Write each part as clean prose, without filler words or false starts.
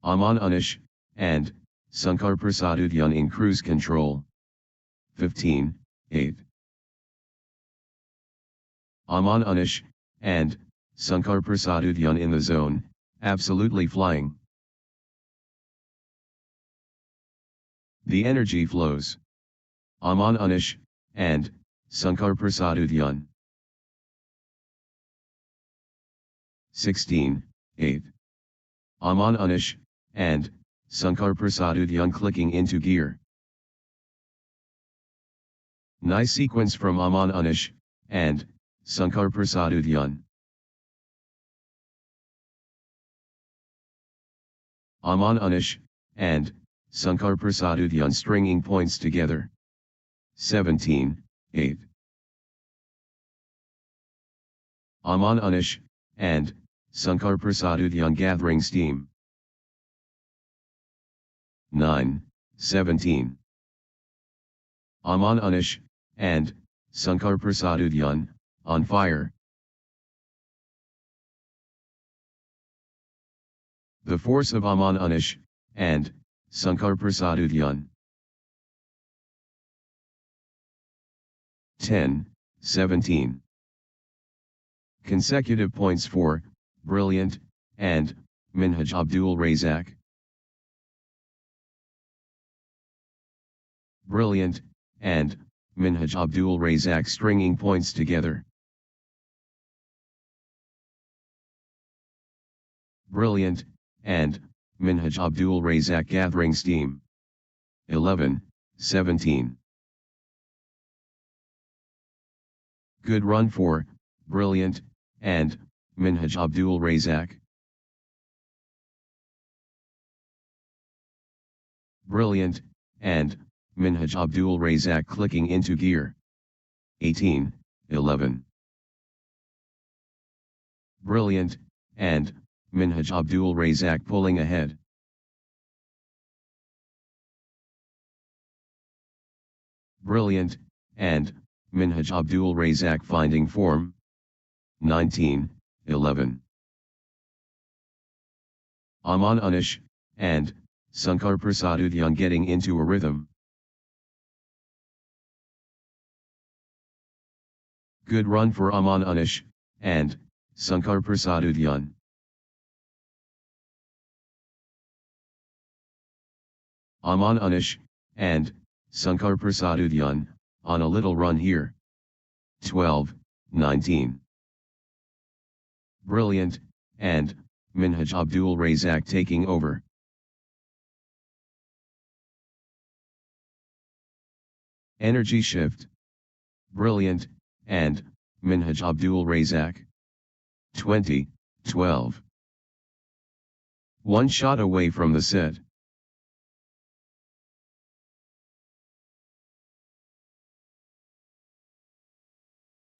Aman Anish, and Sankar Prasadudyan in cruise control. 15, 8. Aman Anish, and Sankar Prasadudyan in the zone, absolutely flying. The energy flows. Aman Anish, and Sankar Prasadudyan. 16, 8. Aman Anish, and Sankar Prasadudyan clicking into gear. Nice sequence from Aman Anish, and Sankar Prasadudyan. Aman Anish, and Sankar Prasadudyan stringing points together. 17, 8. Aman Anish, and Sankar Prasadudyan gathering steam. 9, 17. Aman Anish, and Sankar Prasadudyan, on fire. The force of Aman Anish, and Sankar Prasadudyan. 10, 17. Consecutive points for Brilliant, and Minhaj Abdul Razak. Brilliant, and Minhaj Abdul Razak stringing points together. Brilliant, and Minhaj Abdul Razak gathering steam. 11, 17. Good run for Brilliant, and Minhaj Abdul Razak. Brilliant, and Minhaj Abdul Razak clicking into gear. 18, 11. Brilliant, and Minhaj Abdul Razak pulling ahead. Brilliant, and Minhaj Abdul Razak finding form. 19, 11. Aman Anish, and Sankar Prasadudyan getting into a rhythm. Good run for Aman Anish, and Sankar Prasadudyan. Aman Anish, and Sankar Prasadudyan, on a little run here. 12, 19. Brilliant, and Minhaj Abdul Razak taking over. Energy shift. Brilliant, and Minhaj Abdul Razak. 20, 12. One shot away from the set.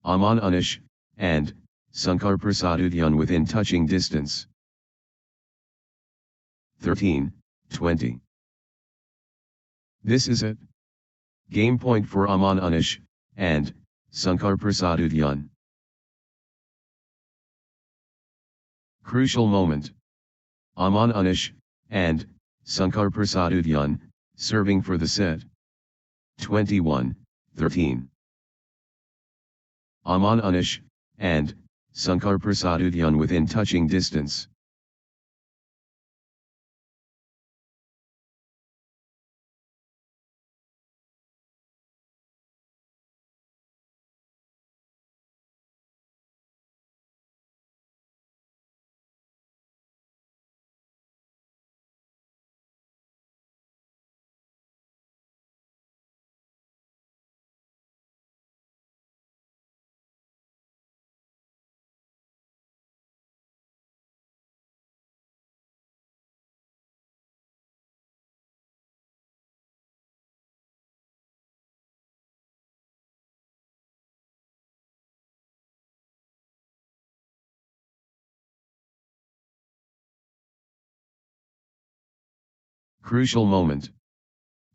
Aman Anish, and Sankar Prasadudyan within touching distance. 13, 20. This is it. Game point for Aman Anish, and Sankar Prasadudyan. Crucial moment. Aman Anish, and Sankar Prasadudyan, serving for the set. 21, 13. Aman Anish, and Sankar Prasadudyan within touching distance. Crucial moment.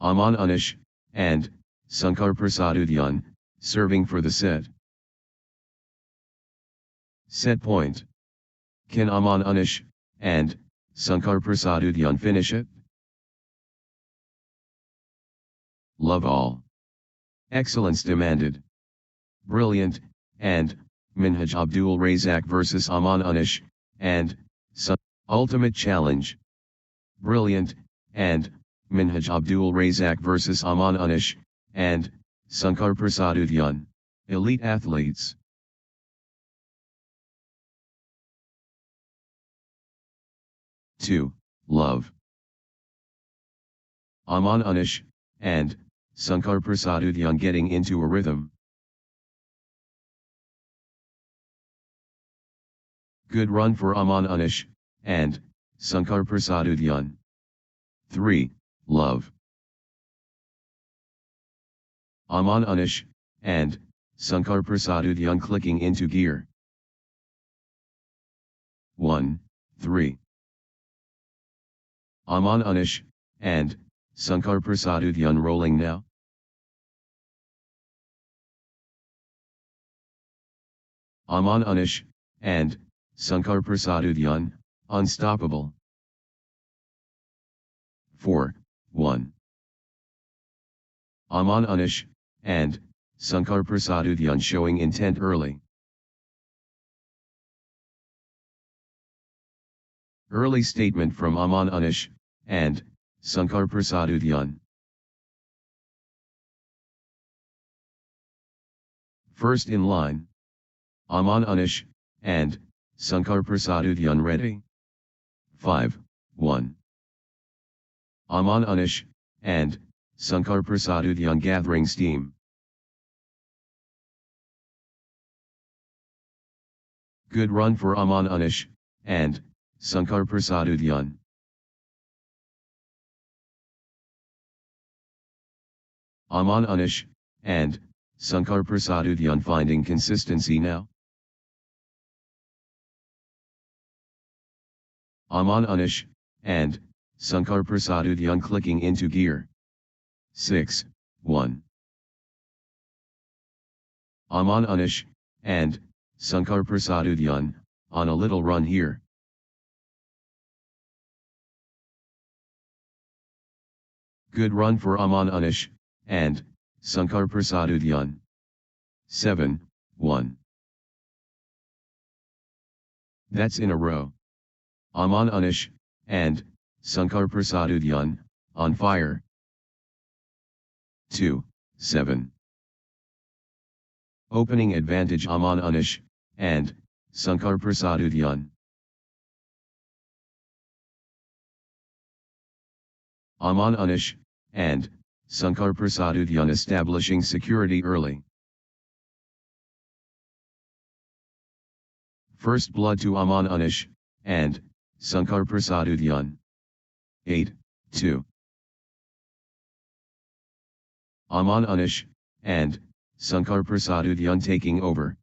Aman Anish, and Sankar Prasadudyan, serving for the set. Set point. Can Aman Anish, and Sankar Prasadudyan finish it? Love all. Excellence demanded. Brilliant, and, Minhaj Abdul Razak vs Aman Unish, and, Ultimate Challenge. Brilliant, and, Minhaj Abdul Razak vs Aman Unish, and, Sankar Prasadudyan. Elite Athletes. Two. Love. Aman Unish, and, Sankar Prasadudyan getting into a rhythm. Good run for Aman Unish, and, Sankar Prasadudyan. 3. Love. Aman Unish, and, Sankar Prasadudyan clicking into gear. 1, 3. Aman Unish, and, Sankar Prasadudyan rolling now. Aman Unish, and, Sankar Prasadudyan, unstoppable. 4, 1. Aman Unish, and, Sankar Prasadudyan showing intent early. Early statement from Aman Unish, and, Sankar Prasadudyan. First in line. Aman Unish, and, Sankar Prasadudyan ready. 5, 1. Aman Unish, and, Sankar Prasadudyan gathering steam. Good run for Aman Unish, and, Sankar Prasadudyan. Aman Unish, and, Sankar Prasadudyan finding consistency now. Aman Unish, and, Sankar Prasadudyan clicking into gear. 6, 1. Aman Unish, and, Sankar Prasadudyan, on a little run here. Good run for Aman Unish, and, Sankar Prasadudyan. 7, 1. That's in a row. Aman Unish, and, Sankar Prasadudyan, on fire. 2, 7. Opening advantage Aman Unish, and, Sankar Prasadudyan. Aman Unish, and, Sankar Prasadudyan establishing security early. First blood to Aman Unish, and, Sankar Prasadudyan. 8, 2. Aman Unish, and, Sankar Prasadudyan taking over.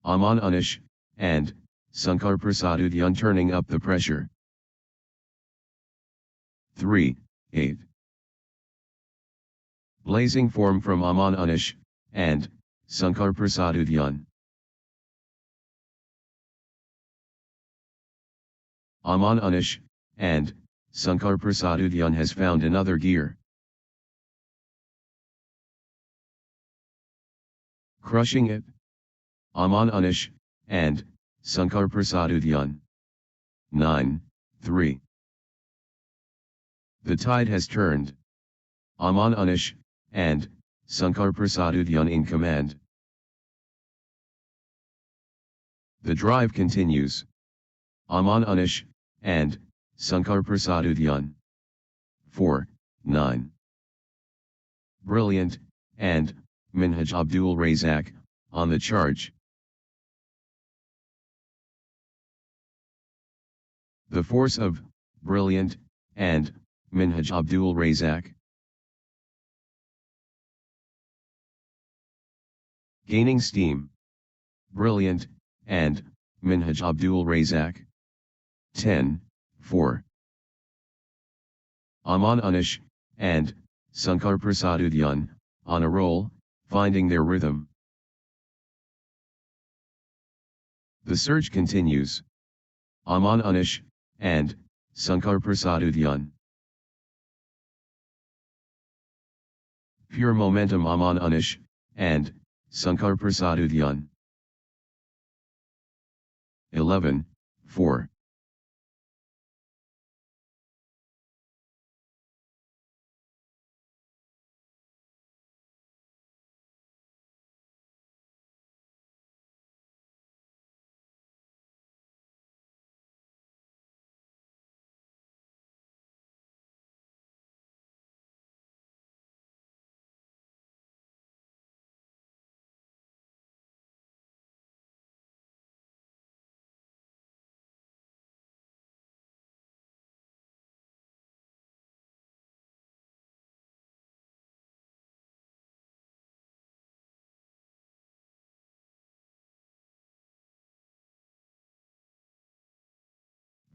Aman Unish, and, Sankar Prasadudyan turning up the pressure. 3, 8. Blazing form from Aman Unish, and, Sankar Prasadudyan. Aman Unish, and, Sankar Prasadudyan has found another gear. Crushing it. Aman Unish, and, Sankar Prasadudyan. 9, 3. The tide has turned. Aman Unish, and, Sankar Prasadudyan in command. The drive continues. Aman Unish, and, Sankar Prasadudyan. 4, 9. Brilliant, and, Minhaj Abdul Razak, on the charge. The force of, Brilliant, and, Minhaj Abdul Razak. Gaining steam. Brilliant, and, Minhaj Abdul Razak. 10, 4. Aman Unish, and, Sankar Prasadudyan, on a roll, finding their rhythm. The surge continues. Aman Anish, and Sankar Prasadudyan. Pure momentum Aman Anish, and Sankar Prasadudyan. 11-4.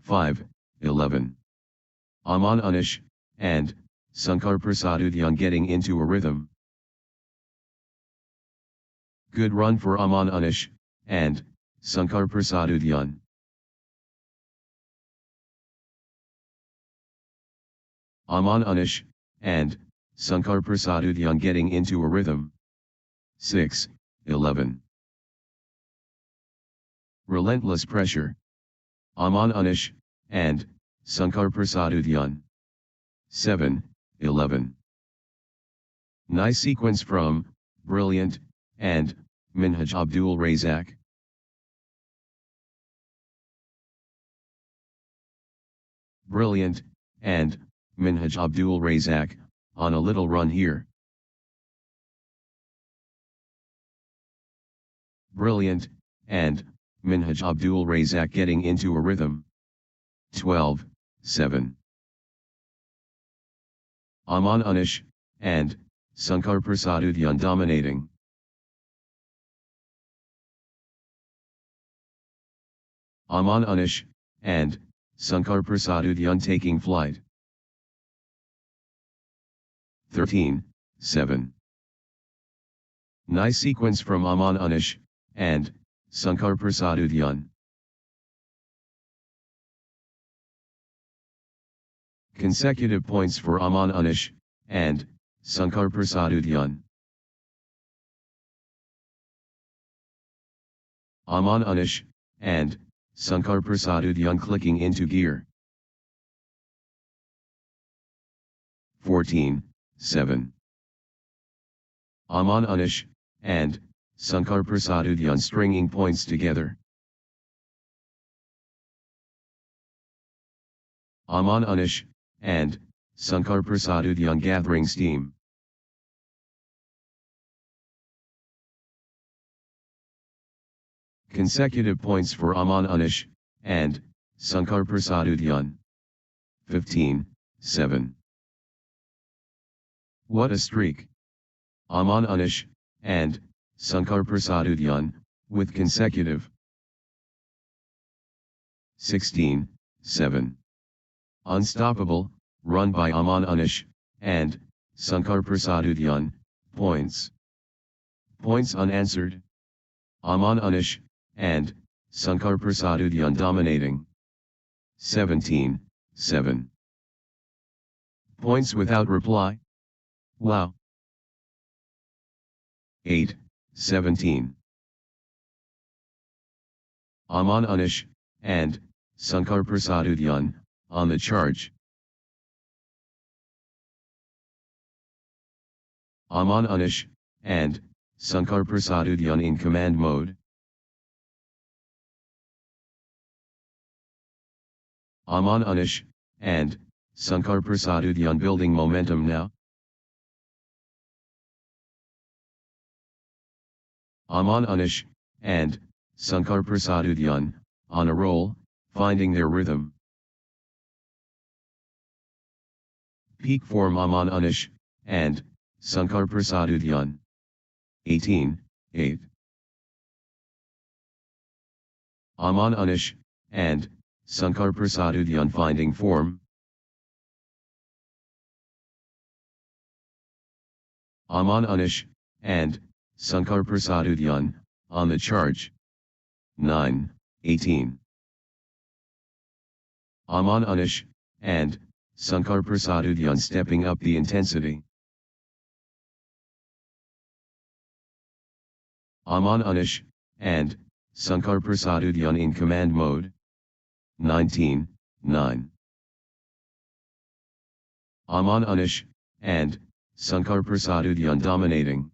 Five, 11. Aman Anish, and Sankar Prasadudyan getting into a rhythm. Good run for Aman Anish, and Sankar Prasadudyan. Aman Anish, and Sankar Prasadudyan getting into a rhythm. 6, 11. Relentless pressure. Aman Anish, and Sankar Prasadudyan. 7, 11. Nice sequence from Brilliant, and Minhaj Abdul Razak. Brilliant, and Minhaj Abdul Razak, on a little run here. Brilliant, and Minhaj Abdul Razak getting into a rhythm. 12, 7. Aman Anish, and Sankar Prasadudyan dominating. Aman Anish, and Sankar Prasadudyan taking flight. 13, 7. Nice sequence from Aman Anish, and Sankar Prasadudyan. Consecutive points for Aman Anish, and Sankar Prasadudyan. Aman Anish, and Sankar Prasadudyan clicking into gear. 14, 7. Aman Anish, and Sankar Prasadudyan stringing points together. Aman Anish, and Sankar Prasadudyan gathering steam. Consecutive points for Aman Anish, and Sankar Prasadudyan. 15, 7. What a streak! Aman Anish, and Sankar Prasadudyan, with consecutive. 16, 7. Unstoppable, run by Aman Anish, and Sankar Prasadudyan, points. Points unanswered. Aman Anish, and Sankar Prasadudyan dominating. 17, 7. Points without reply. Wow. 8, 17. Aman Anish, and Sankar Prasadudyan, on the charge. Aman Anish, and Sankar Prasadudyan in command mode. Aman Anish, and Sankar Prasadudyan building momentum now. Aman Anish, and Sankar Prasadudyan, on a roll, finding their rhythm. Peak form Aman Anish, and Sankar Prasadudyan. 18, 8. Aman Anish, and Sankar Prasadudyan finding form. Aman Anish, and Sankar Prasadudyan, on the charge. 9, 18. Aman Anish, and, Sankar Prasadudyan stepping up the intensity. Aman Anish, and, Sankar Prasadudyan in command mode. 19, 9. Aman Anish, and, Sankar Prasadudyan dominating.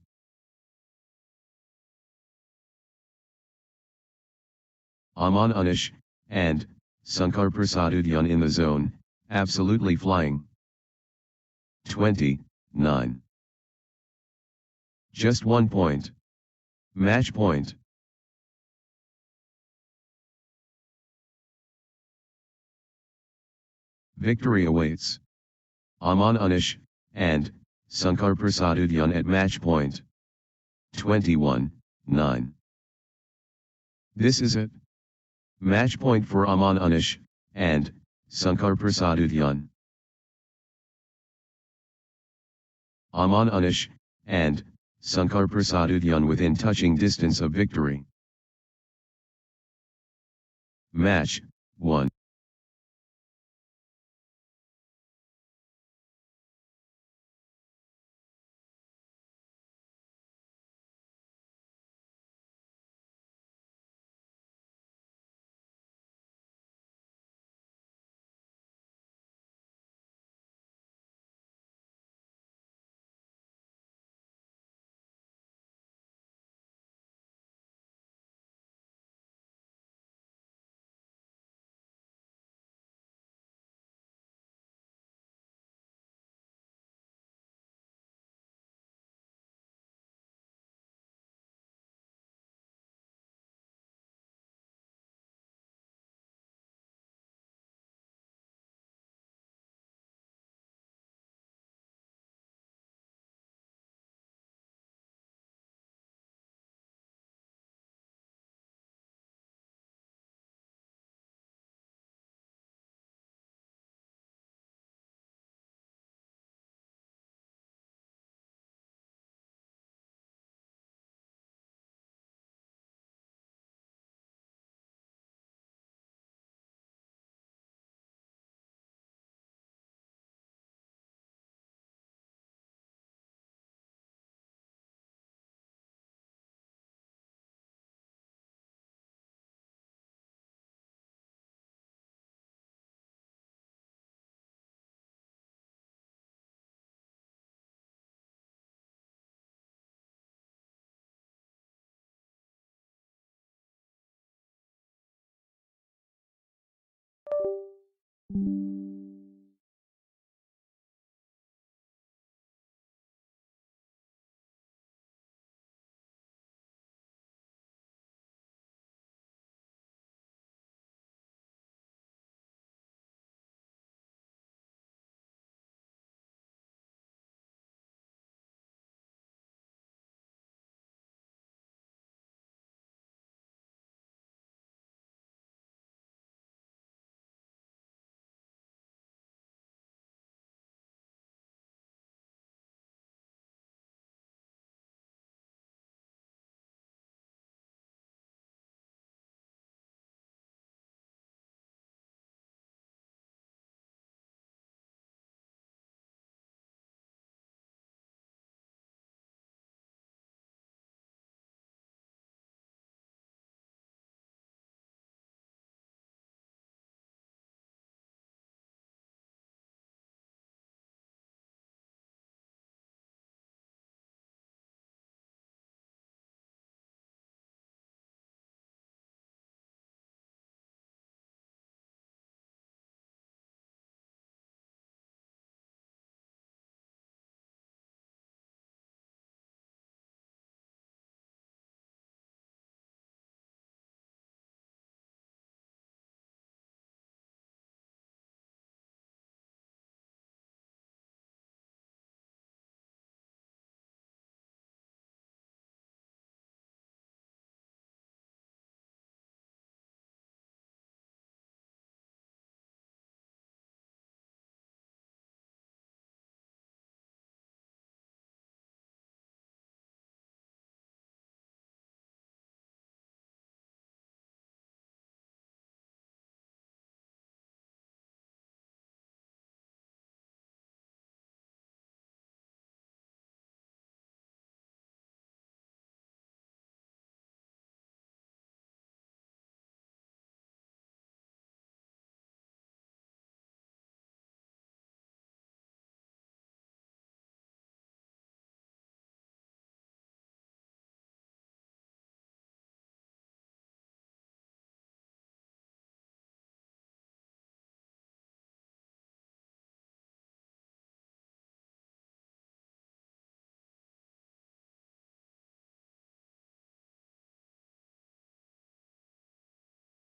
Aman Anish, and, Sankar Prasadudyan in the zone, absolutely flying. 20, 9. Just 1 point. Match point. Victory awaits. Aman Anish, and, Sankar Prasadudyan at match point. 21, 9. This is it. Match point for Aman Anish, and, Sankar Prasadudyan. Aman Anish, and, Sankar Prasadudyan within touching distance of victory. Match, 1.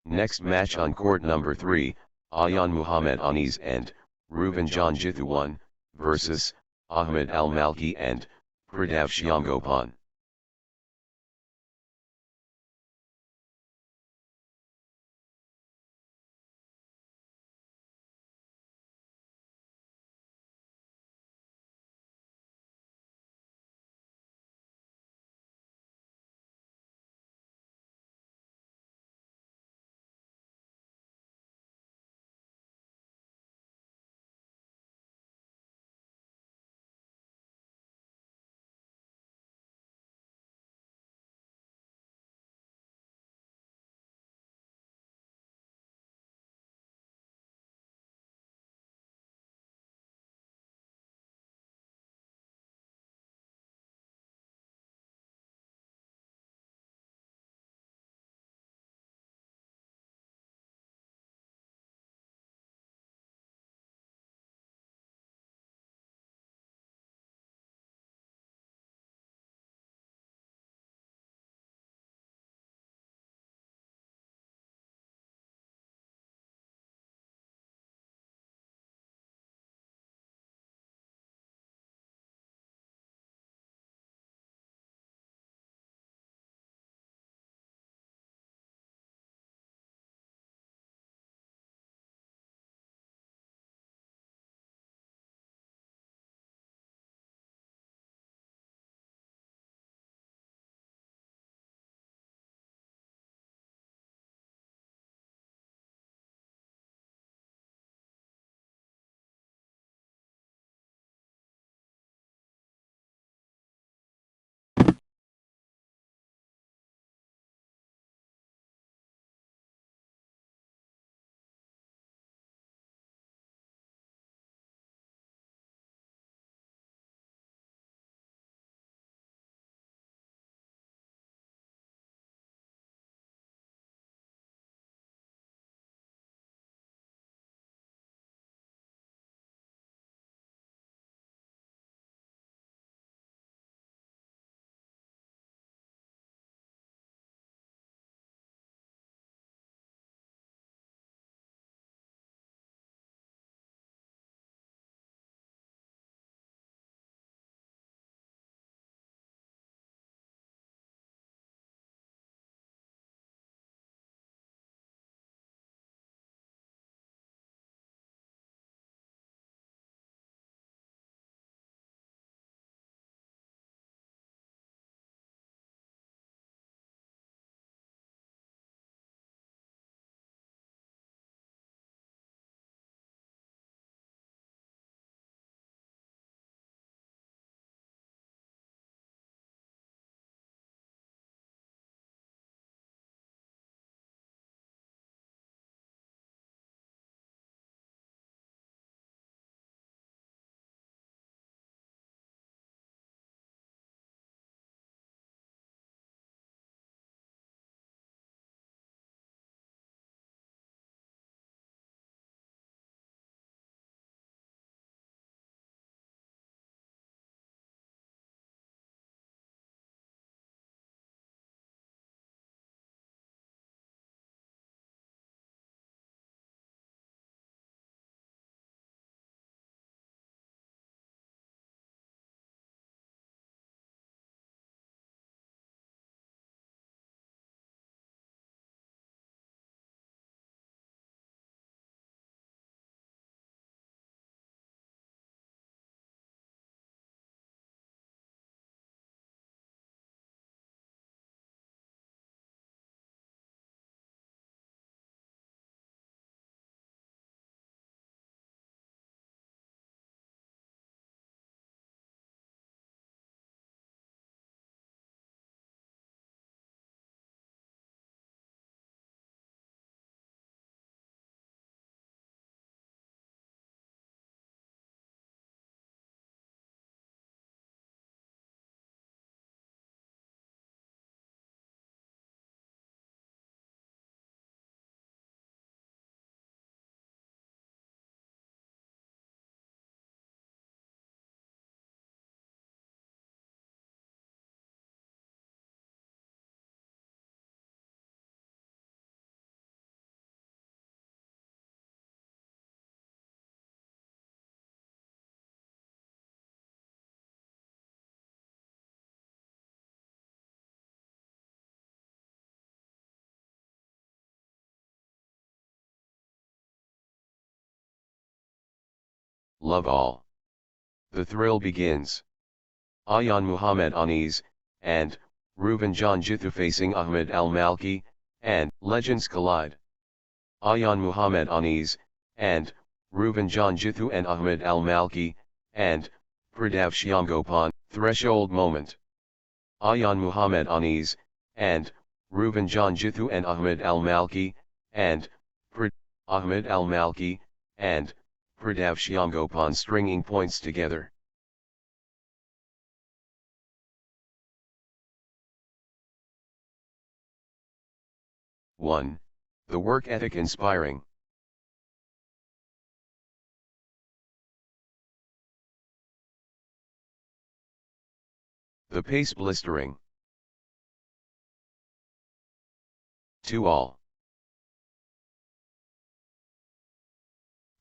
Next match on court number 3, Ayan Muhammad Anis and Reuben John Jithuwan versus Ahmed Al Malki and Pradav Shyamgopan. love all. The thrill begins. Ayaan Muhammad Anis, and Reuven Can Jithu facing Ahmed Al Malki, and legends collide. Ayaan Muhammad Anis, and Reuven Can Jithu and Ahmed Al Malki, and Pradav Shyamgopan, threshold moment. Ayaan Muhammad Anis, and Reuven Can Jithu and Ahmed Al Malki, and Ahmed Al Malki, and Pradav Shyamgopan stringing points together. One. The work ethic inspiring. The pace blistering. 2 all.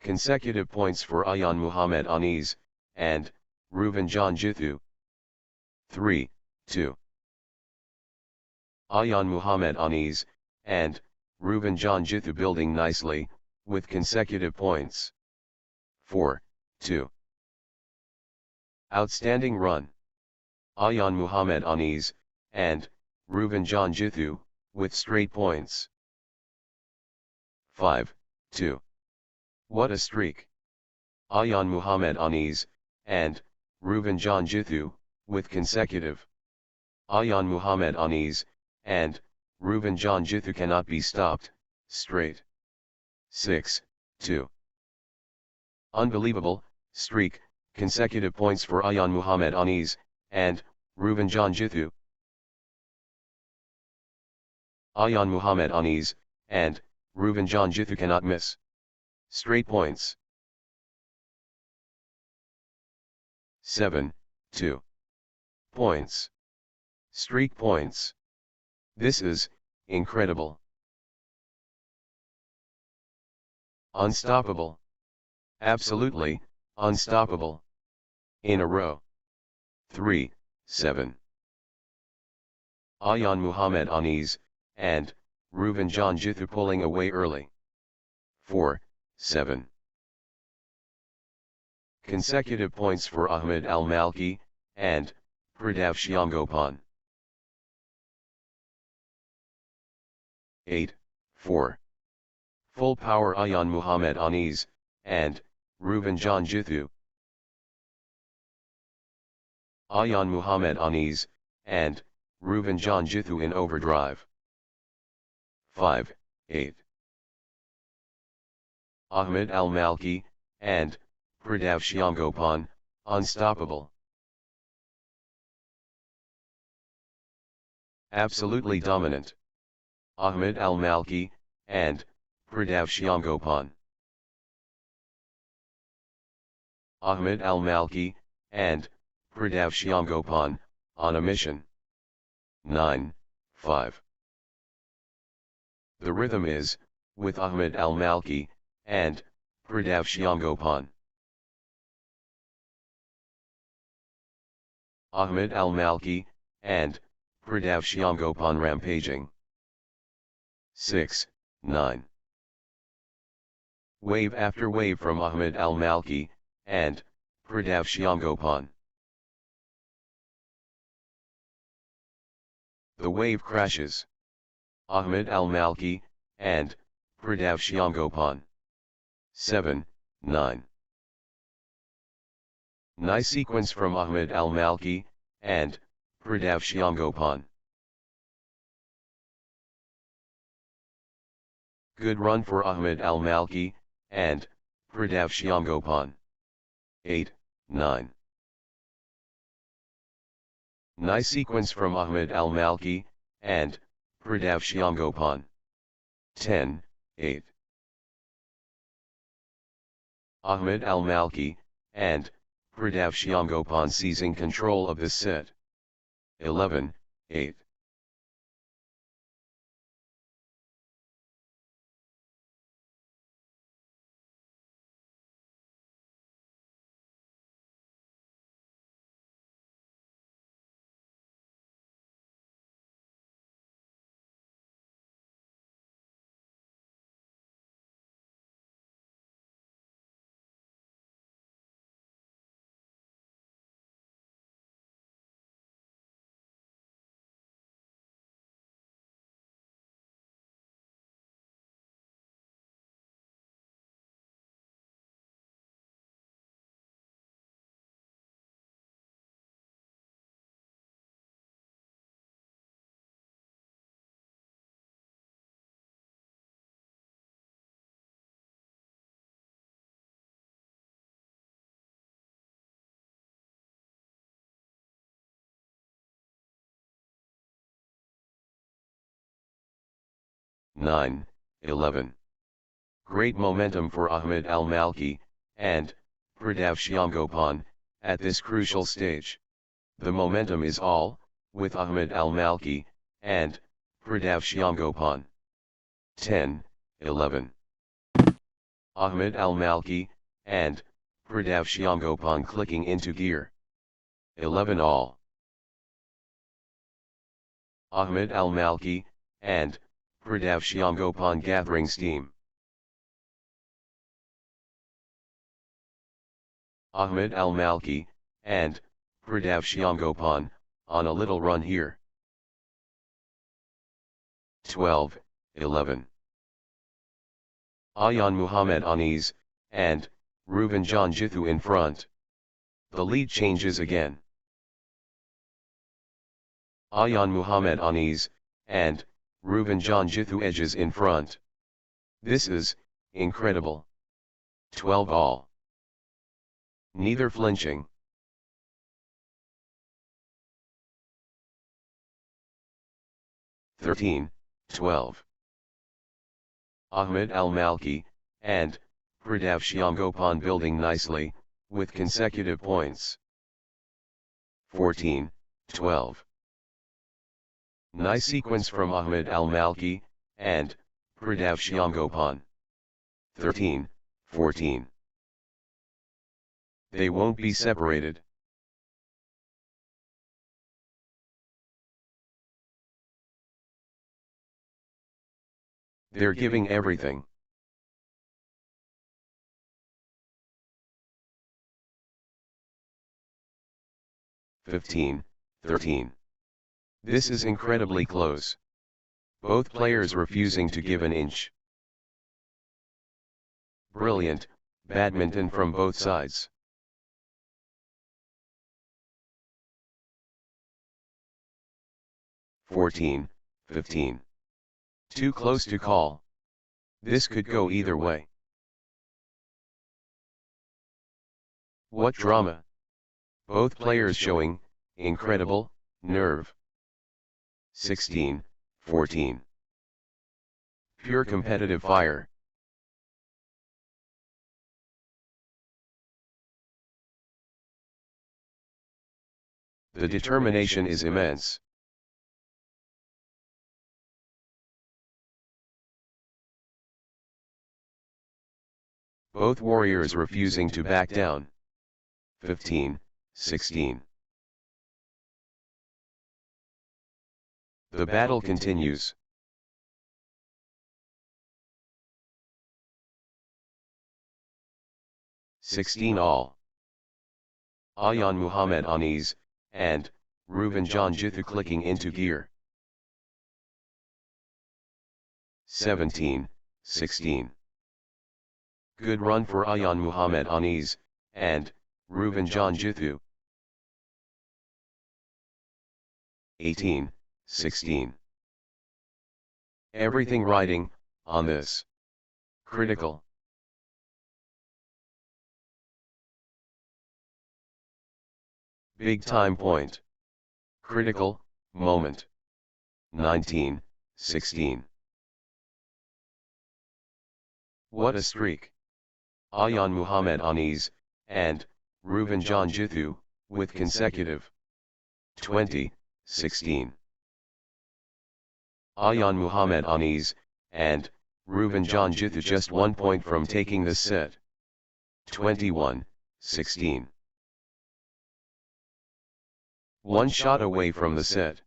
Consecutive points for Ayaan Muhammad Anis, and Reuven Can Jithu. 3, 2. Ayaan Muhammad Anis, and Reuven Can Jithu building nicely, with consecutive points. 4, 2. Outstanding run. Ayaan Muhammad Anis, and Reuven Can Jithu, with straight points. 5, 2. What a streak. Ayaan Muhammad Anis, and Reuven Can Jithu, with consecutive. Ayaan Muhammad Anis, and Reuven Can Jithu cannot be stopped, straight. 6, 2. Unbelievable, streak, consecutive points for Ayaan Muhammad Anis, and Reuven Can Jithu. Ayaan Muhammad Anis, and Reuven Can Jithu cannot miss. Straight points. 7, 2. Points. Streak points. This is incredible. Unstoppable. Absolutely unstoppable. In a row. 3, 7. Ayaan Muhammad Anis, and Reuven Can Jithu pulling away early. 4, 7. Consecutive points for Ahmed Al Malki, and Pradav Shyamgopan. 8, 4. Full power Ayaan Muhammad Anis, and Reuven Can Jithu. Ayaan Muhammad Anis, and Reuven Can Jithu in overdrive. 5, 8. Ahmed Al Malki, and Pradav Shyamgopan, unstoppable. Absolutely dominant. Ahmed Al Malki, and Pradav Shyamgopan. Ahmed Al Malki, and Pradav Shyamgopan, on a mission. 9, 5. The rhythm is, with Ahmed Al Malki, and Pradav Shyamgopan. Ahmed Al Malki, and Pradav Shyamgopan rampaging. 6, 9. Wave after wave from Ahmed Al Malki, and Pradav Shyamgopan. The wave crashes. Ahmed Al Malki, and Pradav Shyamgopan. 7, 9. Nice sequence from Ahmed Al Malki, and Pradav Shyamgopan. Good run for Ahmed Al Malki, and Pradav Shyamgopan. 8, 9. Nice sequence from Ahmed Al Malki, and Pradav Shyamgopan. 10, 8. Ahmed Al Malki, and Pradav Shyamgopan seizing control of this set. 11, 8. 9, 11. Great momentum for Ahmed Al-Malki and Pradav Shyamgopan at this crucial stage. The momentum is all with Ahmed Al-Malki and Pradav Shyamgopan. 10, 11. Ahmed Al-Malki and Pradav Shyamgopan clicking into gear. 11 all. Ahmed Al-Malki and Pradav Shyamgopan gathering steam. Ahmed Al-Malki and Pradav Shyamgopan on a little run here. 12, 11. Ayaan Muhammad Anis and Reuvenjan Jithu in front. The lead changes again. Ayaan Muhammad Anis and Reuvenjan Jithu edges in front. This is incredible. 12 all. Neither flinching. (13, 12). Ahmed Al-Malki and Pradav Shyamgopan building nicely, with consecutive points. 14, 12. Nice sequence from Ahmed Al-Malki and Pradav Shyamgopan. 13, 14. They won't be separated. They're giving everything. (15, 13). This is incredibly close. Both players refusing to give an inch. Brilliant badminton from both sides. (14, 15). Too close to call. This could go either way. What drama! Both players showing incredible nerve. 16, 14. Pure competitive fire. The determination is immense. Both warriors refusing to back down. 15, 16. The battle continues. (16 all). Ayaan Muhammad Anis and Reuvenjan Jithu clicking into gear. 17, 16. Good run for Ayaan Muhammad Anis and Reuvenjan Jithu. 18, 16. Everything riding on this. Critical. Big time point. Critical moment. 19, 16. What a streak. Ayaan Muhammad Anis and Reuvenjan Jithu with consecutive 20, 16. Ayaan Muhammad Anis and Reuvenjan Jithu just 1 point from taking this set. 21, 16. One shot away from the set.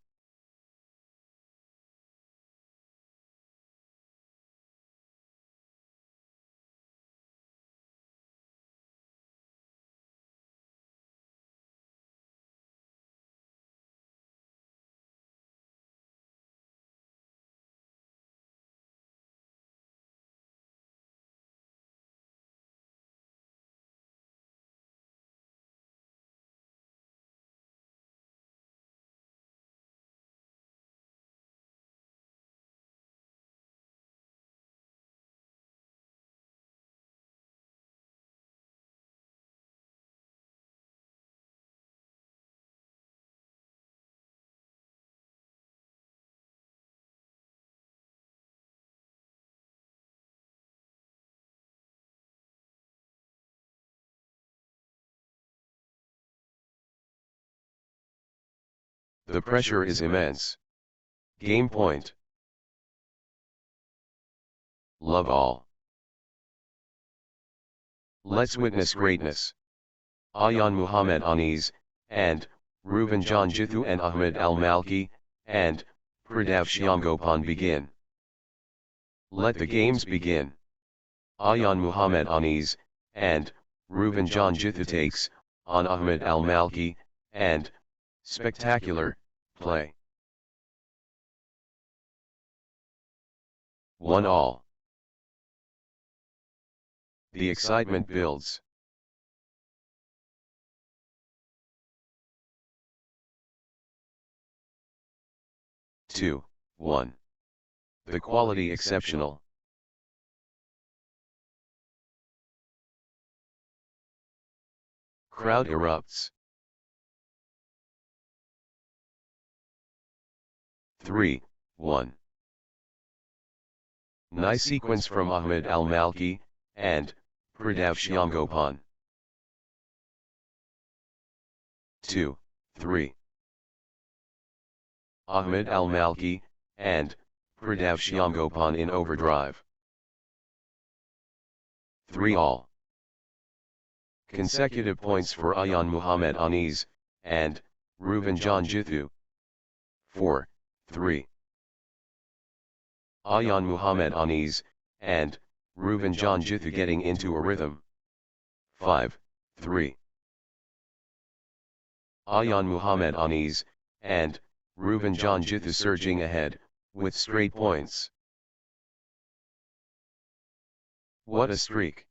The pressure is immense. Game point. Love all. Let's witness greatness. Ayaan Muhammad Anis, and Reuven John Jithu and Ahmed Al Malki, and Pradav Shyamgopan begin. Let the games begin. Ayaan Muhammad Anis, and Reuven John Jithu takes on Ahmed Al Malki, and spectacular play. 1-all. The excitement builds. Two, 1. The quality exceptional. Crowd erupts. 3, 1. Nice sequence from Ahmed Al Malki, and Pradav Shyamgopan. 2, 3. Ahmed Al Malki, and Pradav Shyamgopan in overdrive. 3-all. Consecutive points for Ayaan Muhammad Anis, and Reuven John Jithu. 4, 3. Ayaan Muhammad Anis, and Reuven John Jithu getting into a rhythm. 5, 3. Ayaan Muhammad Anis, and Reuven John Jithu surging ahead, with straight points. What a streak!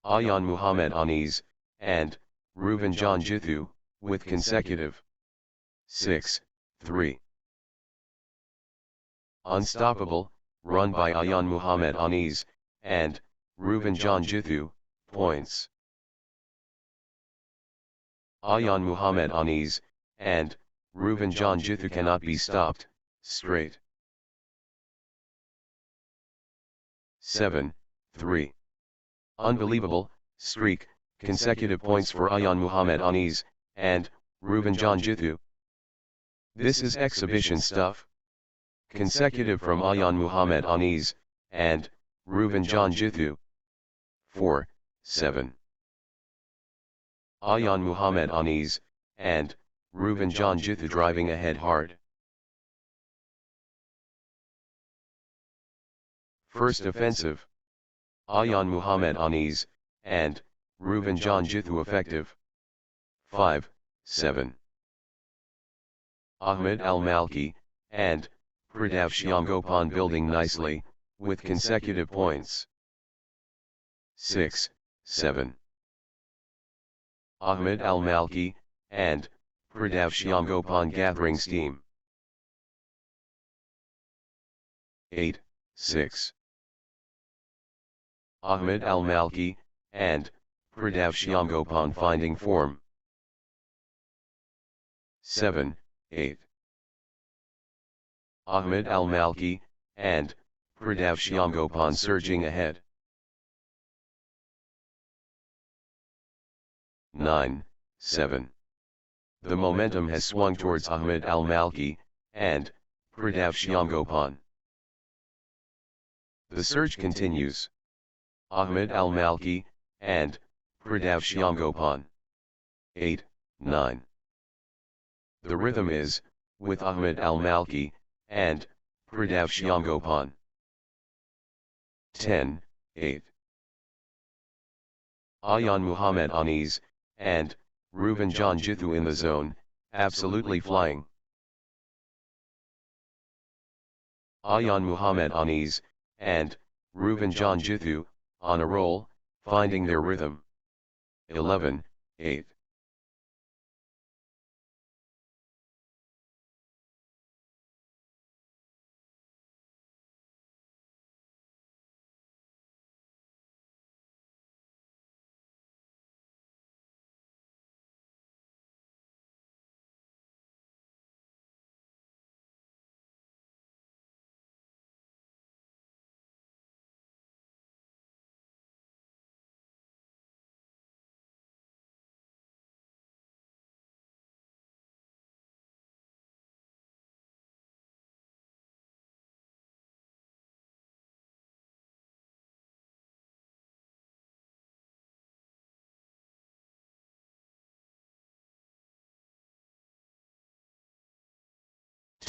Ayaan Muhammad Anis, and Reuven John Jithu, with consecutive 6, 3. Unstoppable, run by Ayaan Muhammad Anis, and Reuven John Jithu, points. Ayaan Muhammad Anis, and Reuven John Jithu cannot be stopped, straight. 7, 3. Unbelievable, streak, consecutive points for Ayaan Muhammad Anis, and Reuven John Jithu. This is exhibition stuff. Consecutive from Ayaan Muhammad Anis, and Reuven John Jithu. 4, 7. Ayaan Muhammad Anis, and Reuven John Jithu driving ahead hard. First offensive. Ayaan Muhammad Anis, and Reuven John Jithu effective. 5, 7. Ahmed Al Malki, and Pradav Shyamgopan building nicely, with consecutive points. 6, 7. Ahmed Al Malki, and Pradav Shyamgopan gathering steam. 8, 6. Ahmed Al Malki, and Pradav Shyamgopan finding form. 7, 8. Ahmed Al Malki, and Pradav Shyamgopan surging ahead. 9, 7. The momentum has swung towards Ahmed Al Malki, and Pradav Shyamgopan. The surge continues. Ahmed Al Malki, and Pradav Shyamgopan. 8, 9. The rhythm is, with Ahmed Al Malki, and Pradav Shyamgopan. 10, 8. Ayaan Muhammad Anis, and Reuven John Jithu in the zone, absolutely flying. Ayaan Muhammad Anis, and Reuven John Jithu, on a roll, finding their rhythm. 11, 8.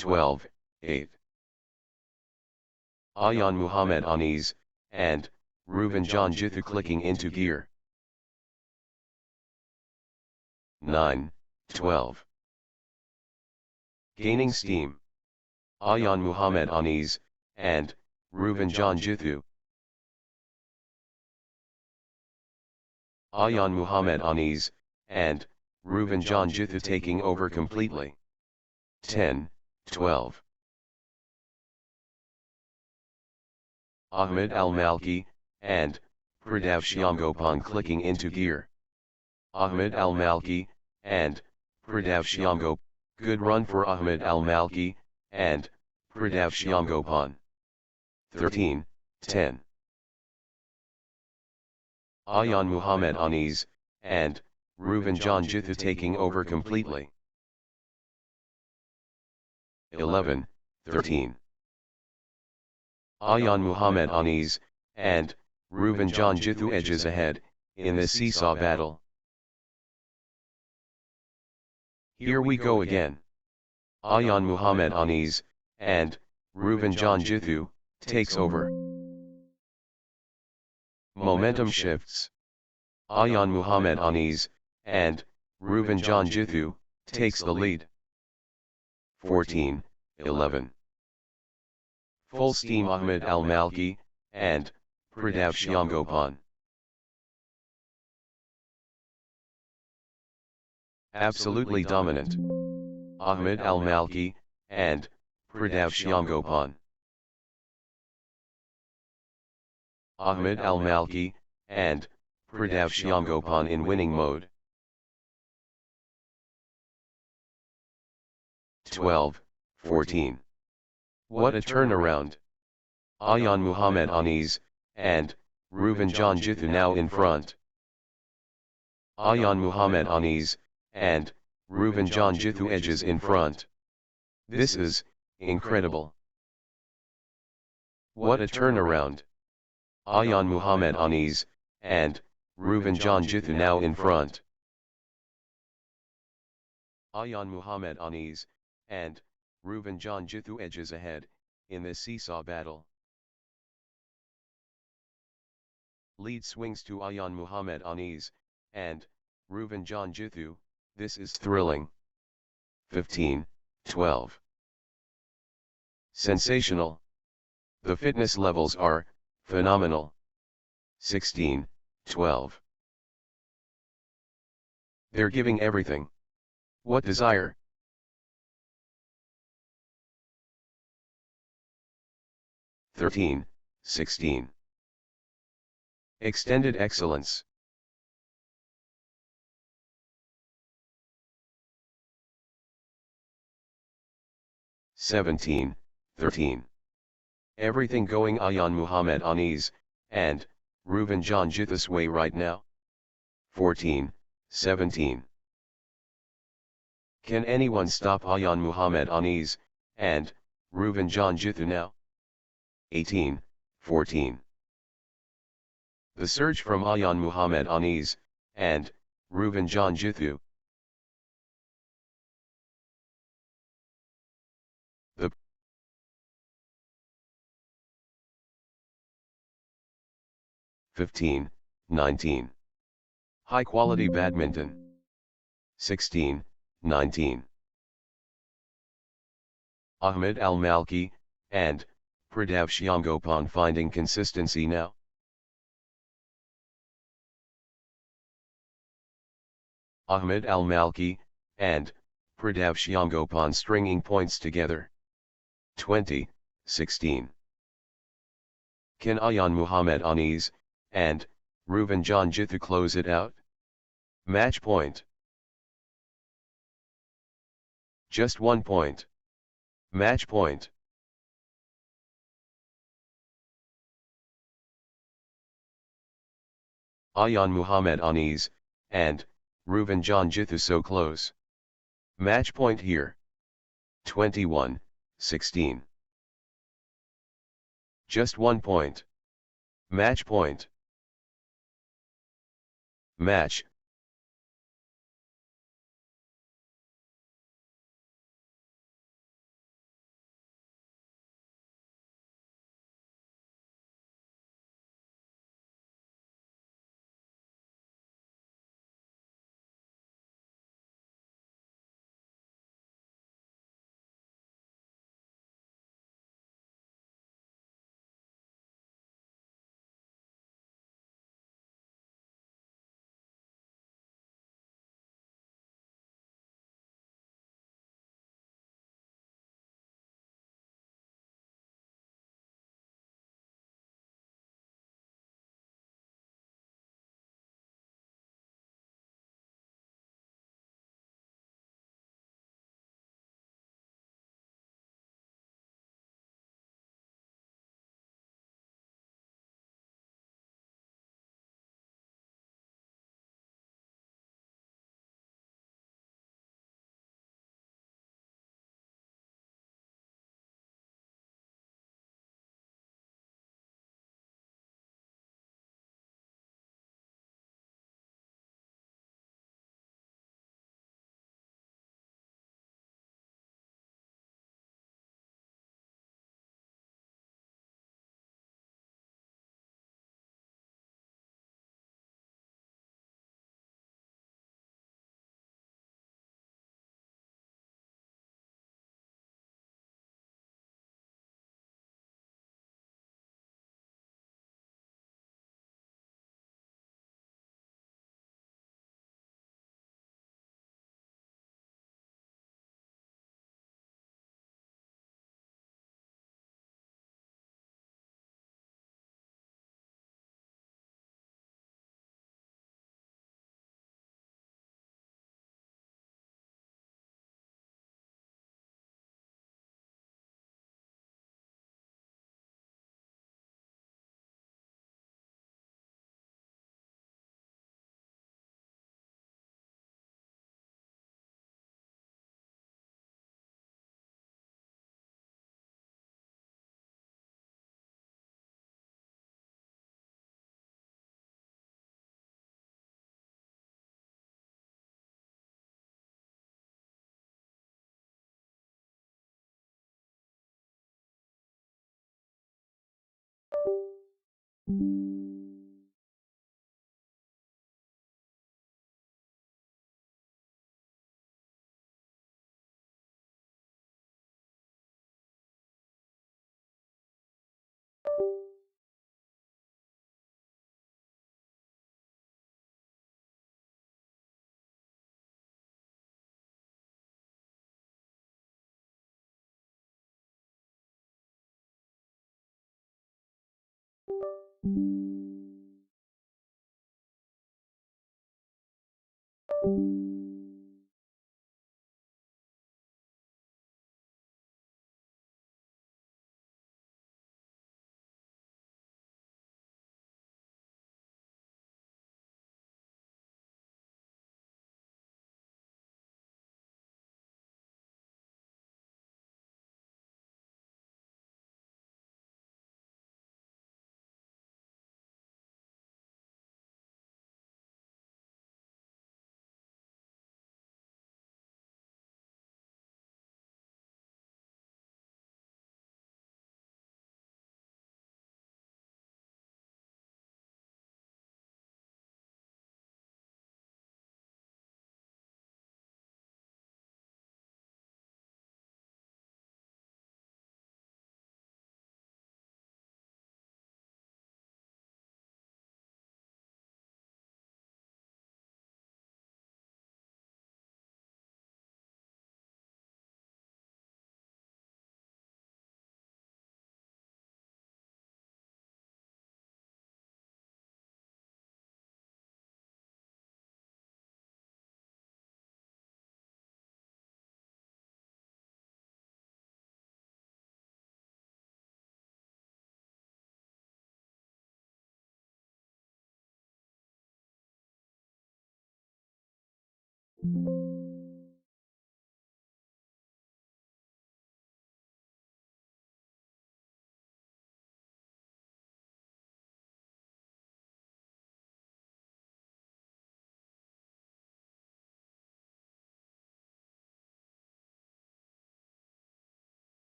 12, 8. Ayaan Muhammad on ease, and Reuven John Jithu clicking into gear. 9, 12. Gaining steam. Ayaan Muhammad on ease, and Reuven John Jithu. Ayaan Muhammad on ease, and Reuven John Jithu taking over completely. 10, 12. Ahmed Al-Malki, and Pradav Shyamgopan clicking into gear. Ahmed Al-Malki, and Pradav Shyamgopan. Good run for Ahmed Al-Malki, and Pradav Shyamgopan. 13, 10. Ayaan Muhammad on ease, and Reuven John Jithu taking over completely. 11, 13. Ayaan Muhammad on ease, and Reuven John Jithu edges ahead, in the seesaw battle. Here we go again. Ayaan Muhammad on ease, and Reuven John Jithu takes over. Momentum shifts. Ayaan Muhammad on ease, and Reuven John Jithu takes the lead. 14, 11. Full steam Ahmed Al-Malki, and Pradav Shyamgopan. Absolutely dominant. Ahmed Al-Malki, and Pradav Shyamgopan. Ahmed Al-Malki, and Pradav Shyamgopan in winning mode. 12, 14. What a turnaround. Ayaan Muhammad on ease, and Reuven John Jithu now in front. Ayaan Muhammad on ease, and Reuven John Jithu edges in front. This is incredible. What a turnaround. Ayaan Muhammad on ease, and Reuven John Jithu now in front. Ayaan Muhammad on ease, and Reuven John Jithu edges ahead, in the seesaw battle. Lead swings to Ayaan Muhammad on ease, and Reuven John Jithu. This is thrilling. 15, 12. Sensational. The fitness levels are phenomenal. 16, 12. They're giving everything. What desire? 13, 16. Extended excellence. 17, 13. Everything going Ayaan Muhammad on ease, and Reuven John Jithu's way right now. 14, 17. Can anyone stop Ayaan Muhammad on ease, and Reuven John Jithu now? 18, 14. The surge from Ayaan Muhammad on ease, and Reuven John Jithu. The 15, 19. High quality badminton. 16, 19. Ahmed Al-Malki, and Pradav Shyamgopan finding consistency now. Ahmed Al-Malki, and Pradav Shyamgopan stringing points together. 20, 16. Can Ayaan Muhammad on ease, and Reuven John Jithu close it out? Match point. Just 1 point. Match point. Ayaan Muhammad on ease, and Reuven John Jithu so close. Match point here. 21, 16. Just 1 point. Match point. Match.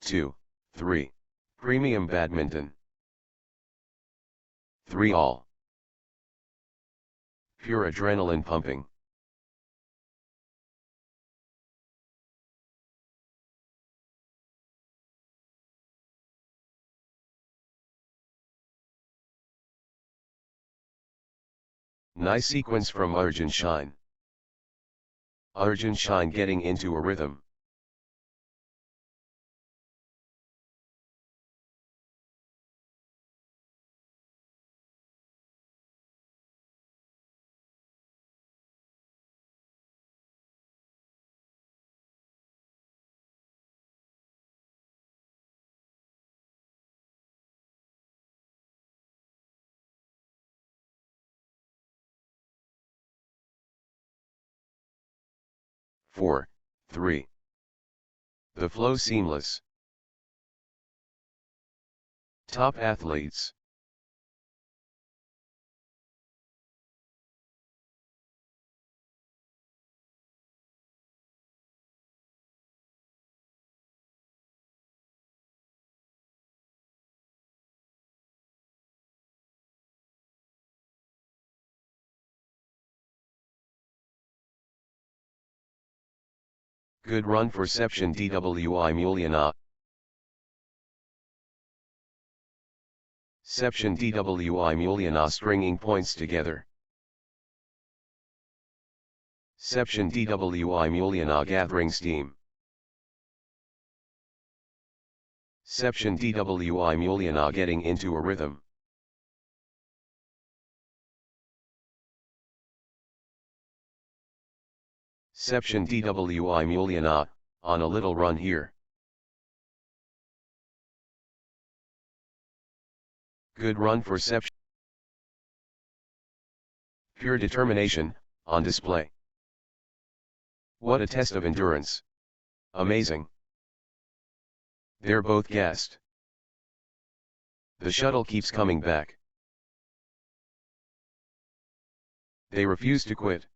Two, 3. Premium Badminton. 3 all. Pure adrenaline pumping. Nice sequence from Arjun Shine. Arjun Shine getting into a rhythm. Four, 3. The flow seamless. Top athletes. Good run for Seption DWI Mulyana. Seption DWI Mulyana stringing points together. Seption DWI Mulyana gathering steam. Seption DWI Muliana getting into a rhythm. Seption DWI Muliana, on a little run here. Good run for Seption. Pure determination, on display. What a test of endurance. Amazing. They're both gassed. The shuttle keeps coming back. They refuse to quit.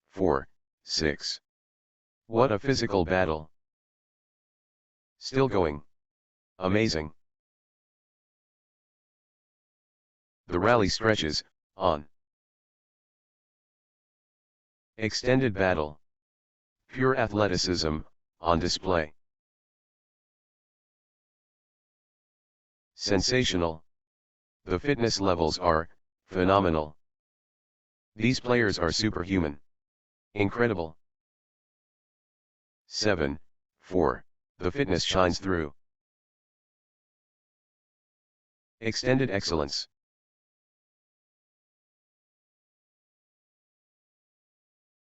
Four, 6. What a physical battle. Still going. Amazing. The rally stretches, on. Extended battle. Pure athleticism, on display. Sensational. The fitness levels are phenomenal. These players are superhuman. Incredible. 7, 4. The fitness shines through. Extended excellence.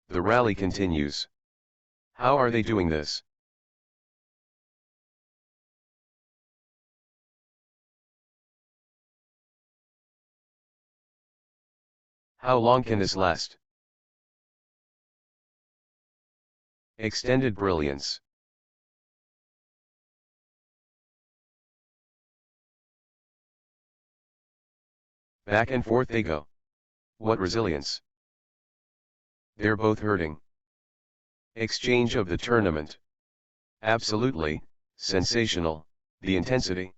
The rally continues. How are they doing this? How long can this last? Extended brilliance. Back and forth they go. What resilience. They're both hurting. Exchange of the tournament. Absolutely, sensational, the intensity.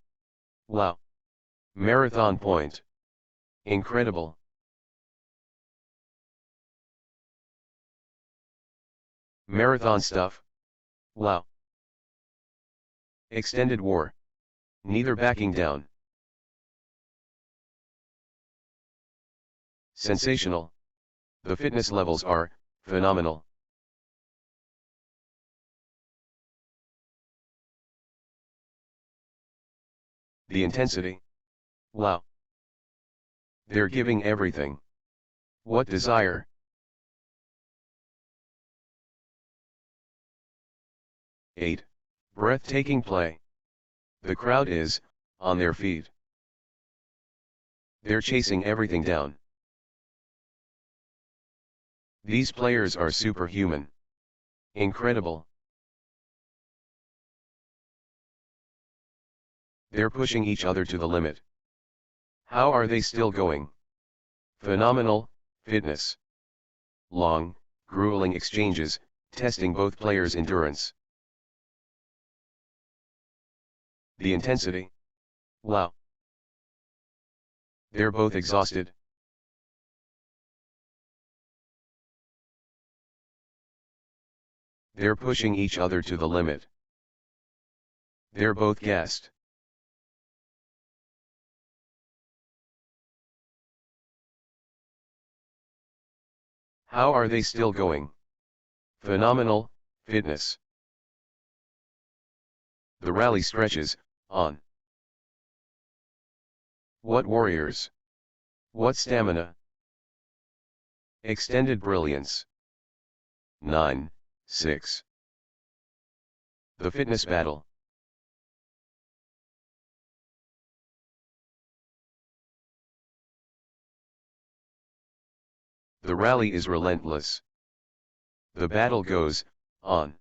Wow. Marathon point. Incredible. Marathon stuff. Wow. Extended war. Neither backing down. Sensational. The fitness levels are phenomenal. The intensity. Wow. They're giving everything. What desire. Eight. Breathtaking play. The crowd is on their feet. They're chasing everything down. These players are superhuman. Incredible. They're pushing each other to the limit. How are they still going? Phenomenal fitness. Long, grueling exchanges, testing both players' endurance. The intensity. Wow. They're both exhausted. They're pushing each other to the limit. They're both gassed. How are they still going? Phenomenal fitness. The rally stretches on. What warriors! What stamina! Extended brilliance. 9, 6. The fitness battle. The rally is relentless. The battle goes on.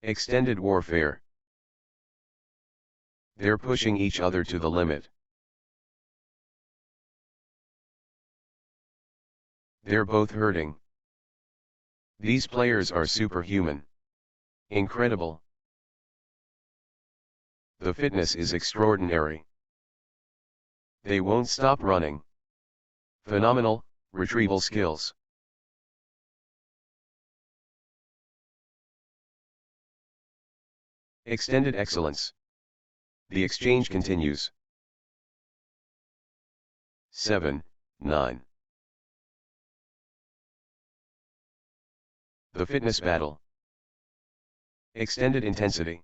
Extended warfare. They're pushing each other to the limit. They're both hurting. These players are superhuman. Incredible. The fitness is extraordinary. They won't stop running. Phenomenal retrieval skills. Extended excellence. The exchange continues. 7, 9. The fitness battle. Extended intensity.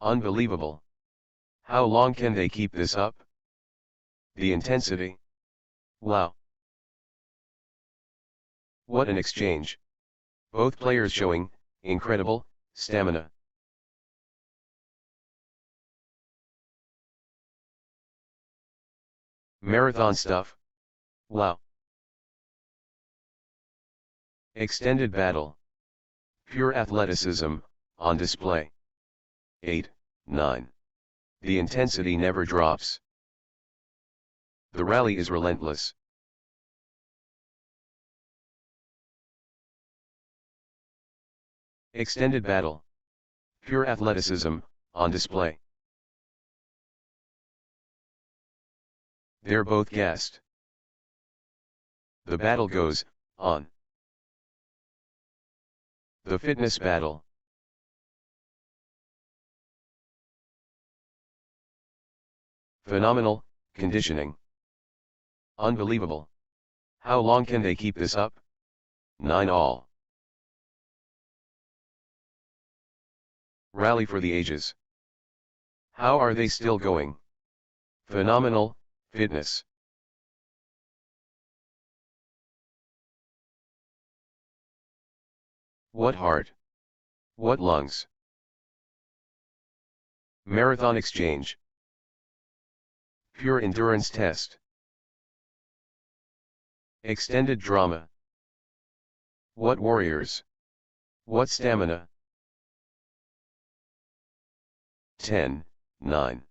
Unbelievable. How long can they keep this up? The intensity. Wow. What an exchange. Both players showing incredible stamina. Marathon stuff. Wow. Extended battle. Pure athleticism on display. 8, 9. The intensity never drops. The rally is relentless. Extended battle. Pure athleticism on display. They're both gassed. The battle goes on. The fitness battle. Phenomenal conditioning. Unbelievable. How long can they keep this up? 9 all. Rally for the ages. How are they still going? Phenomenal fitness. What heart? What lungs? Marathon exchange. Pure endurance test. Extended drama. What warriors? What stamina? 10, 9.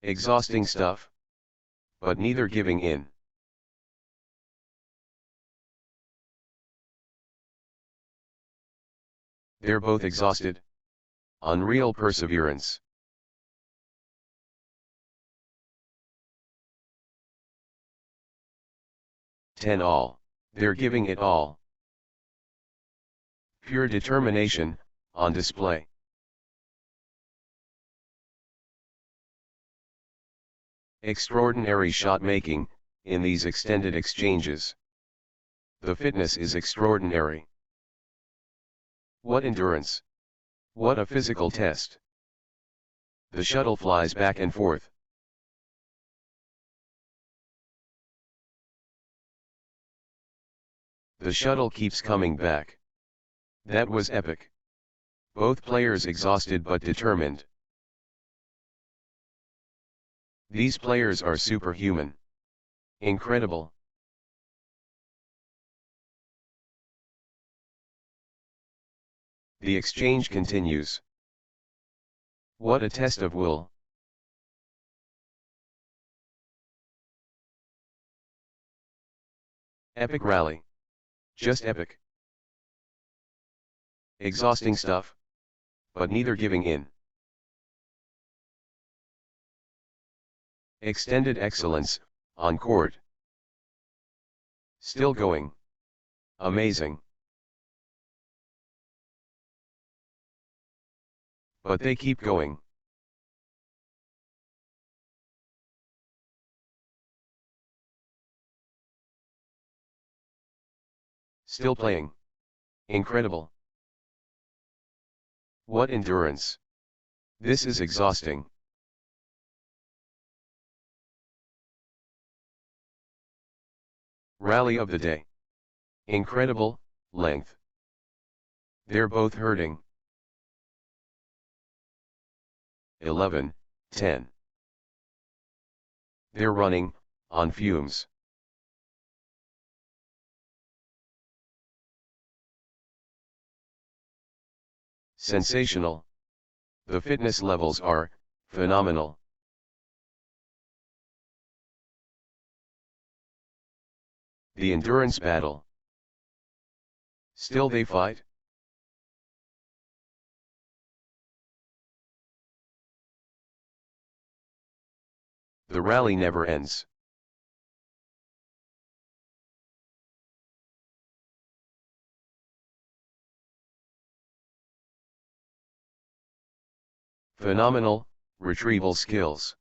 Exhausting stuff. But neither giving in. They're both exhausted. Unreal perseverance. Ten all. They're giving it all. Pure determination on display. Extraordinary shot making in these extended exchanges. The fitness is extraordinary. What endurance! What a physical test! The shuttle flies back and forth. The shuttle keeps coming back. That was epic. Both players exhausted but determined. These players are superhuman. Incredible. The exchange continues. What a test of will. Epic rally. Just epic. Exhausting stuff. But neither giving in. Extended excellence on court. Still going. Amazing. But they keep going. Still playing. Incredible. What endurance. This is exhausting. Rally of the day. Incredible length. They're both hurting. 11, 10. They're running on fumes. Sensational. The fitness levels are phenomenal. The endurance battle. Still they fight. The rally never ends. Phenomenal, retrieval skills.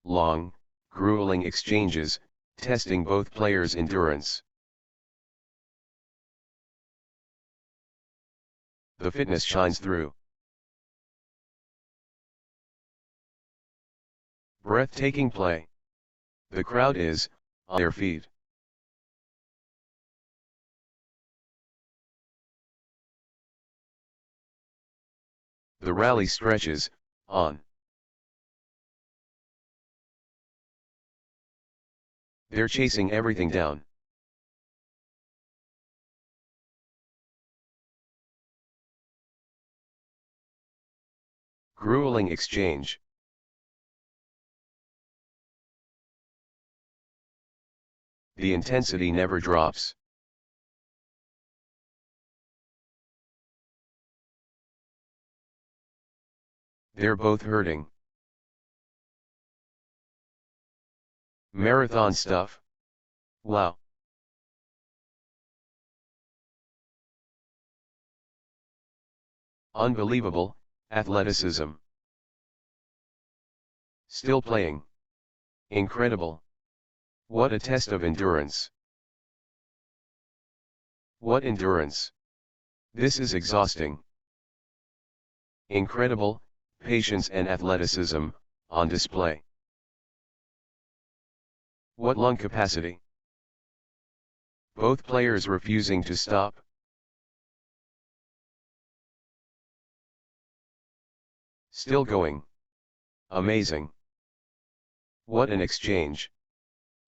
Long, grueling exchanges, testing both players' endurance. The fitness shines through. Breathtaking play. The crowd is on their feet. The rally stretches on. They're chasing everything down. Grueling exchange. The intensity never drops. They're both hurting. Marathon stuff. Wow. Unbelievable, athleticism. Still playing. Incredible. What a test of endurance. What endurance. This is exhausting. Incredible, patience and athleticism, on display. What lung capacity. Both players refusing to stop. Still going. Amazing. What an exchange.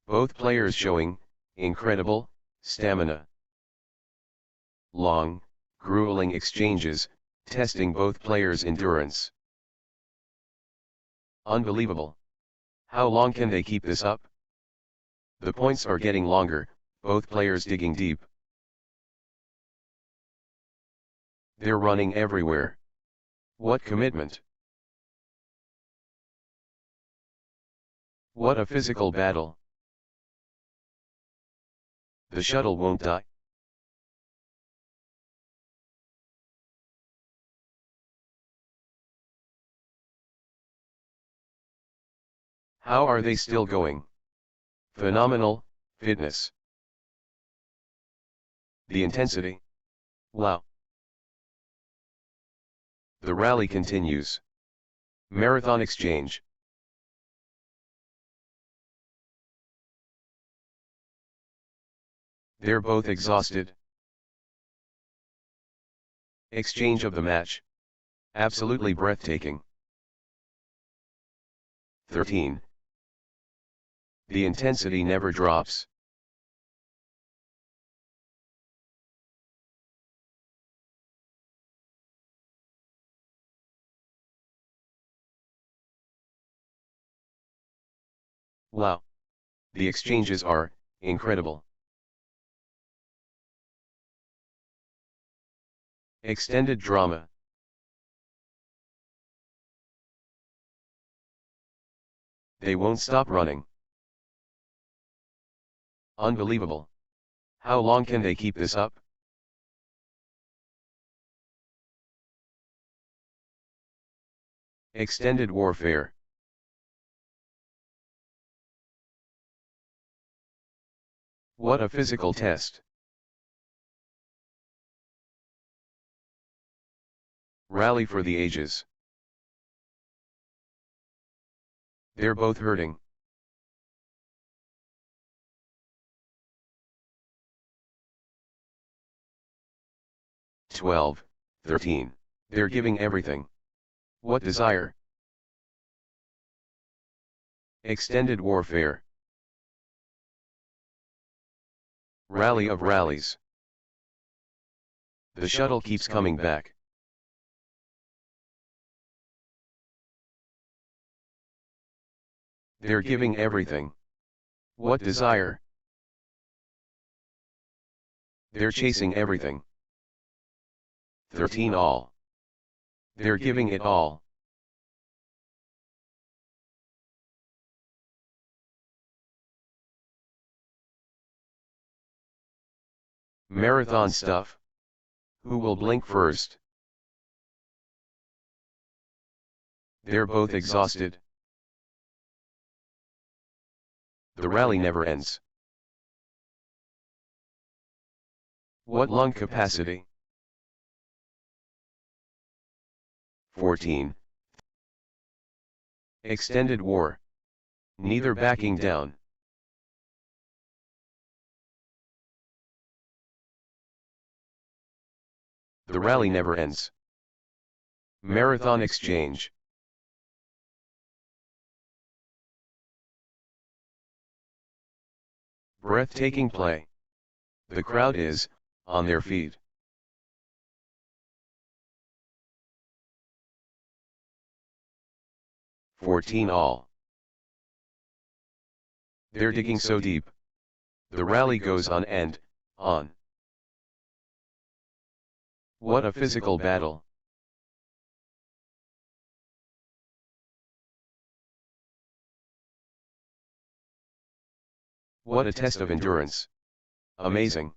Both players showing incredible stamina. Long, grueling exchanges, testing both players' endurance. Unbelievable. How long can they keep this up? The points are getting longer, both players digging deep. They're running everywhere. What commitment. What a physical battle. The shuttle won't die. How are they still going? Phenomenal, fitness. The intensity. Wow. The rally continues. Marathon exchange. They're both exhausted. Exchange of the match. Absolutely breathtaking. 13. The intensity never drops. Wow. The exchanges are incredible. Extended drama. They won't stop running. Unbelievable. How long can they keep this up? Extended warfare. What a physical test. Rally for the ages. They're both hurting. "12, 13. They're giving everything. What desire. Extended warfare. Rally of rallies. The shuttle keeps coming back. They're giving everything. What desire. They're chasing everything. 13 all. They're giving it all. Marathon stuff. Who will blink first? They're both exhausted. The rally never ends. What lung capacity? 14. Extended war. Neither backing down. The rally never ends. Marathon exchange. Breathtaking play. The crowd is on their feet. All. They're digging so deep. The rally goes on and on. What a physical battle. What a test of endurance. Amazing.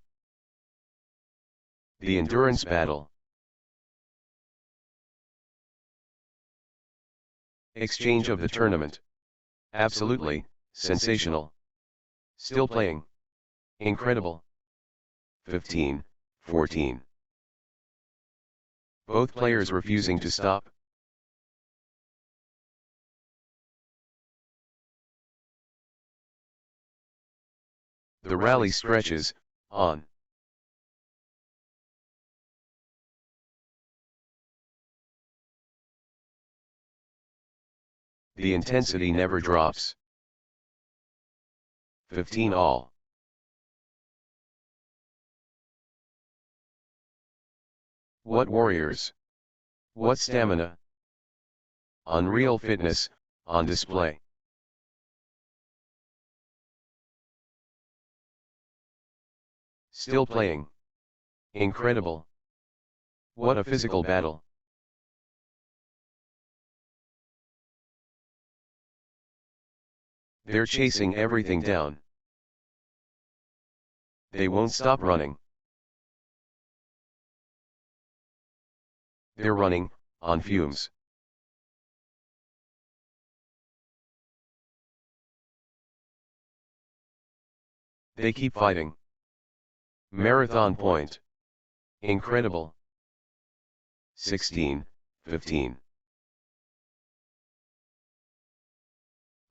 The endurance battle. Exchange of the tournament. Absolutely, sensational. Still playing. Incredible. 14. Both players refusing to stop. The rally stretches on. The intensity never drops. 15 all. What warriors! What stamina! Unreal fitness, on display. Still playing. Incredible. What a physical battle. They're chasing everything down. They won't stop running. They're running, on fumes. They keep fighting. Marathon point. Incredible. 15.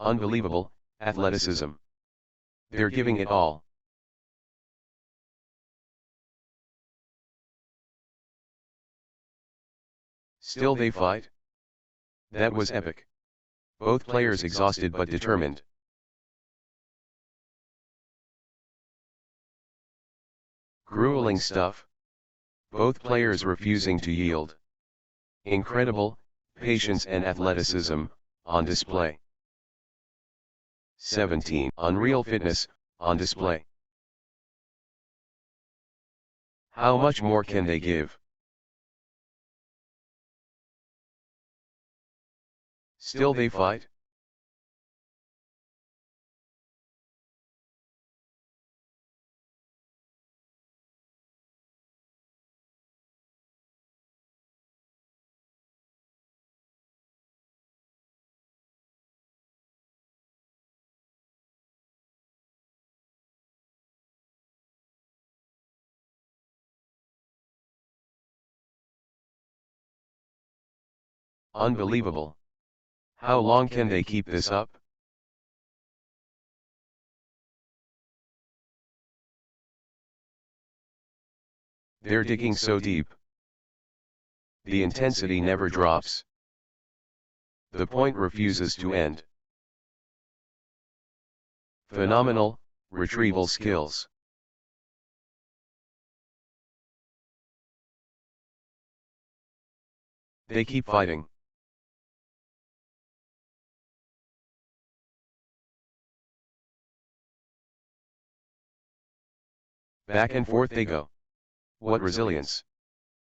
Unbelievable, athleticism. They're giving it all. Still they fight? That was epic. Both players exhausted but determined. Grueling stuff. Both players refusing to yield. Incredible, patience and athleticism, on display. 17. Unreal fitness, on display. How much more can they give? Still they fight? Unbelievable. How long can they keep this up? They're digging so deep. The intensity never drops. The point refuses to end. Phenomenal, retrieval skills. They keep fighting. Back and forth they go. What resilience!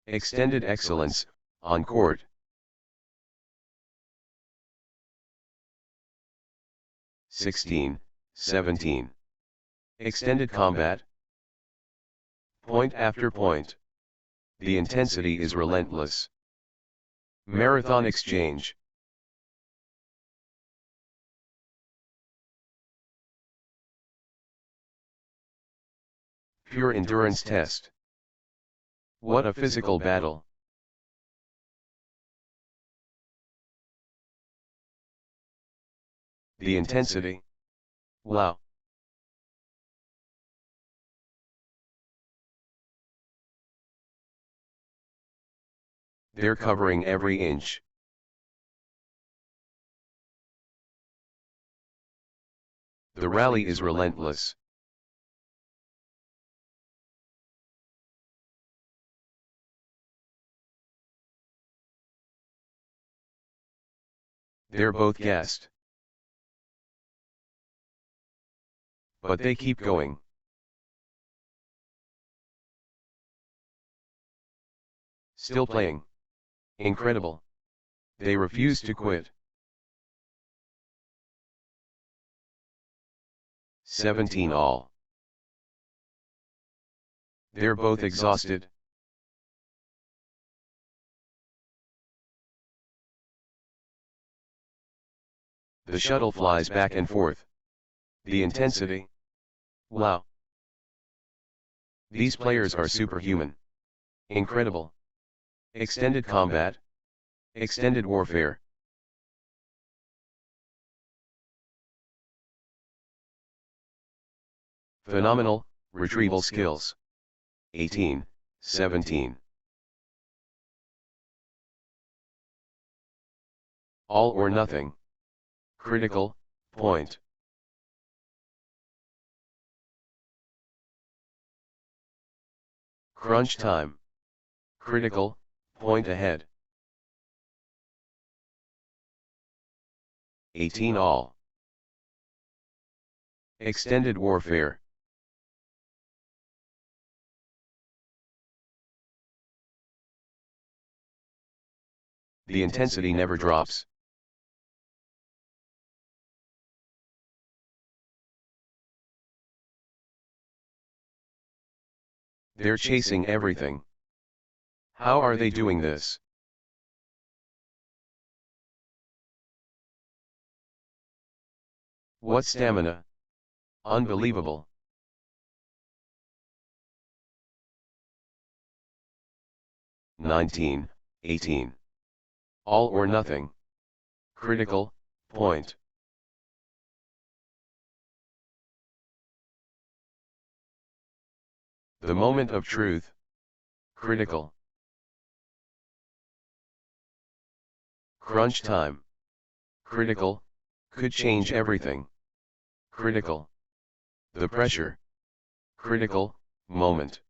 Extended excellence, on court. (16, 17). Extended combat. Point after point. The intensity is relentless. Marathon exchange. Pure endurance test. What a physical battle. The intensity. Wow. They're covering every inch. The rally is relentless. They're both gassed. But they keep going. Still playing. Incredible. They refuse to quit. 17 all. They're both exhausted. The shuttle flies back and forth. The intensity. Wow. These players are superhuman. Incredible. Extended combat. Extended warfare. Phenomenal, retrieval skills. 18, 17. All or nothing. Critical, point. Crunch time. Critical, point ahead. 18 all. Extended warfare. The intensity never drops. They're chasing everything. How are they doing this? What stamina! Unbelievable. (19, 18). All or nothing. Critical, point. The moment of truth. Critical. Crunch time. Critical, could change everything. Critical. The pressure. Critical, moment.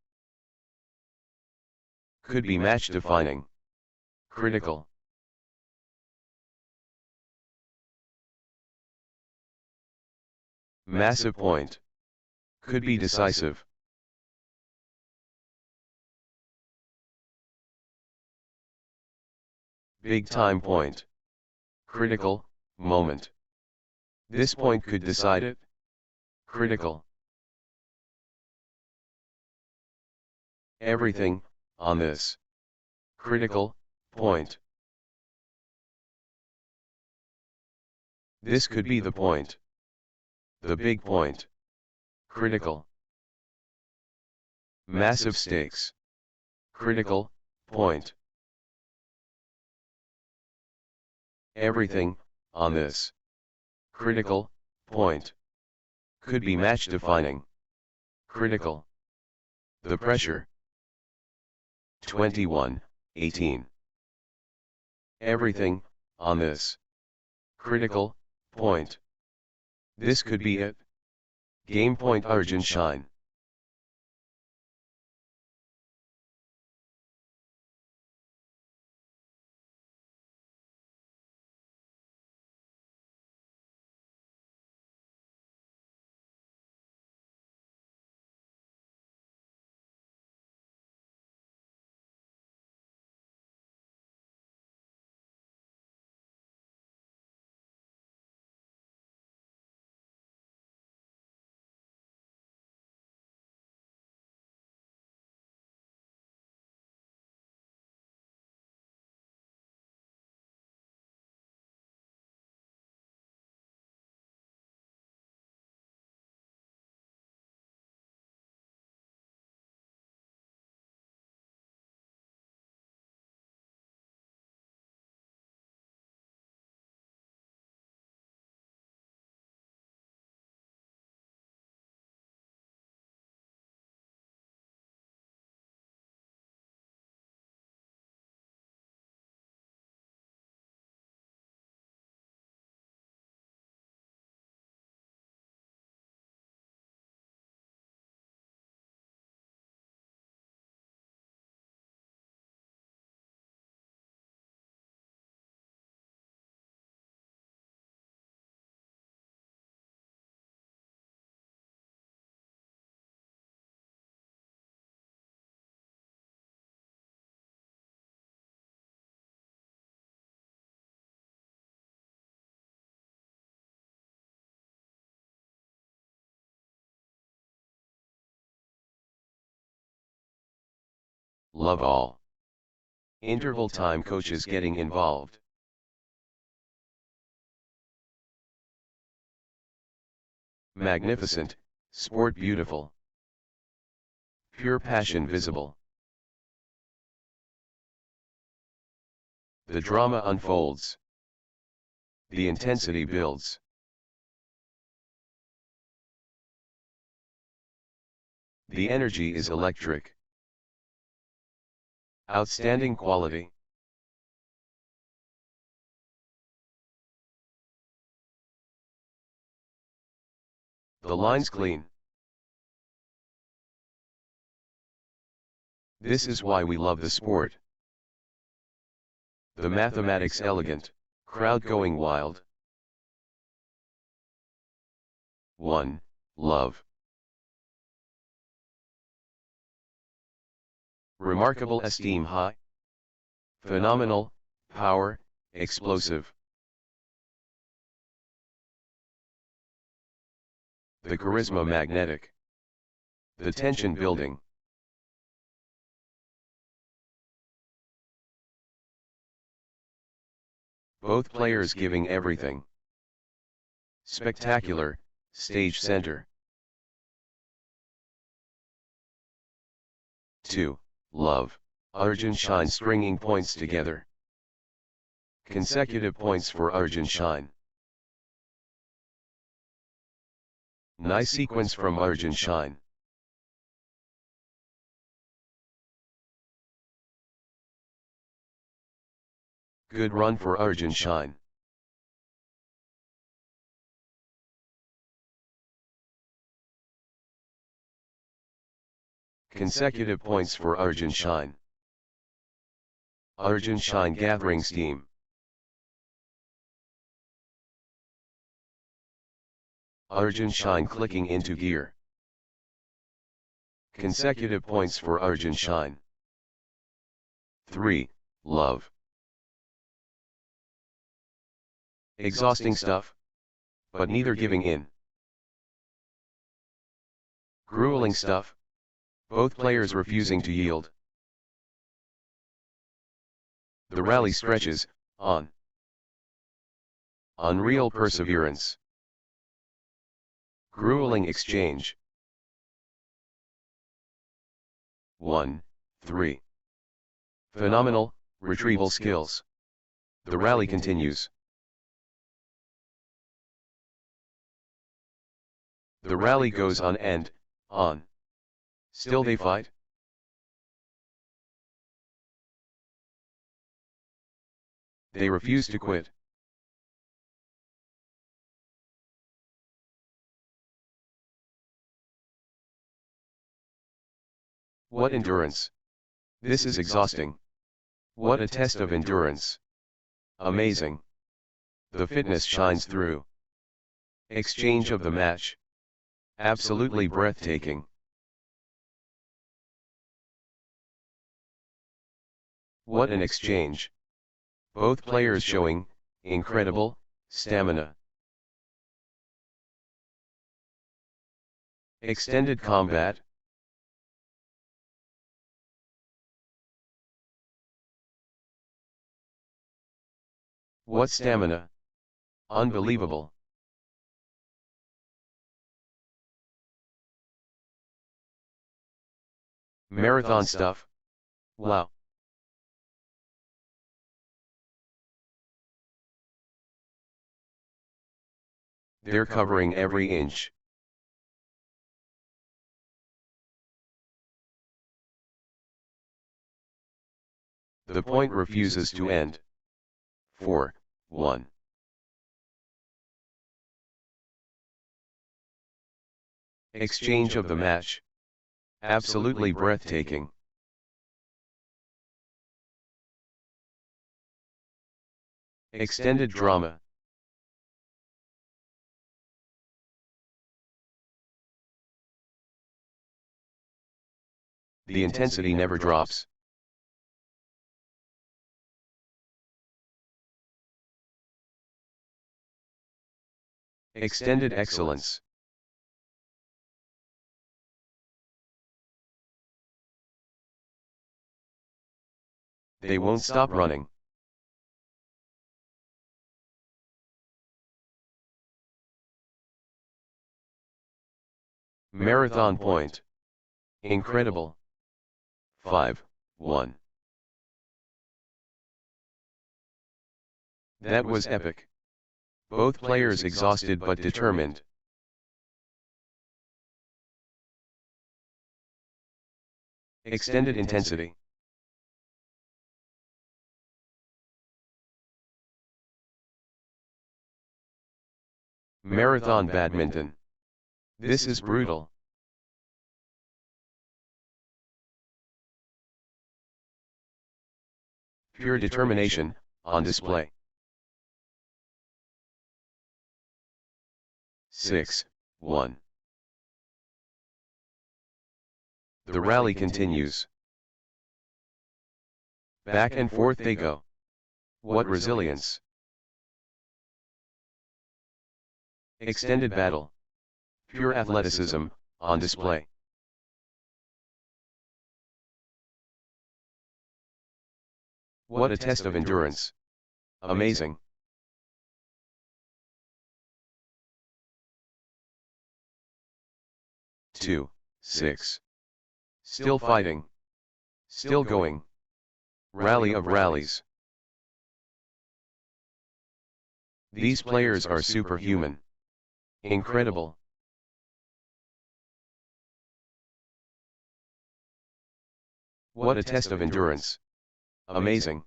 Could be match defining. Critical. Massive point. Could be decisive. Big time point. Critical, moment. This point could decide it. Critical. Everything, on this. Critical, point. This could be the point. The big point. Critical. Massive stakes. Critical, point. Everything, on this. Critical, point. Could be match defining. Critical. The pressure. 21, 18. Everything, on this. Critical, point. This could be it. Game point Arjun Shine. love all. Interval time coaches getting involved. Magnificent, sport beautiful. Pure passion visible. The drama unfolds. The intensity builds. The energy is electric. Outstanding quality. The lines clean. This is why we love the sport. The mathematics elegant, crowd going wild. 1. Love. Remarkable esteem high. Phenomenal, power, explosive. The charisma magnetic. The tension building. Both players giving everything. Spectacular, stage center. 2. Love, Arjun Shine stringing points together. Consecutive points for Arjun Shine. Nice sequence from Arjun Shine. Good run for Arjun Shine. Consecutive points for Arjun Shine. Arjun Shine gathering steam. Arjun Shine clicking into gear. Consecutive points for Arjun Shine. 3. Love. Exhausting stuff, but neither giving in. Grueling stuff, both players refusing to yield. The rally stretches on. Unreal perseverance. Grueling exchange. 1, 3. Phenomenal, retrieval skills. The rally continues. The rally goes on and on. Still they fight. They refuse to quit. What endurance! This is exhausting. What a test of endurance. Amazing. The fitness shines through. Exchange of the match. Absolutely breathtaking. What an exchange. Both players showing incredible stamina. Extended combat. What stamina! Unbelievable. Marathon stuff. Wow. They're covering every inch. The point refuses to end. 4, 1. Exchange of the match. Absolutely breathtaking. Extended drama. The intensity never drops. Extended excellence. They won't stop running. Marathon point. Incredible. 5-1. That was epic. Both players exhausted but determined. Extended intensity. Marathon badminton. This is brutal. Pure determination, on display. 6-1. The rally continues. Back and forth they go. What resilience! Extended battle. Pure athleticism, on display. What a test of endurance. Amazing. Two, 6. Still fighting. Still going. Rally of rallies. These players are superhuman. Incredible. What a test of endurance. Amazing.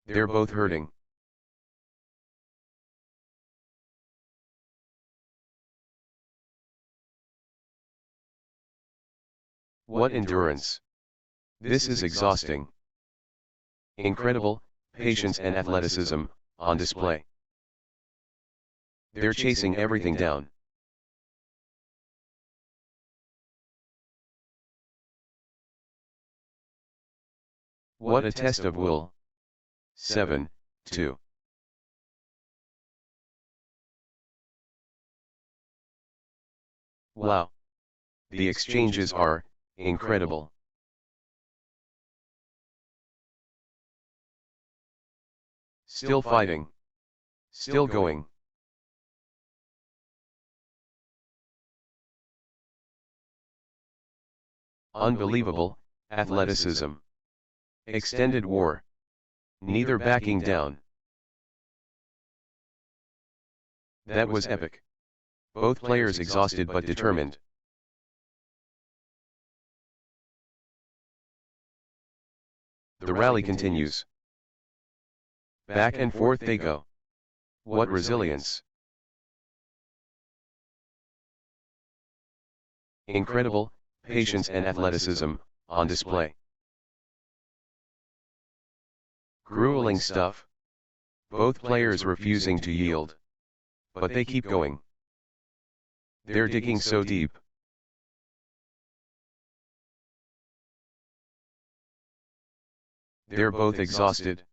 They're both hurting. What endurance! This is exhausting. Incredible, patience and athleticism, on display. They're chasing everything down. What a test of will. 7-2. Wow. The exchanges are incredible. Still fighting. Still going. Unbelievable, athleticism. Extended war. Neither backing down. That was epic. Both players exhausted but determined. The rally continues. Back and forth they go. What resilience! Incredible, patience and athleticism, on display. Grueling stuff. Both players refusing to yield. But they keep going. They're digging so deep. They're both exhausted.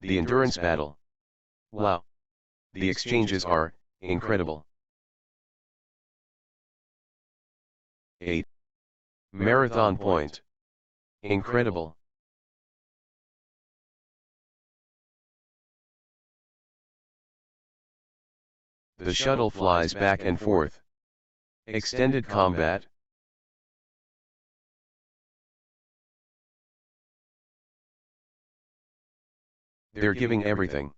The endurance battle. Wow. The exchanges are incredible. 8. Marathon point. Incredible. The shuttle flies back and forth. Extended combat. They're giving everything.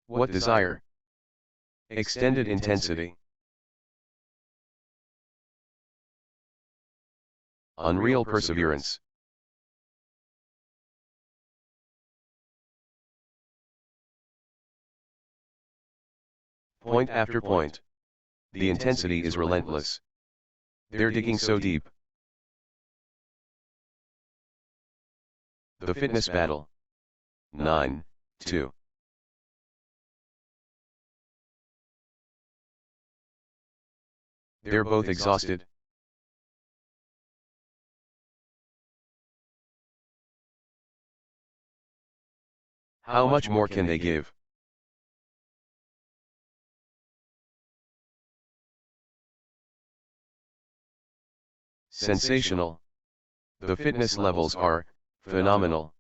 What desire! Extended intensity. Unreal perseverance. Point after point. The intensity is relentless. They're digging so deep. The fitness battle. 9-2. They're both exhausted. How much more can they give? Sensational. The fitness levels are phenomenal.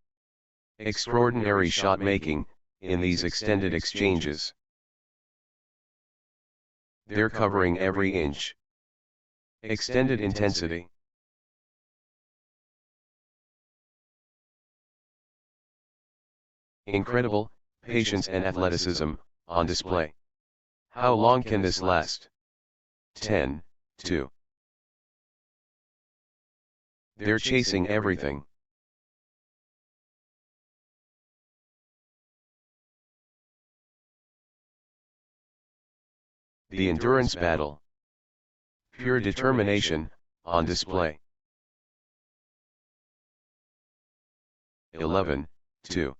Extraordinary shot making in these extended exchanges. They're covering every inch. Extended intensity. Incredible patience and athleticism on display. How long can this last? 10, 2. They're chasing everything. The endurance battle. Pure determination on display. 11, 2.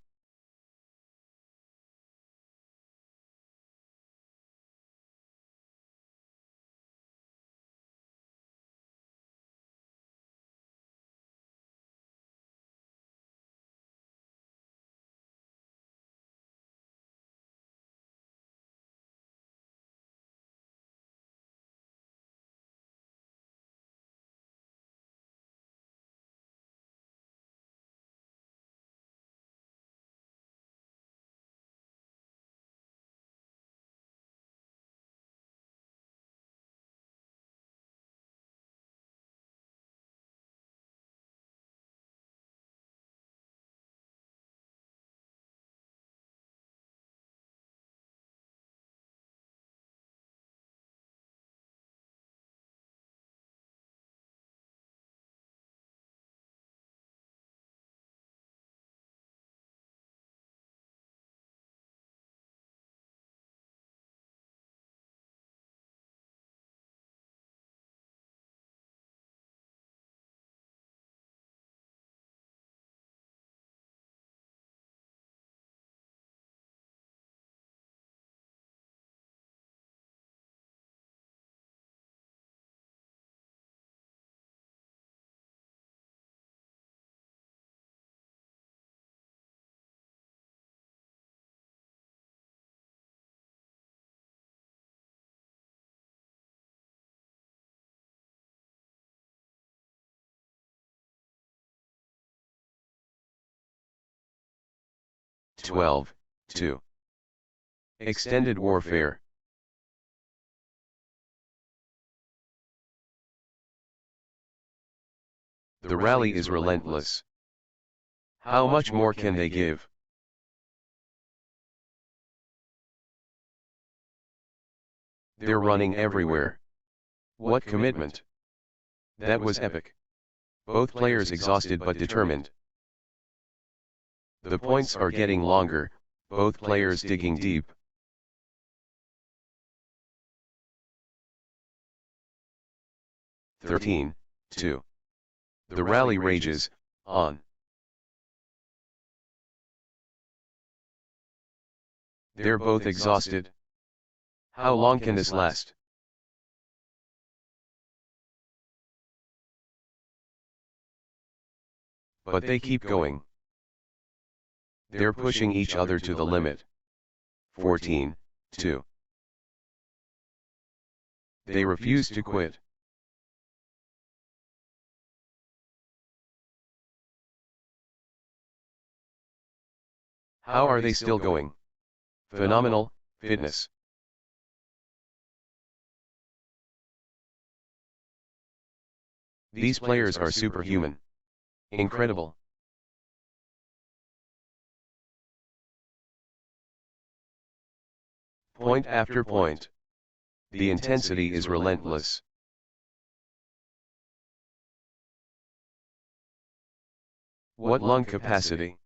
Twelve, 2. Extended warfare. The rally is relentless. How much more can they give? They're running everywhere. What commitment! That was epic. Both players exhausted but determined. The points are getting longer, both players digging deep. "13, 2. The rally rages on. They're both exhausted. How long can this last? But they keep going. They're pushing each other to the limit. 14, 2. They refuse to quit. How are they still going? Phenomenal fitness. These players are superhuman. Incredible. Point after point. The intensity is relentless. What lung capacity!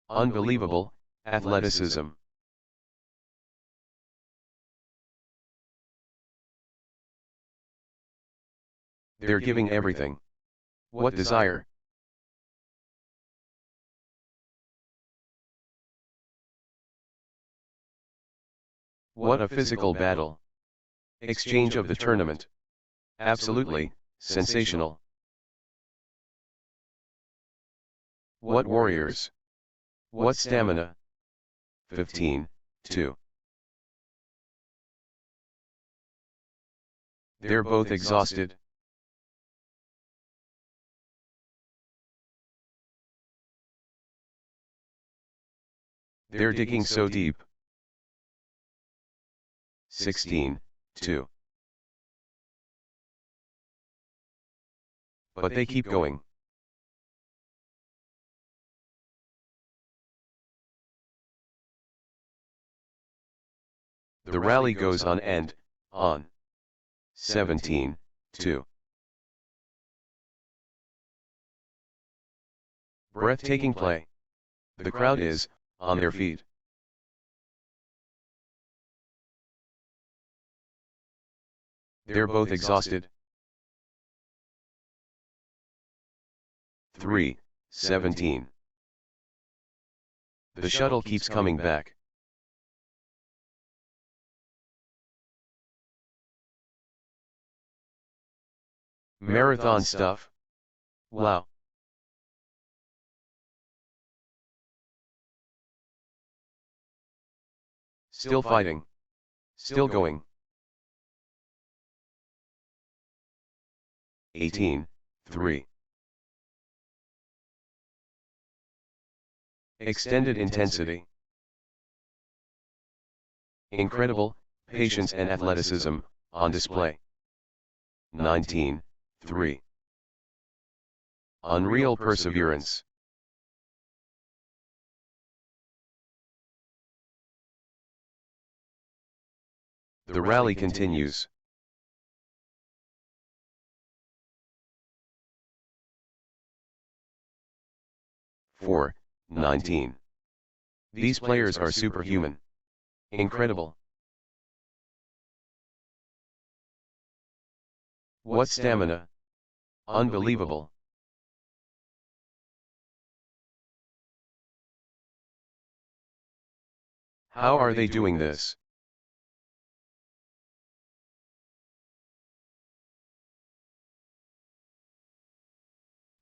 Unbelievable athleticism. They're giving everything. What desire! What a physical battle. Exchange of the tournament. Absolutely, Sensational. What warriors? What stamina? 15, 2. They're both exhausted. They're digging so deep. 16, 2. But they keep going. The rally goes on and on. 17, 2. Breathtaking play. The crowd is on their feet. They're both exhausted. 3, 17. The shuttle keeps coming back. Marathon stuff. Wow. Still fighting. Still going. 18, 3. Extended intensity. Incredible patience and athleticism on display. 19, 3. Unreal perseverance. The rally continues. Four, 19. These players are superhuman. Incredible. What stamina? Unbelievable. How are they doing this?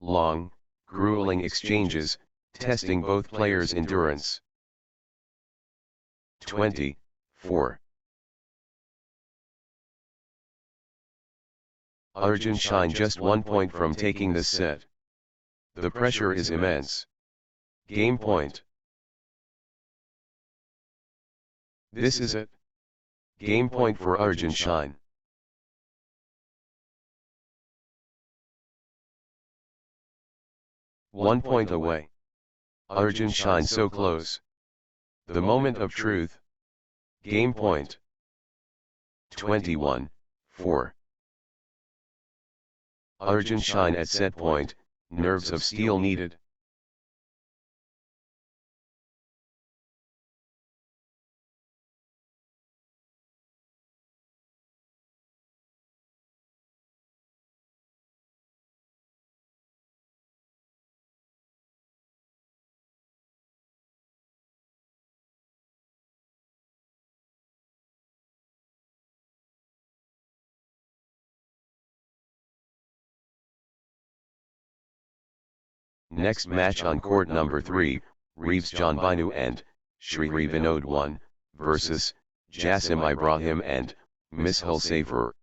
Long, grueling exchanges, testing both players' endurance. 20, 4. Arjun shine just 1 point from taking this set. The pressure is immense. Game point. This is it. Game point for Arjun shine. One point away. Arjun shine so close. The moment of truth. Game point. 21, 4. Arjun shine at set point, nerves of steel needed. Next match on court number 3, Reeves John Binu and Shri Vinod 1, versus Jassim Ibrahim and Mishal Safer.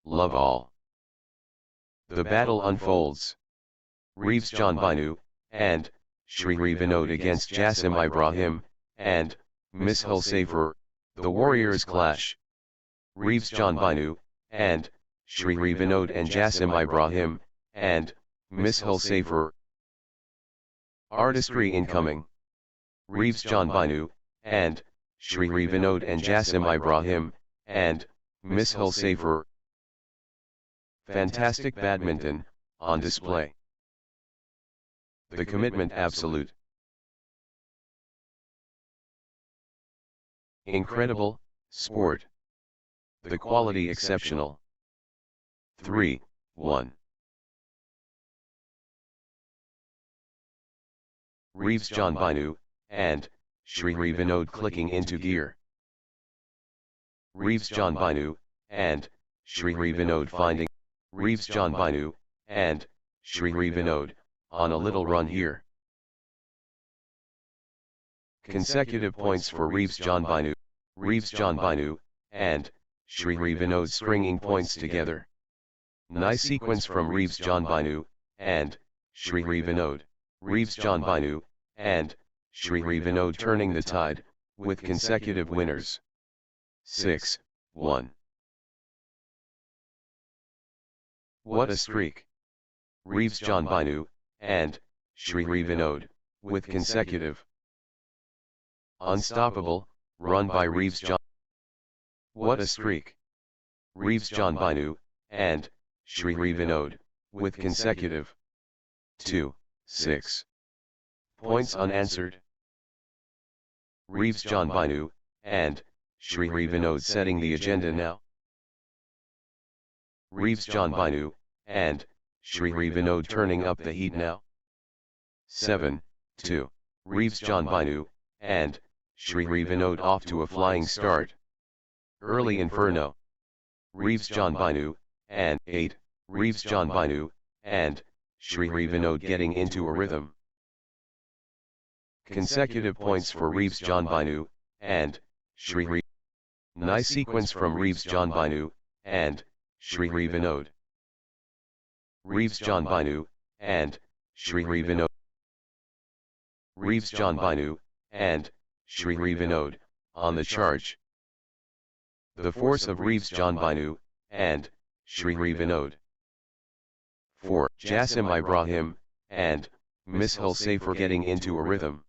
love all. The battle unfolds. Reeves John Binu, and Shri Vinod against Jassim Ibrahim, and Mishal Safer, the warriors clash. Reeves John Binu, and Shri Vinod and Jassim Ibrahim, and Mishal Safer. Artistry incoming. Reeves John Binu, and Shri Vinod and Jassim Ibrahim, and Mishal Safer. Fantastic badminton, on display. The commitment absolute. Incredible, sport. The quality exceptional. 3-1. Reeves John Binu, and Shri Vinod clicking into gear. Reeves John Binu, and Shri Vinod finding. Reeves John Binu, and Shri Vinod, on a little run here. Consecutive points for Reeves John Binu. Reeves John Binu, and Shri Vinod stringing points together. Nice sequence from Reeves John Binu, and Shri Vinod. Reeves John Binu, and Shri Vinod turning the tide, with consecutive winners. 6-1. What a streak! Reeves John Binu, and Shri Vinod, with consecutive. Unstoppable, run by Reeves John. What a streak! Reeves John Binu, and Shri Vinod, with consecutive. 2-6. Points unanswered. Reeves John Binu, and Shri Vinod setting the agenda now. Reeves John Binu, and Shri Vinod turning up the heat now. 7-2. Reeves John Binu, and Shri Vinod off to a flying start. Early inferno. Reeves John Binu, and 8. Reeves John Binu, and Shri Vinod getting into a rhythm. Consecutive points for Reeves John Binu, and Shri. Nice sequence from Reeves John Binu, and Shri Vinod. Reeves John Binu, and Shri Vinod. Reeves John Binu, and Shri Vinod, on the charge. The force of Reeves John Binu, and Shri Vinod. 4. Jassim Ibrahim, and Mishal Safer getting into a rhythm.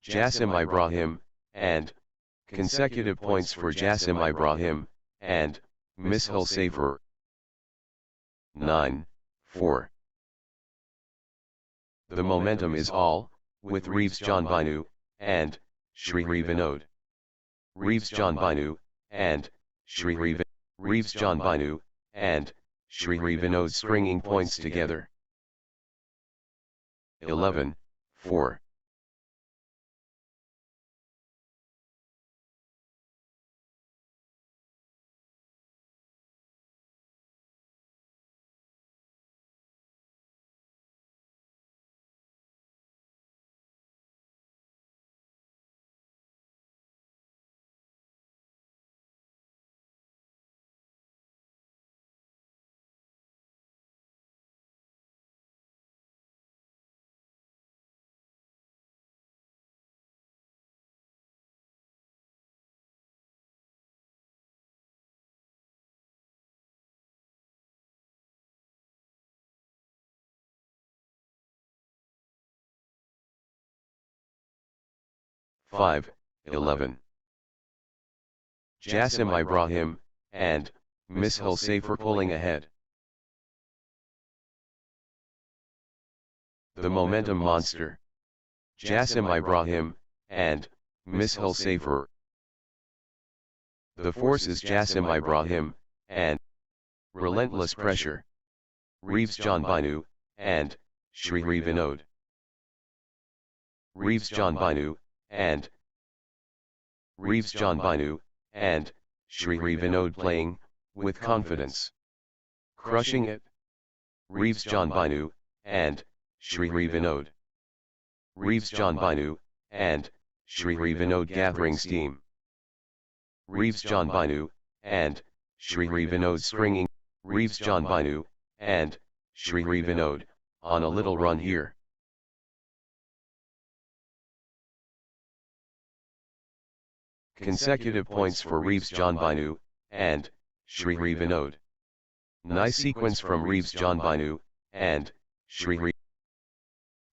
Jassim Ibrahim, and consecutive points for Jassim Ibrahim, and Mishal Safer. 9-4. The momentum is all, with Reeves John Binu, and Shri Vinod. Reeves John Binu, and Shri Vinod. Reeves John Binu, and Shri Vinod stringing points together. 11-4. Five, 11. Jassim Ibrahim, and Mishal Safer pulling ahead. The momentum monster. Jassim Ibrahim, and Mishal Safer. The force is Jassim Ibrahim, and relentless pressure. Reeves John Binu, and Shri Vinod. Reeves John Binu, and Reeves John Binu, and Shri Vinod playing, with confidence. Crushing it. Reeves John Binu, and Shri Vinod. Reeves John Binu, and Shri Vinod gathering steam. Reeves John Binu, and Shri Vinod stringing, Reeves John Binu, and Shri Vinod, on a little run here. Consecutive points for Reeves John Binu, and Shri Vinod. Nice sequence from Reeves John Binu, and Shri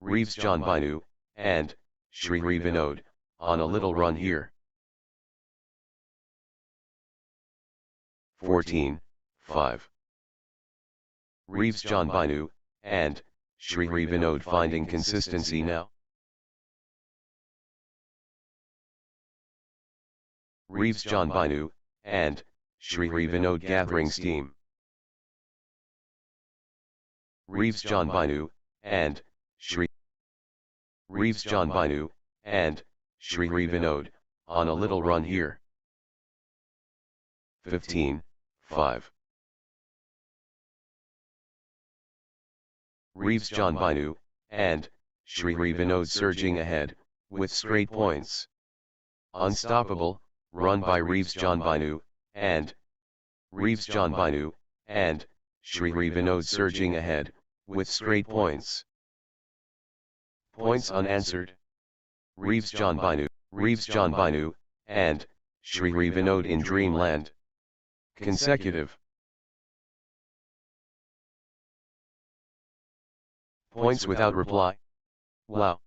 Reeves John Binu, and Shri Vinod, on a little run here. 14, 5. Reeves John Binu, and Shri Vinod finding consistency now. Reeves John Binu, and Shri Vinod gathering steam. Reeves John Binu, and Shri Reeves John Binu, and Shri Vinod, on a little run here. 15, 5. Reeves John Binu, and Shri Vinod surging ahead, with straight points. Unstoppable, run by Reeves John Binu, and Reeves John Binu, and Shri Vinod surging ahead, with straight points. Points unanswered. Reeves John Binu, and Shri Vinod in dreamland. Consecutive. Points without reply. Wow.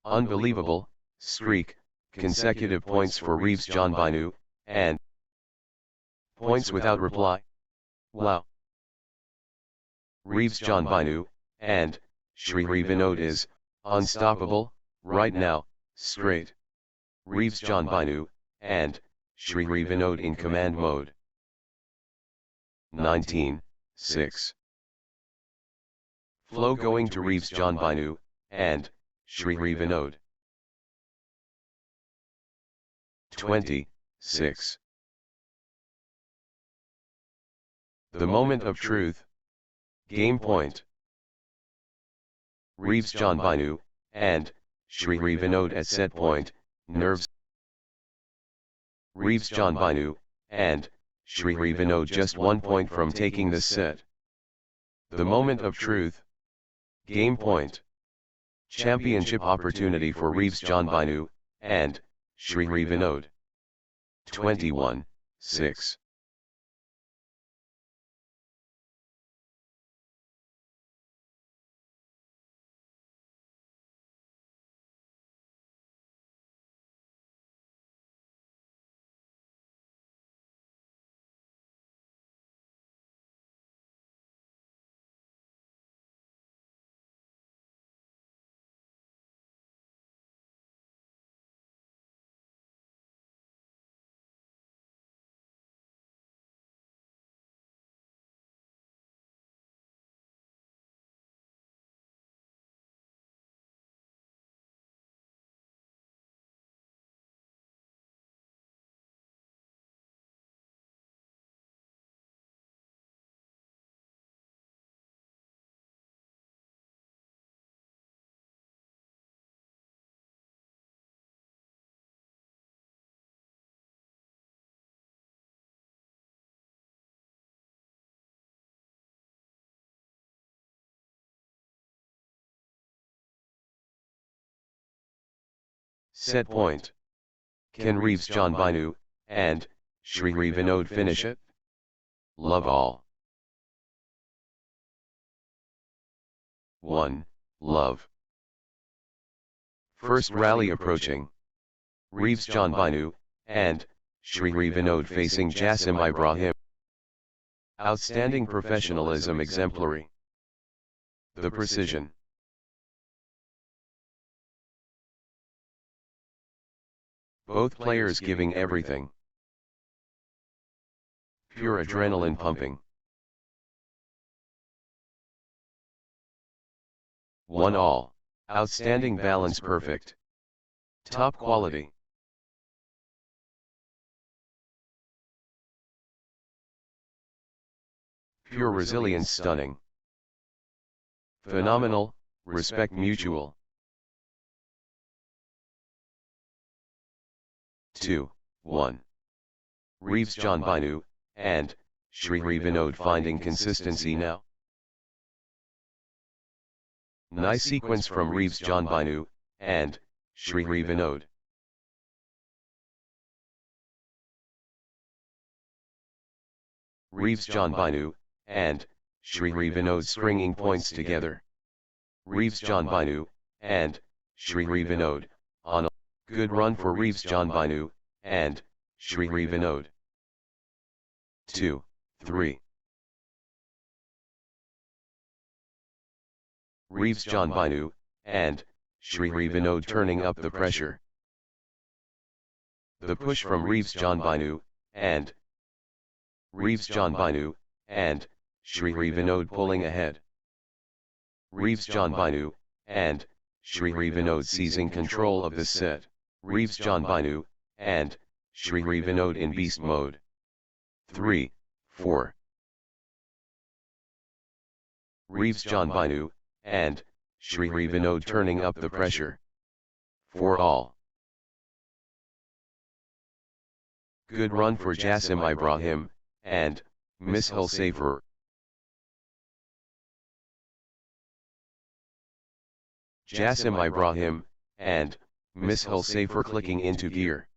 Unbelievable, streak, consecutive points for Reeves John Binu, and points without reply. Wow. Reeves John Binu, and Shri Vinod is unstoppable, right now, straight. Reeves John Binu, and Shri Vinod in command mode. 19, 6. Flow going to Reeves John Binu, and Shri Vinod. 20, 6. The moment of truth. Game point. Reeves John Binu, and Shri Vinod at set point, nerves. Reeves John Binu, and Shri Vinod just 1 point from taking this set. The moment of truth. Game point. Championship opportunity for Reeves John Binu, and Shri Vinod. 21, 6. Set point. Can Reeves John Binu, and Shri Vinod finish it? Love all. 1, love. First rally approaching. Reeves John Binu, and Shri Vinod facing Jassim Ibrahim. Outstanding professionalism exemplary. The precision. Both players giving everything. Pure adrenaline pumping. 1 all. Outstanding balance perfect. Top quality. Pure resilience stunning. Phenomenal, respect mutual. 2, 1. Reeves John Binu, and Shri Vinod finding consistency now. Nice sequence from Reeves John Binu, and Shri Vinod. Reeves John Binu, and Shri Vinod stringing points together. Reeves John Binu, and Shri Vinod, on a good run for Reeves John Binu, and Shri Vinod. 2, 3. Reeves John Binu, and Shri Vinod turning up the pressure. The push from Reeves John Binu, and Reeves John Binu, and Shri Vinod pulling ahead. Reeves John Binu, and Shri Vinod seizing control of this set. Reeves John Binu, and Shri Vinod in beast mode. 3, 4. Reeves John Binu, and Shri Vinod turning up the pressure. 4 all. Good run for Jassim Ibrahim, and Mishal Safer. Jassim Ibrahim, and Mishal Safer clicking into gear.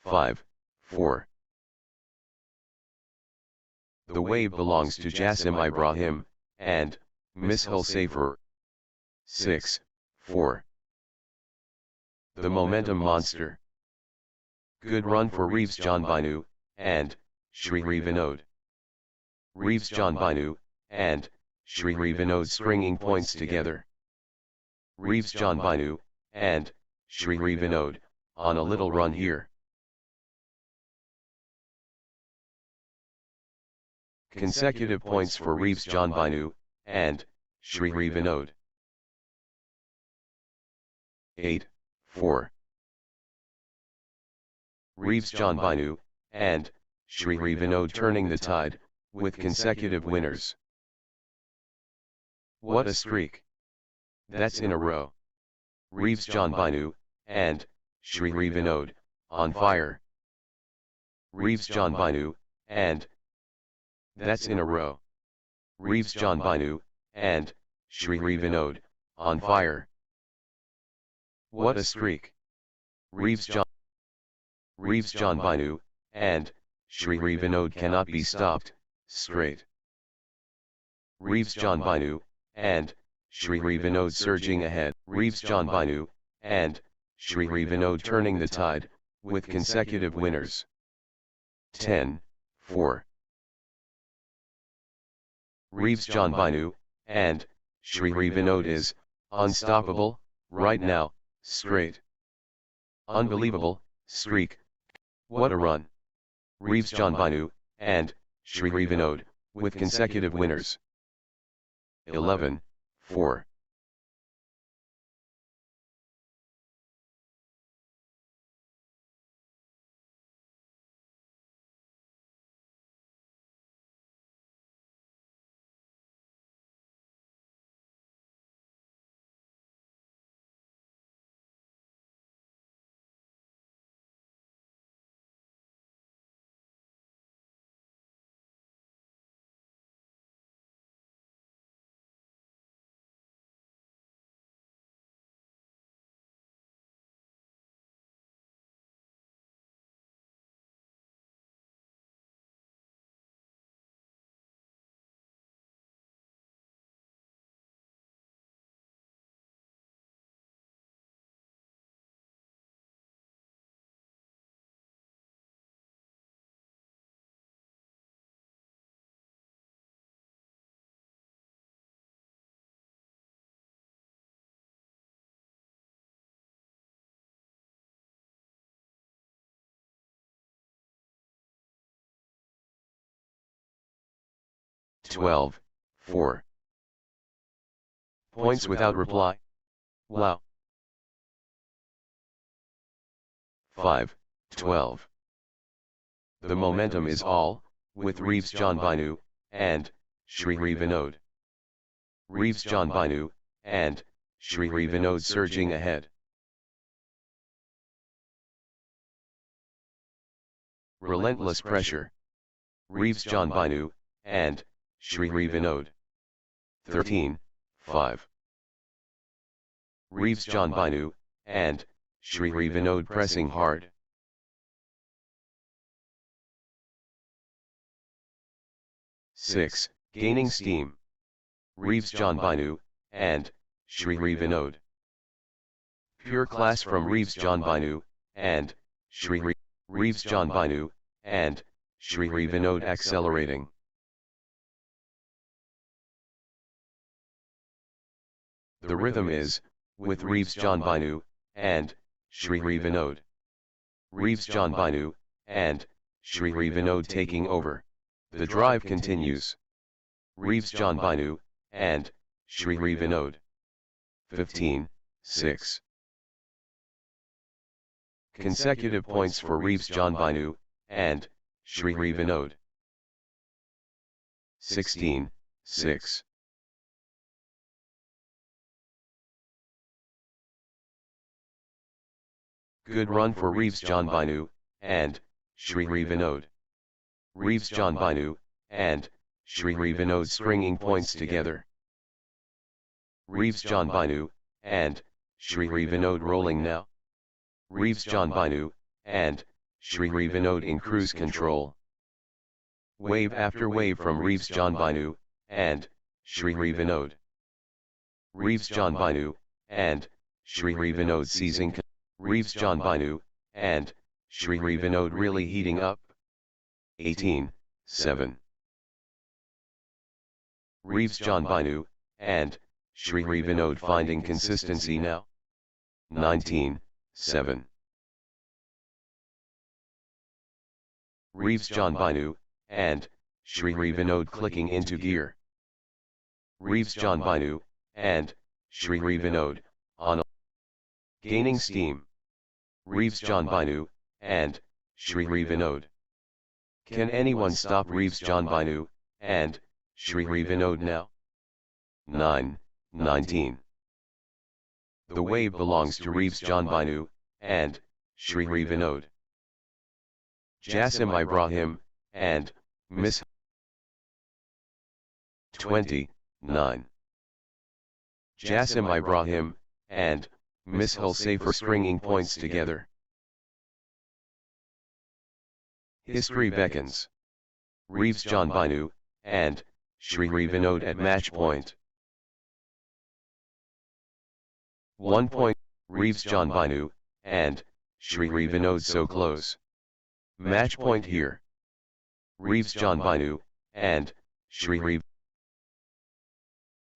5, 4. The wave belongs to Jassim Ibrahim, and Mishal Safer. 6, 4. The momentum monster. Good run for Reeves John Binu, and Shri Vinod. Reeves John Binu, and Shri Vinod stringing points together. Reeves John Binu, and Shri Vinod, on a little run here. Consecutive points for Reeves John Binu, and Shri Vinod. 8, 4. Reeves John Binu, and Shri Vinod turning the tide, with consecutive winners. What a streak! That's in a row. Reeves John Binu, and Shri Vinod, on fire. Reeves John Binu, and that's in a row. Reeves John Binu, and Shri Vinod, on fire. What a streak! Reeves John Binu, and Shri Vinod cannot be stopped, straight. Reeves John Binu, and Shri Vinod surging ahead. Reeves John Binu, and Shri Vinod turning the tide, with consecutive winners. 10, 4. Reeves John Binu, and Shri Vinod is unstoppable, right now, straight. Unbelievable streak. What a run. Reeves John Binu, and Shri Vinod, with consecutive winners. 11, 4. Twelve, 4. Points without reply. Wow. 5, 12. The momentum is all, with Reeves John Binu, and Shri Vinod. Reeves John Binu, and Shri Vinod surging ahead. relentless pressure. Reeves John Binu, and Shri Vinod. 13, 5. Reeves John Binu, and Shri Vinod pressing hard. 6. Gaining steam. Reeves John Binu, and Shri Vinod. Pure class from Reeves John Binu, and Shri Reeves John Binu, and Shri Vinod accelerating. The rhythm is, with Reeves John Binu, and Shri Vinod. Reeves John Binu, and Shri Vinod taking over. The drive continues. Reeves John Binu, and Shri Vinod. 15, 6. Consecutive points for Reeves John Binu, and Shri Vinod. 16, 6. Good run for Reeves John Binu, and Shri Vinod. Reeves John Binu, and Shri Vinod stringing points together. Reeves John Binu, and Shri Vinod rolling now. Reeves John Binu, and Shri Vinod in cruise control. Wave after wave from Reeves John Binu, and Shri Vinod. Reeves John Binu, and Shri Vinod seizing. Reeves John Binu, and Shri Vinod really heating up. 18, 7. Reeves John Binu, and Shri Vinod finding consistency now. 19, 7. Reeves John Binu, and Shri Vinod clicking into gear. Reeves John Binu, and Shri Vinod, on gaining steam. Reeves John Binu, and Shri Vinod. Can anyone stop Reeves John Binu, and Shri Vinod now? 9, 19. The wave belongs to Reeves John Binu, and Shri Vinod. Jassim Ibrahim, and Miss 20, 9. Jassim Ibrahim, and Miss Hulsafer stringing points together. History beckons. Reeves John Binu, and Shri Vinod at match point. 1 point, Reeves John Binu, and Shri Vinod so close. Match point here. Reeves John Binu, and Shri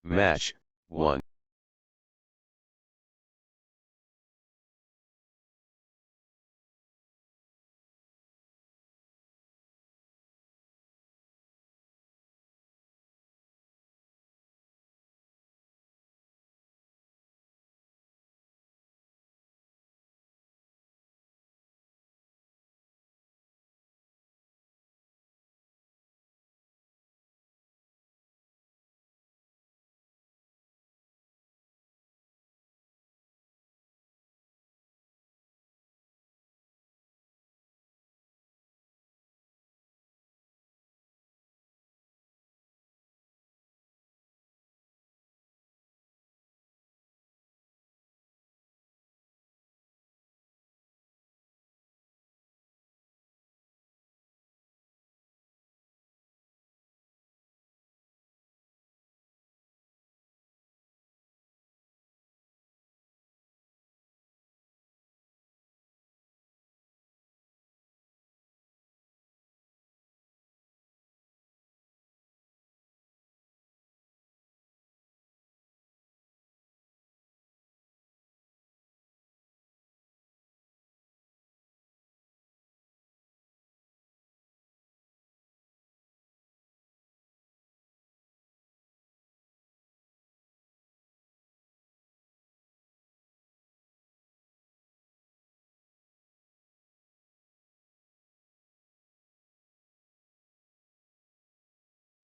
Match, 1.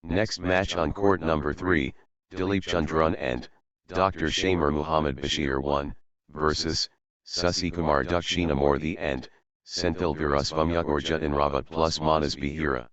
Next match on court number 3, Dilip Chandran and Dr. Shamer Muhammad Bashir 1, versus Sasikumar Dakshinamurthy and Senthil Virusvamya Gorja in Ravat plus Manas Bihira.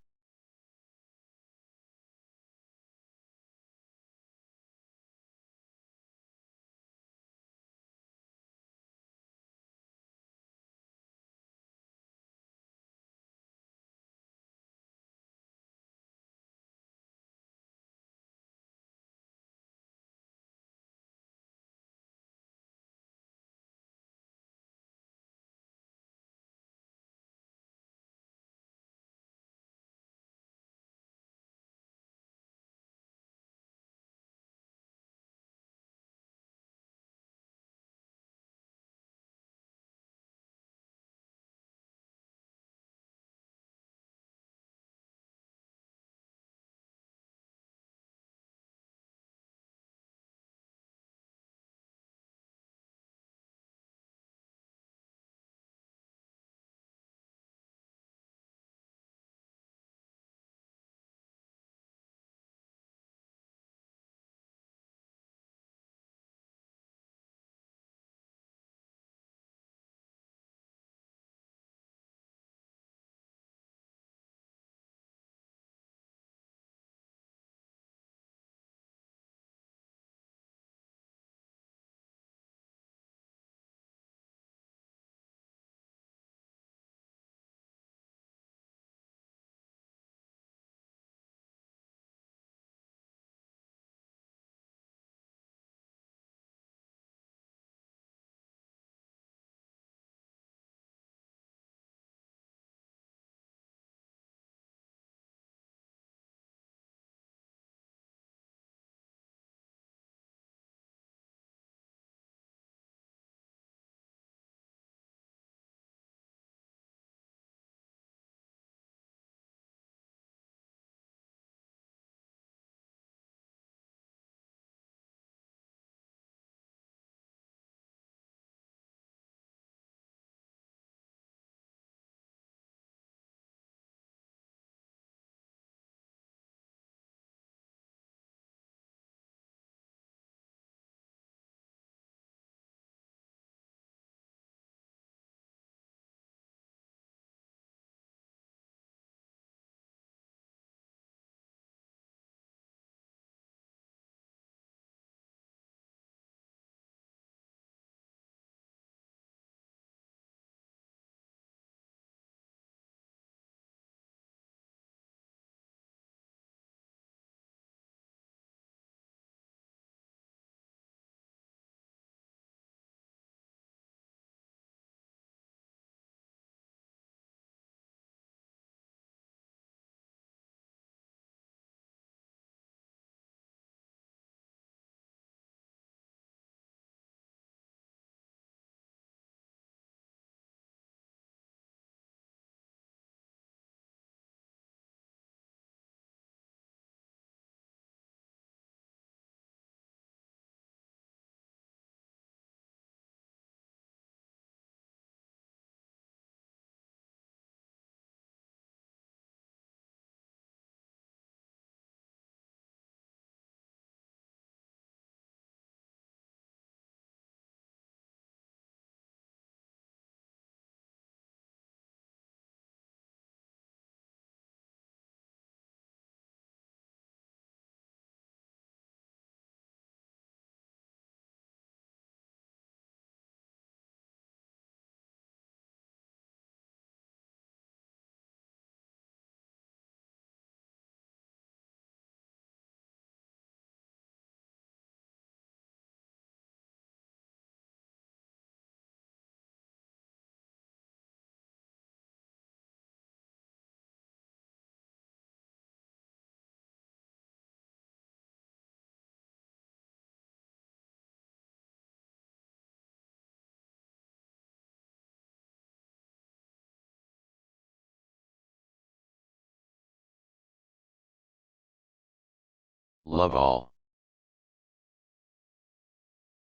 Love all.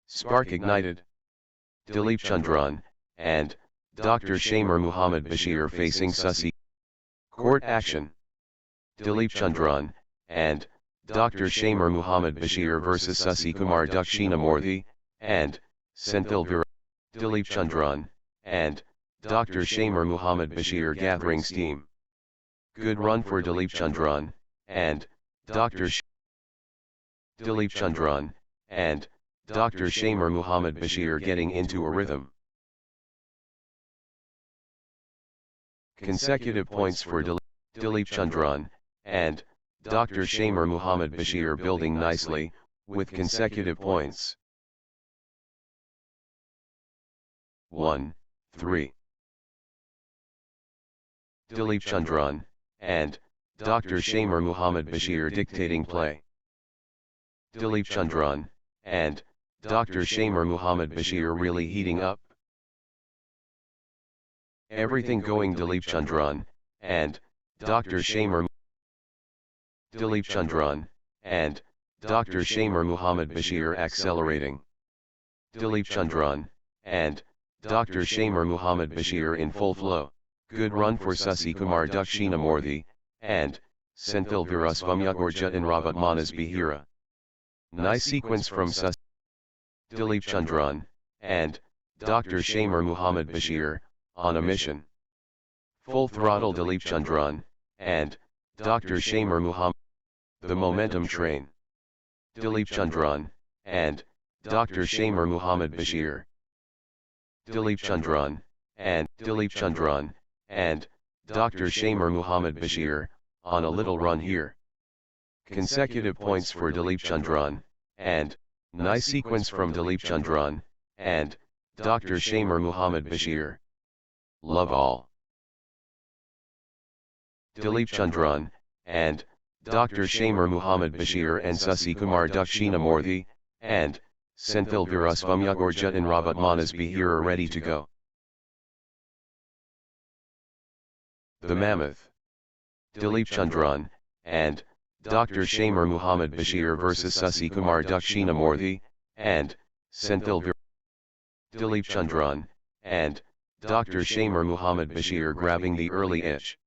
Spark ignited. Dilip Chandran, and Dr. Shamer Muhammad Bashir facing Susi. Court action. Dilip Chandran, and Dr. Shamer Muhammad Bashir vs Susi Kumar Dakshinamurthy, and Senthil Dilip Chandran, and Dr. Shamer Muhammad Bashir gathering steam. Good run for Dilip Chandran, and Dr. Dilip Chandran, and Dr. Shamer Muhammad Bashir getting into a rhythm. Consecutive points for Dilip Chandran, and Dr. Shamer Muhammad Bashir building nicely, with consecutive points. 1, 3. Dilip Chandran, and Dr. Shamer Muhammad Bashir dictating play. Dilip Chandran, and Dr. Shamer Muhammad Bashir really heating up. Everything going Dilip Chandran, and Dr. Shamer and Dr. Shamer Muhammad Bashir accelerating. Dilip Chandran, and Dr. Shamer Muhammad Bashir in full flow. Good run for Sasi Kumar Dakshinamurthy, and Senthil Virasvamyagorja in Ravat Manas Bihira. Nice sequence from Sasi Dilip Chandran, and Dr. Shamer Muhammad Bashir, on a mission. Full throttle Dilip Chandran, and Dr. Shamer Muhammad. The momentum train. Dilip Chandran, and Dr. Shamer Muhammad Bashir. Dilip Chandran, and Dr. Shamer Muhammad Bashir, on a little run here. Consecutive points for Dilip Chandran, and nice sequence from Dilip Chandran, and Dr. Shamer Muhammad Bashir. Love all. Dilip Chandran, and Dr. Shamer Muhammad Bashir and Sasi Kumar Dakshinamurthy, and Senthil Virasvamyagorja in Ravat Manas Bihira ready to go. The Mammoth. Dilip Chandran, and Dr. Shamer Muhammad Bashir vs Sasi Kumar Dakshinamurthy, and Senthil Dilip Chandran, and Dr. Shamer Muhammad Bashir grabbing the early edge.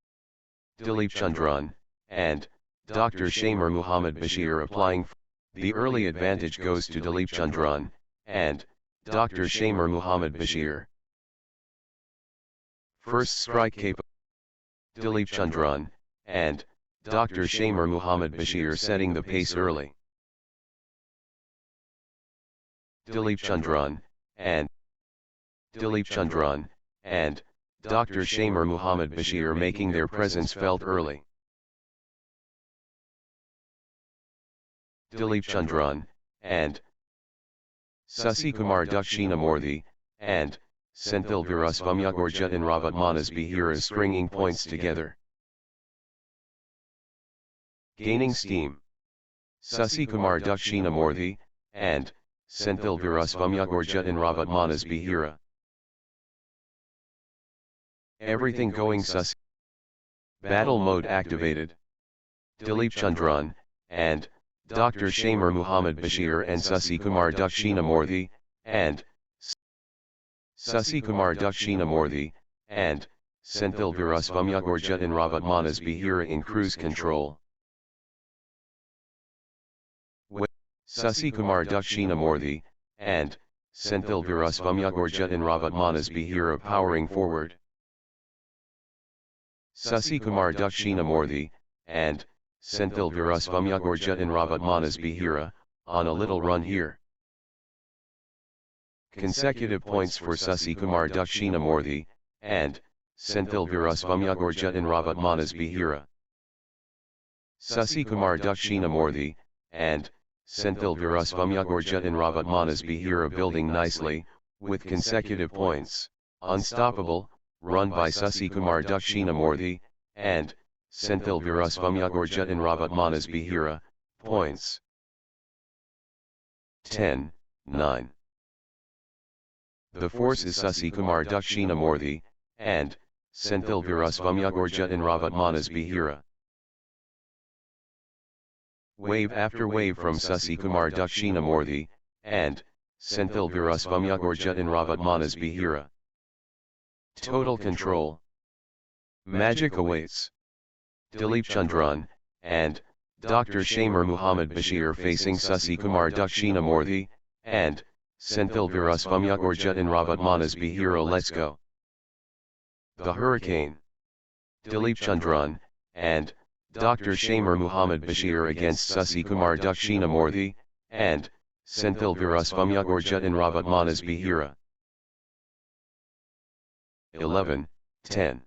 Dilip Chandran, and Dr. Shamer Muhammad Bashir applying. The early advantage goes to Dilip Chandran, and Dr. Shamer Muhammad Bashir. First strike capable. Dilip Chandran, and Dr. Shamer Muhammad Bashir setting the pace early. Dilip Chandran, and Dr. Shamer Muhammad Bashir making their presence felt early. Dilip Chandran, and Sasi Kumar Dakshinamurthy, and Senthil Virasvamyagorja in Ravat Manas Bihira stringing points together. Gaining steam. Sasi Kumar Dakshinamurthy, and Senthil Virasvamyagorja in Ravat Manas Bihira. Everything going Sasi. Battle mode activated. Dilip Chandran, and Dr. Shamer Muhammad Bashir and Sasi Kumar Dakshinamurthy, and Sasi Kumar Dakshinamurthy, and Senthil Virasvamyagorja in Ravat Manas Bihira in cruise control. Sasi Kumar Dakshinamurthy, and Senthil Virasvamyagorja in Ravat Manas Bihira powering forward. Sasi Kumar Dakshinamurthy, and Senthil Virasvamyagorja in Ravat Manas Bihira, on a little run here. Consecutive points for Sasi Kumar Dakshinamurthy, and Senthil Virasvamyagorja in Ravat Manas Bihira. Sasi Kumar Dakshinamurthy, and Senthil Virasvamyagorja in Ravat Manas Bihira building nicely, with consecutive points. Unstoppable, run by Sasi Kumar Dakshinamurthy, and Senthil Virasvamyagorja in Ravat Manas Bihira, points. 10, 9. The force is Sasi Kumar Dakshinamurthy, and Senthil Virasvamyagorja in Ravat Manas Bihira. Wave after wave from Sasi Kumar Dakshinamurthy, and Senthil Virasvamyagorja in Ravat Manas Bihira. Total control. Magic awaits. Dilip Chandran, and Dr. Shamer Muhammad Bashir facing Sasi Kumar Dakshinamurthy, and Senthil Virasvamyagorja in Ravat Manas Bihira. Let's go. The Hurricane. Dilip Chandran, and Dr. Shamer Muhammad Bashir against Sasi Kumar Dakshinamurthy, and Senthil Virasvamyagorjutan Ravatmanas Bihira. 11-10.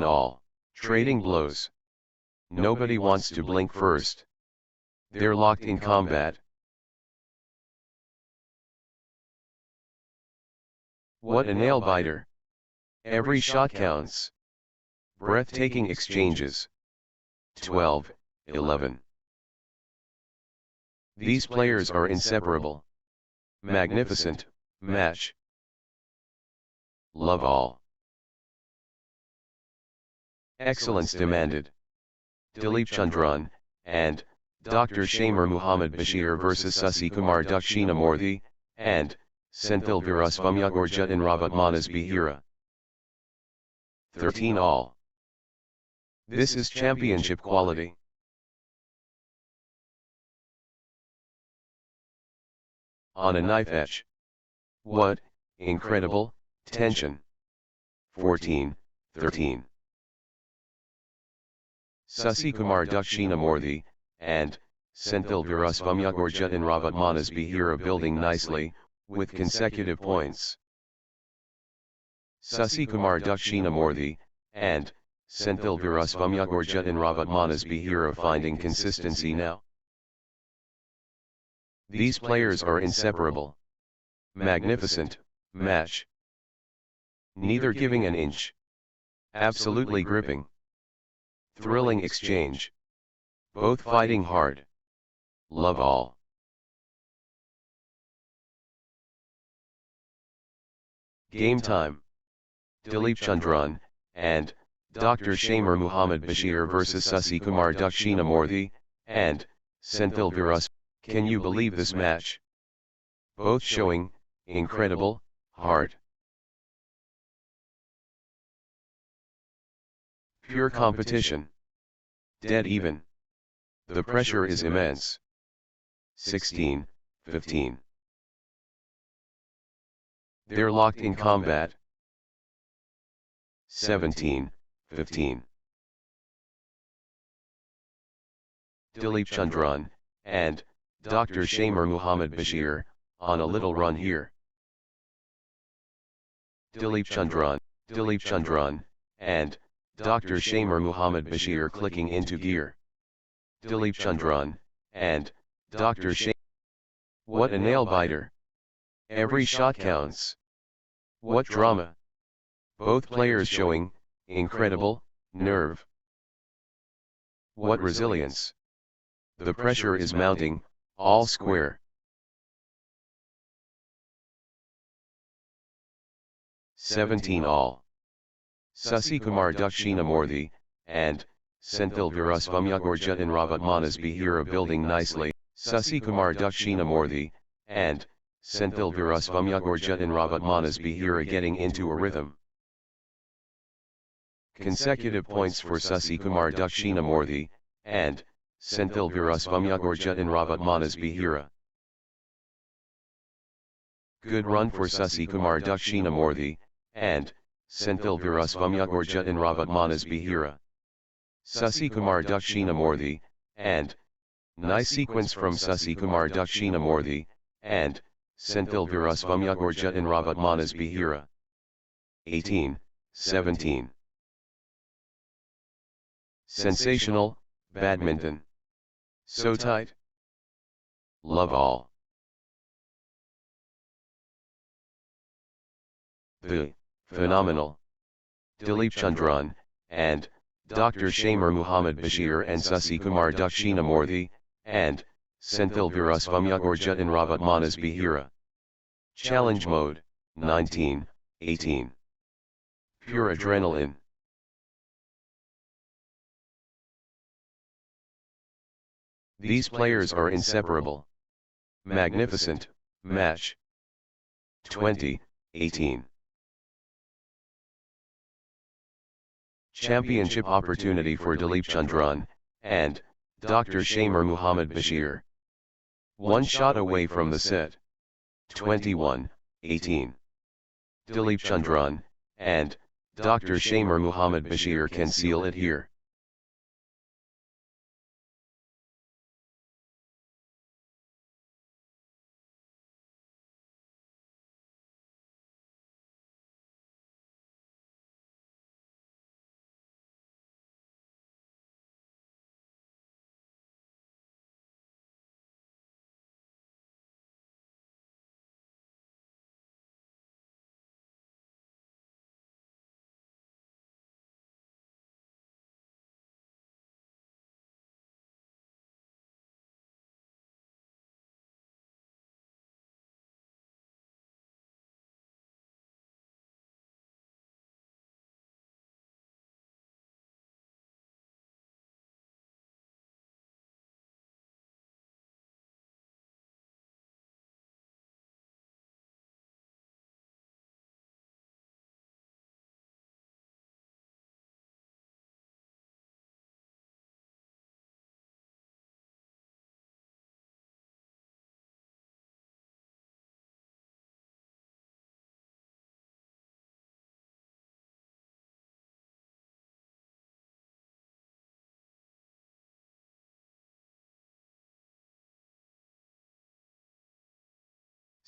All. Trading blows. Nobody wants to blink first. They're locked in combat. What a nail biter. Every shot counts. Breathtaking exchanges. 12-11. These players are inseparable. Magnificent match. Love all. Excellence demanded. Dilip Chandran, and Dr. Shamer Muhammad Bashir vs Sasi Kumar Dakshinamurthy, and Senthil Virasvamyagorjutan Ravatmanas Bihira. 13 all. This is championship quality. On a knife edge. What incredible tension. 14-13. Sasi Kumar Dakshinamurthy, and Senthil Virasvamyagorjutan Ravatmanas Bihira building nicely, with consecutive points. Sasi Kumar Dakshinamurthy, and Senthil Virasvamyagorjutan Ravatmanas Bihira finding consistency now. These players are inseparable. Magnificent match. Neither giving an inch. Absolutely gripping. Thrilling exchange. Both fighting hard. Love all. Game time. Dilip Chandran, and Dr. Shamer Muhammad Bashir vs Sasi Kumar Dakshinamurthy, and Senthil Virasvamyagorjutan. Can you believe this match? Both showing incredible heart. Pure competition. Dead even. The pressure is immense. 16-15. They're locked in combat. 17-15. Dilip Chandran, and Dr. Shamer Muhammad Bashir, on a little run here. Dilip Chandran, and Dr. Shamer Muhammad Bashir clicking into gear. Dilip Chandran, and Dr. Shamer. What a nail biter. Every shot counts. What drama. Both players showing incredible nerve. What resilience. The pressure is mounting, all square. 17 all. Sasi Kumar Dakshinamurthy, and Senthil Virasvamyagorjutan Ravatmanas Bihira building nicely. Sasi Kumar Dakshinamurthy, and Senthil Virasvamyagorjutan Ravatmanas Bihira getting into a rhythm. Consecutive points for Sasi Kumar Dakshinamurthy, and Senthil Virasvamyagorjutan Ravatmanas Bihira. Good run for Sasi Kumar Dakshinamurthy, and Senthil Virasvamyagorjutan Ravatmanas Bihira. Sasi Kumar Dakshinamurthy, and nice sequence from Sasi Kumar Dakshinamurthy, and Senthil Virasvamyagorjutan Ravatmanas Bihira. 18-17. Sensational badminton. So tight. Love all. The phenomenal Dilip Chandran, and Dr. Shamer Muhammad Bashir and Sasi Kumar Dakshinamurthy, and Senthil Virusvamyagorja in Ravat Manas Bihira. Challenge Mode, 19:18. Pure Adrenaline. These players are inseparable. Magnificent, match. 20:18. Championship opportunity for Dilip Chandran, and Dr. Shamer Muhammad Bashir. One shot away from the set. 21:18. Dilip Chandran, and Dr. Shamer Muhammad Bashir can seal it here.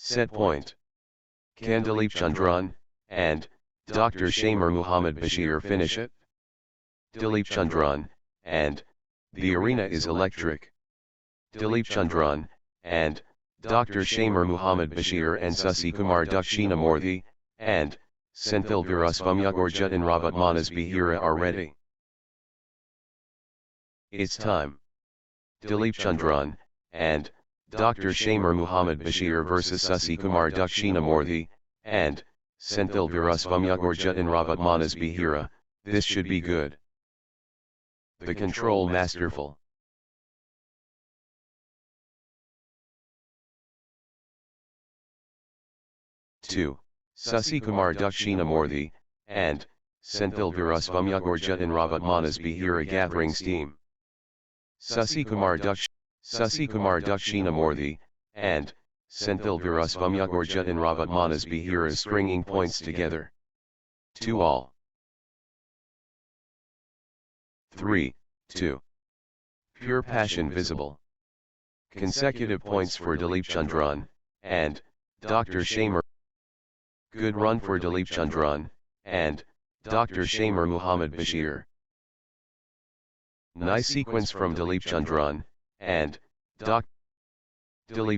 Set point. Can Dilip Chandran, and Dr. Shamer Muhammad Bashir finish it? Dilip Chandran, and the arena is electric. Dilip Chandran, and Dr. Shamer Muhammad Bashir and Sasi Kumar Dakshinamurthy, and Senthil Virusvamyagorja in Ravat Manas Bihira are ready. It's time. Dilip Chandran, and Dr. Shamer Muhammad Bashir vs Sasi Kumar Dakshinamurthy, and Senthil Virusvamyagorja in Ravat Manas Bihira. This should be good. The control masterful. Two. Sasi Kumar Dakshinamurthy, and Senthil Virusvamyagorja in Ravat Manas Bihira gathering steam. Sasi Kumar Dakshinamurthy, and Senthil Virusvamyagorja in Ravat Manas Bihira stringing points together. 2-all. 3-2. Pure passion visible. Consecutive points for Dilip Chandran, and Dr. Shamer. Good run for Dilip Chandran, and Dr. Shamer Muhammad Bashir. Nice sequence from Dilip Chandran, and Dilip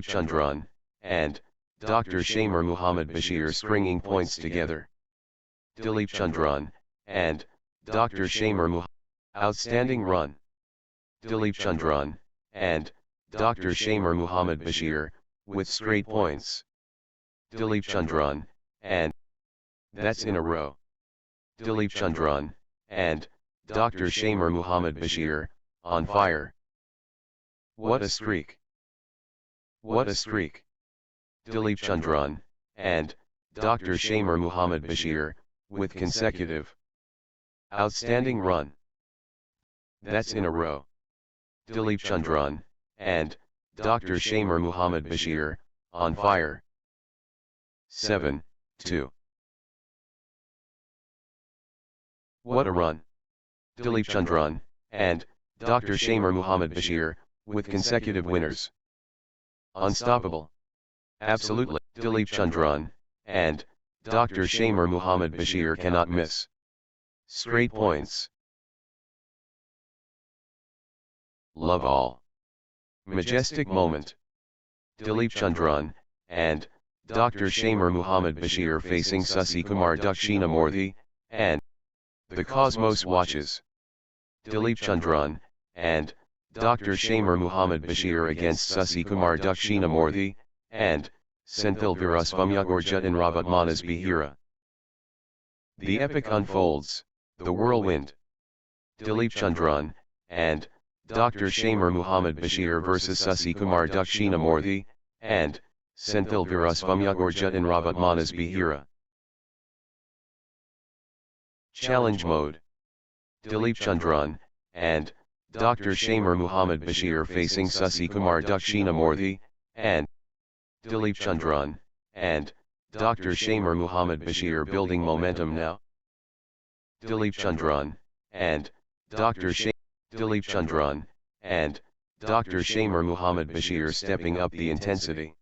Chandran, and Dr. Shamer Muhammad Bashir stringing points together. Dilip Chandran, and Dr. Shamer Muhammad. Outstanding run. Dilip Chandran, and Dr. Shamer Muhammad Bashir, with straight points. Dilip Chandran, and that's in a row. Dilip Chandran, and Dr. Shamer Muhammad Bashir, on fire. What a streak. What a streak. Dilip Chandran, and Dr. Shamer Muhammad Bashir, with consecutive. Outstanding run. That's in a row. Dilip Chandran, and Dr. Shamer Muhammad Bashir, on fire. 7-2. What a run. Dilip Chandran, and Dr. Shamer Muhammad Bashir, with consecutive winners. Unstoppable. Absolutely. Dilip Chandran, and Dr. Shamer Muhammad Bashir cannot miss. Straight points. Love all. Majestic moment. Dilip Chandran, and Dr. Shamer Muhammad Bashir facing Sasi Kumar Dakshinamurthy, and the cosmos watches. Dilip Chandran, and Dr. Shamer Muhammad Bashir against Sasi Kumar Dakshinamurthy, and Senthil Virasvamyagorja in Rabat Manas Bihira. The epic unfolds, the whirlwind. Dilip Chandran, and Dr. Shamer Muhammad Bashir vs Sasi Kumar Dakshinamurthy, and Senthil Virasvamyagorja in Rabat Manas Bihira. Challenge mode. Dilip Chandran, and Dr. Shamer Muhammad Bashir facing Sasi Kumar Dakshinamurthy, and Dilip Chandran, and Dr. Shamer Muhammad Bashir building momentum now. Dilip Chandran, and Dr. Chandran, and Dr. Shamer Muhammad Bashir stepping up the intensity.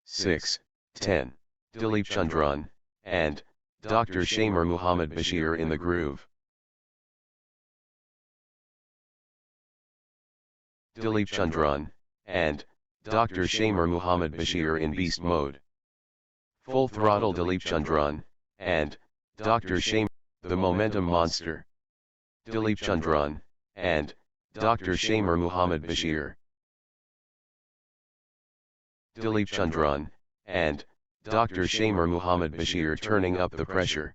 6-10. Dilip Chandran, and Dr. Shamer Muhammad Bashir in the groove. Dilip Chandran, and Dr. Shamer Muhammad Bashir in beast mode. Full throttle Dilip Chandran, and Dr. Shamer, the momentum monster. Dilip Chandran, and Dr. Shamer Muhammad Bashir. Dilip Chandran, and Dr. Shamer Muhammad Bashir turning up the pressure.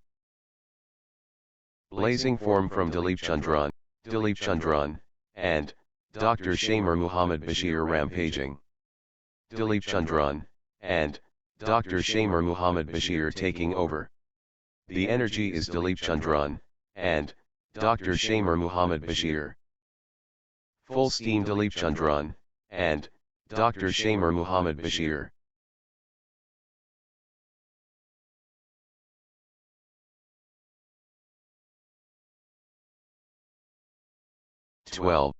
Blazing form from Dilip Chandran, and Dr. Shamer Muhammad Bashir rampaging. Dilip Chandran, and Dr. Shamer Muhammad Bashir taking over. The energy is Dilip Chandran, and Dr. Shamer Muhammad Bashir. Full steam Dilip Chandran, and Dr. Shamer Muhammad Bashir.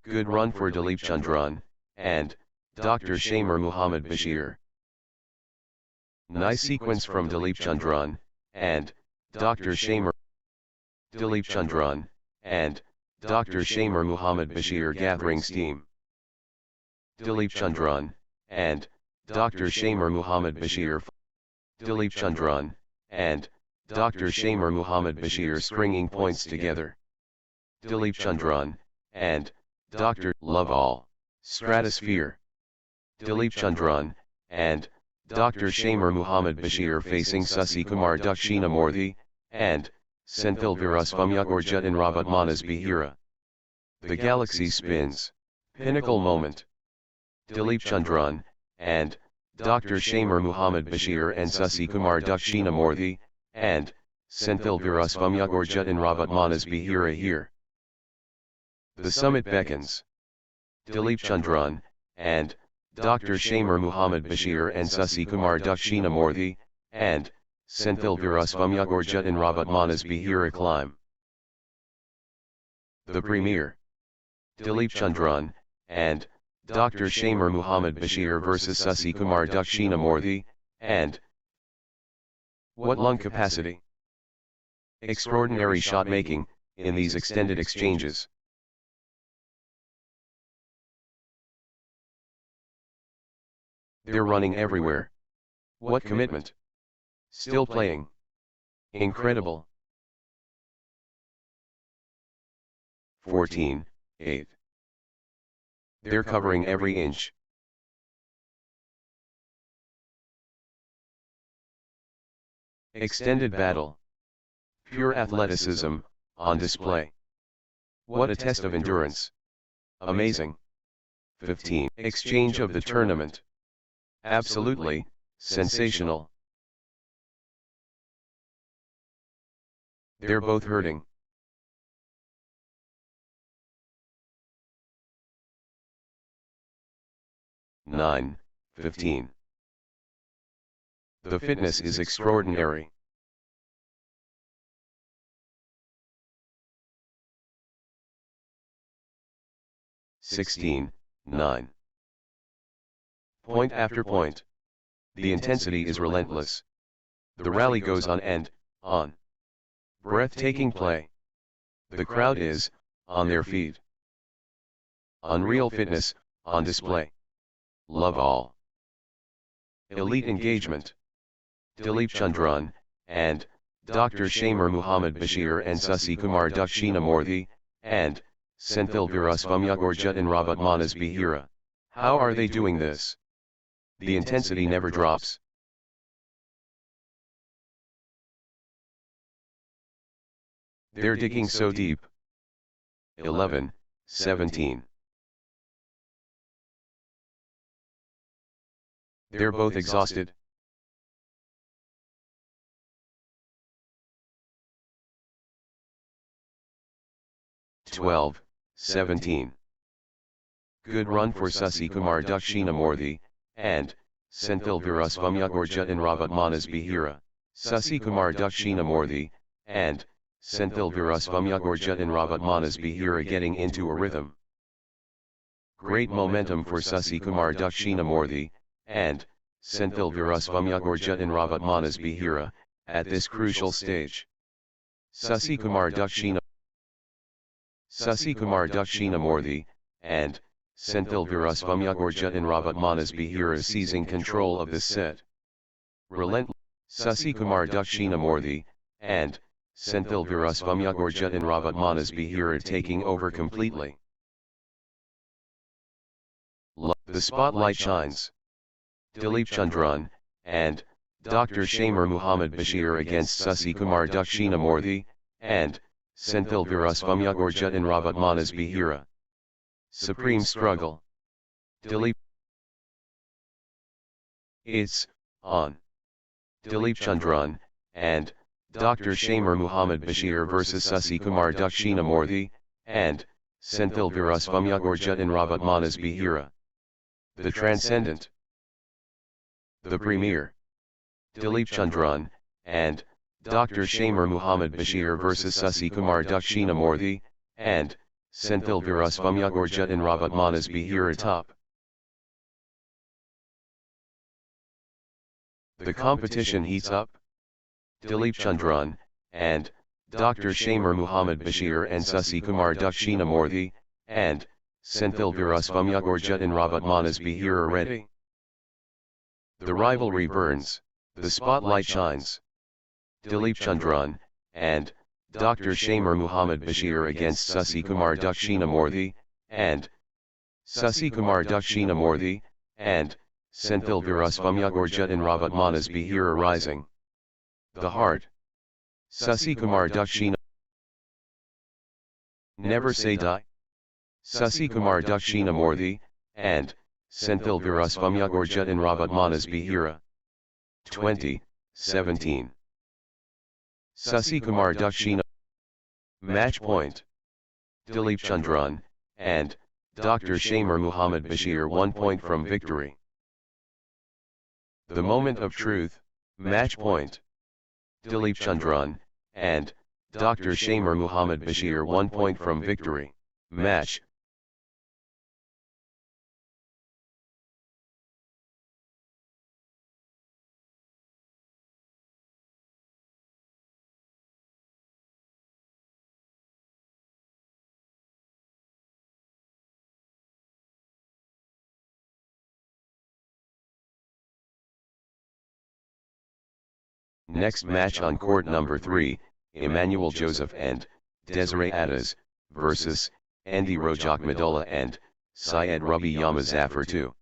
Good run for Dilip Chandran, and Dr. Shamer Muhammad Bashir. Nice sequence from Dilip Chandran, and Dr. Shamer. Dilip Chandran, and Dr. Shamer Muhammad Bashir gathering steam. Dilip Chandran, and Dr. Shamer Muhammad Bashir. Dilip Chandran, and Dr. Shamer Muhammad Bashir stringing points together. Dilip Chandran, and Dr. Love All, Stratosphere. Dilip Chandran, and Dr. Shamer Muhammad Bashir facing Sasi Kumar Dakshinamurthy, and Senthil Virasvamyagorja in Rabat Manas Bihira. The galaxy spins. Pinnacle moment. Dilip Chandran, and Dr. Shamer Muhammad Bashir and Sasi Kumar Dakshinamurthy, and Senthil Virasvamyagorja in Rabat Manas Bihira here. The summit beckons. Dilip Chandran, and Dr. Shamer Muhammad Bashir and Sasi Kumar Dakshinamurthy, and Senthil Virasvamyagorja in Rabat Manas Bihira climb. The premiere. Dilip Chandran, and Dr. Shamer Muhammad Bashir vs Sasi Kumar Dakshinamurthy, and what lung capacity! Extraordinary shot making, in these extended exchanges. They're running everywhere. What commitment! Still playing. Incredible. 14-8. They're covering every inch. Extended battle. Pure athleticism, on display. What a test of endurance. Amazing. 15. Exchange of the tournament. Absolutely, sensational. They're both hurting. Nine, 15. The fitness is extraordinary. 16, 9. Point after point. The intensity is relentless. The rally goes on and on. Breathtaking play. The crowd is on their feet. Unreal fitness on display. Love all. Elite engagement. Dilip Chandran, and Dr. Shamer Muhammad Bashir and Sasi Kumar Dakshinamurthy, and Senthil Virusvamyagorja in Rabat Manas Bihira. How are they doing this? The intensity never drops. They're digging so deep. 11, 17. They're both exhausted. 12, 17. Good run for Sasi Kumar Dakshinamurthy, and Senthil Virusvamyagorja in Ravat Manas Bihira. Sasi Kumar Dakshinamurthy, and Senthil Virusvamyagorja in Ravat Manas Bihira getting into a rhythm. Great momentum for Sasi Kumar Dakshinamurthy, and Senthil Virusvamyagorja in Ravat Manas Bihira, at this crucial stage. Sasi Kumar Dakshinamurthy, and Senthil Virusvamyagorja in Ravat Manas Bihira seizing control of this set. Relentless. Sasi Kumar Dakshinamurthy, and Senthil Virusvamyagorja in Ravat Manas Bihira taking over completely. The spotlight shines. Dilip Chandran, and Dr. Shamer Muhammad Bashir against Sasi Kumar Dakshinamurthy, and Senthil Virusvamyagorja in Ravat Manas Bihira. Supreme struggle. Dilip. It's on. Dilip Chandran, and Dr. Shamer Muhammad Bashir vs Sasi Kumar Dakshinamurthy, and Senthil Virusvamyagorja in Ravat Manas Bihira. The Transcendent. The Premier. Dilip Chandran, and Dr. Shamer Muhammad Bashir vs Sasi Kumar Dakshinamurthy, and Senthil Virusvamyagorja in Ravat Manas Bihira top. The competition heats up. Dilip Chandran, and Dr. Shamer Muhammad Bashir and Sasi Kumar Dakshinamurthy, and Senthil Virusvamyagorja in Ravat Manas Bihira ready. The rivalry burns, the spotlight shines. Dilip Chandran, and Dr. Shamer Muhammad Bashir against Sasi Kumar Dakshinamurthy, and Sasi Kumar Dakshinamurthy, and Senthil Virusvamyagorja in Ravat Manas Bihira rising. The heart. Sasi Kumar Dakshina. Never say die. Sasi Kumar Dakshinamurthy, and Senthil Virusvamyagorja in Ravat Manas Bihira. 20, 17. Sasi Kumar Dakshina. Match point. Dilip Chandran, and Dr. Shamer Muhammad Bashir 1 point from victory. The moment of truth, match point. Dilip Chandran, and Dr. Shamer Muhammad Bashir 1 point from victory. Match. Next match on court number 3, Emmanuel Joseph and Desiree Adas versus Andy Rojakmadola and Syed Ruby Yamazafar 2.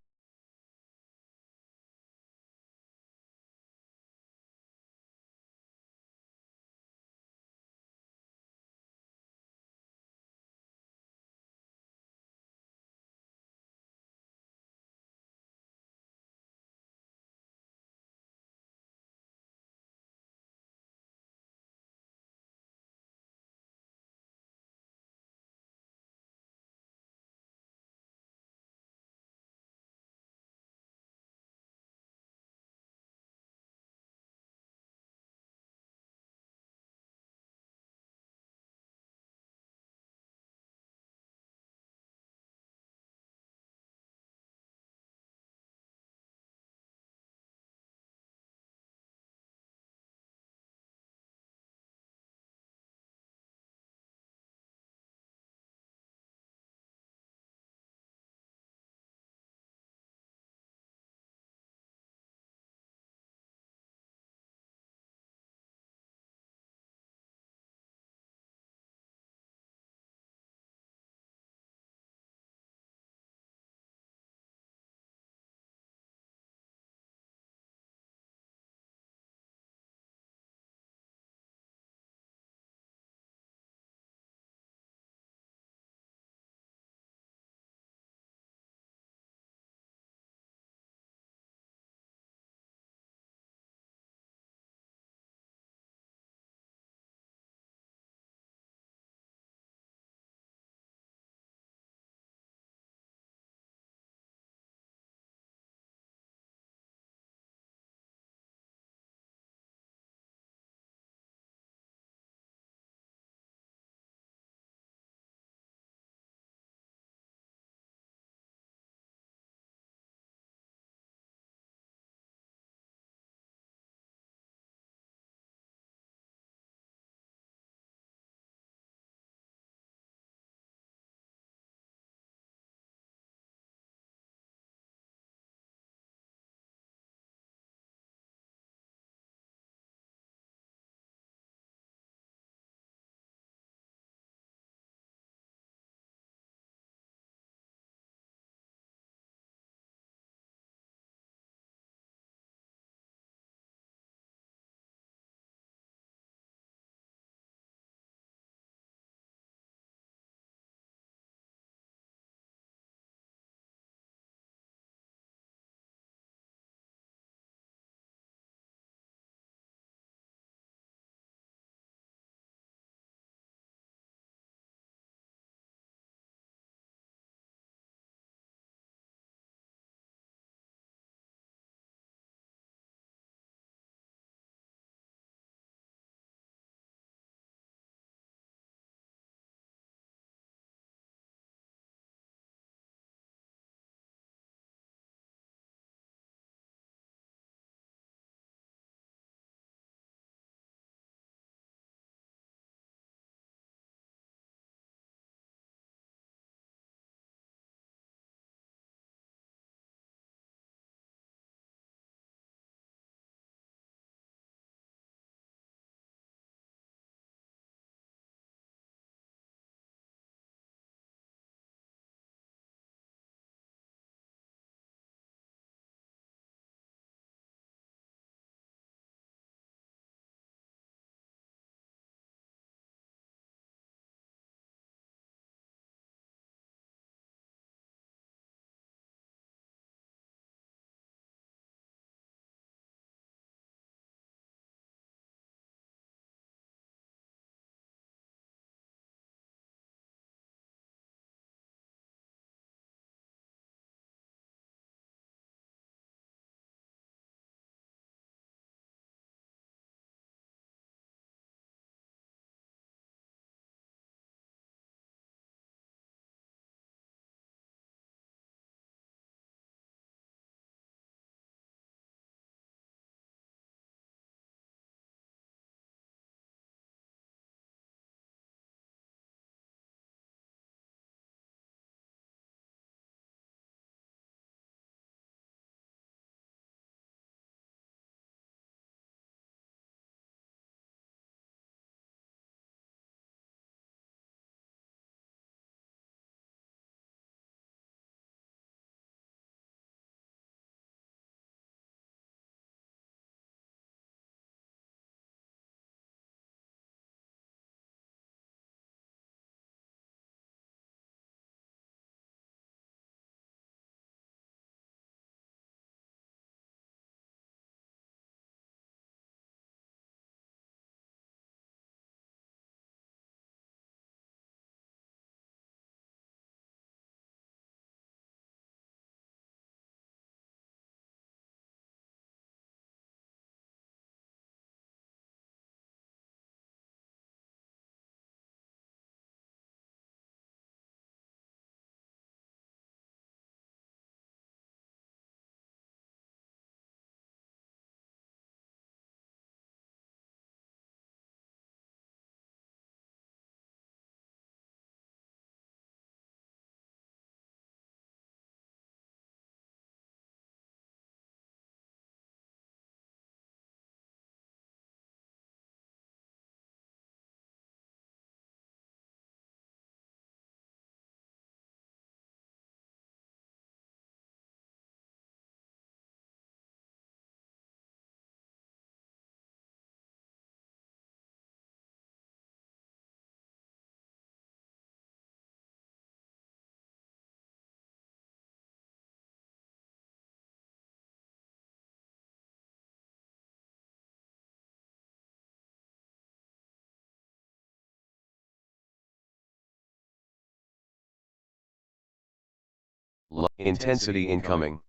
Intensity incoming.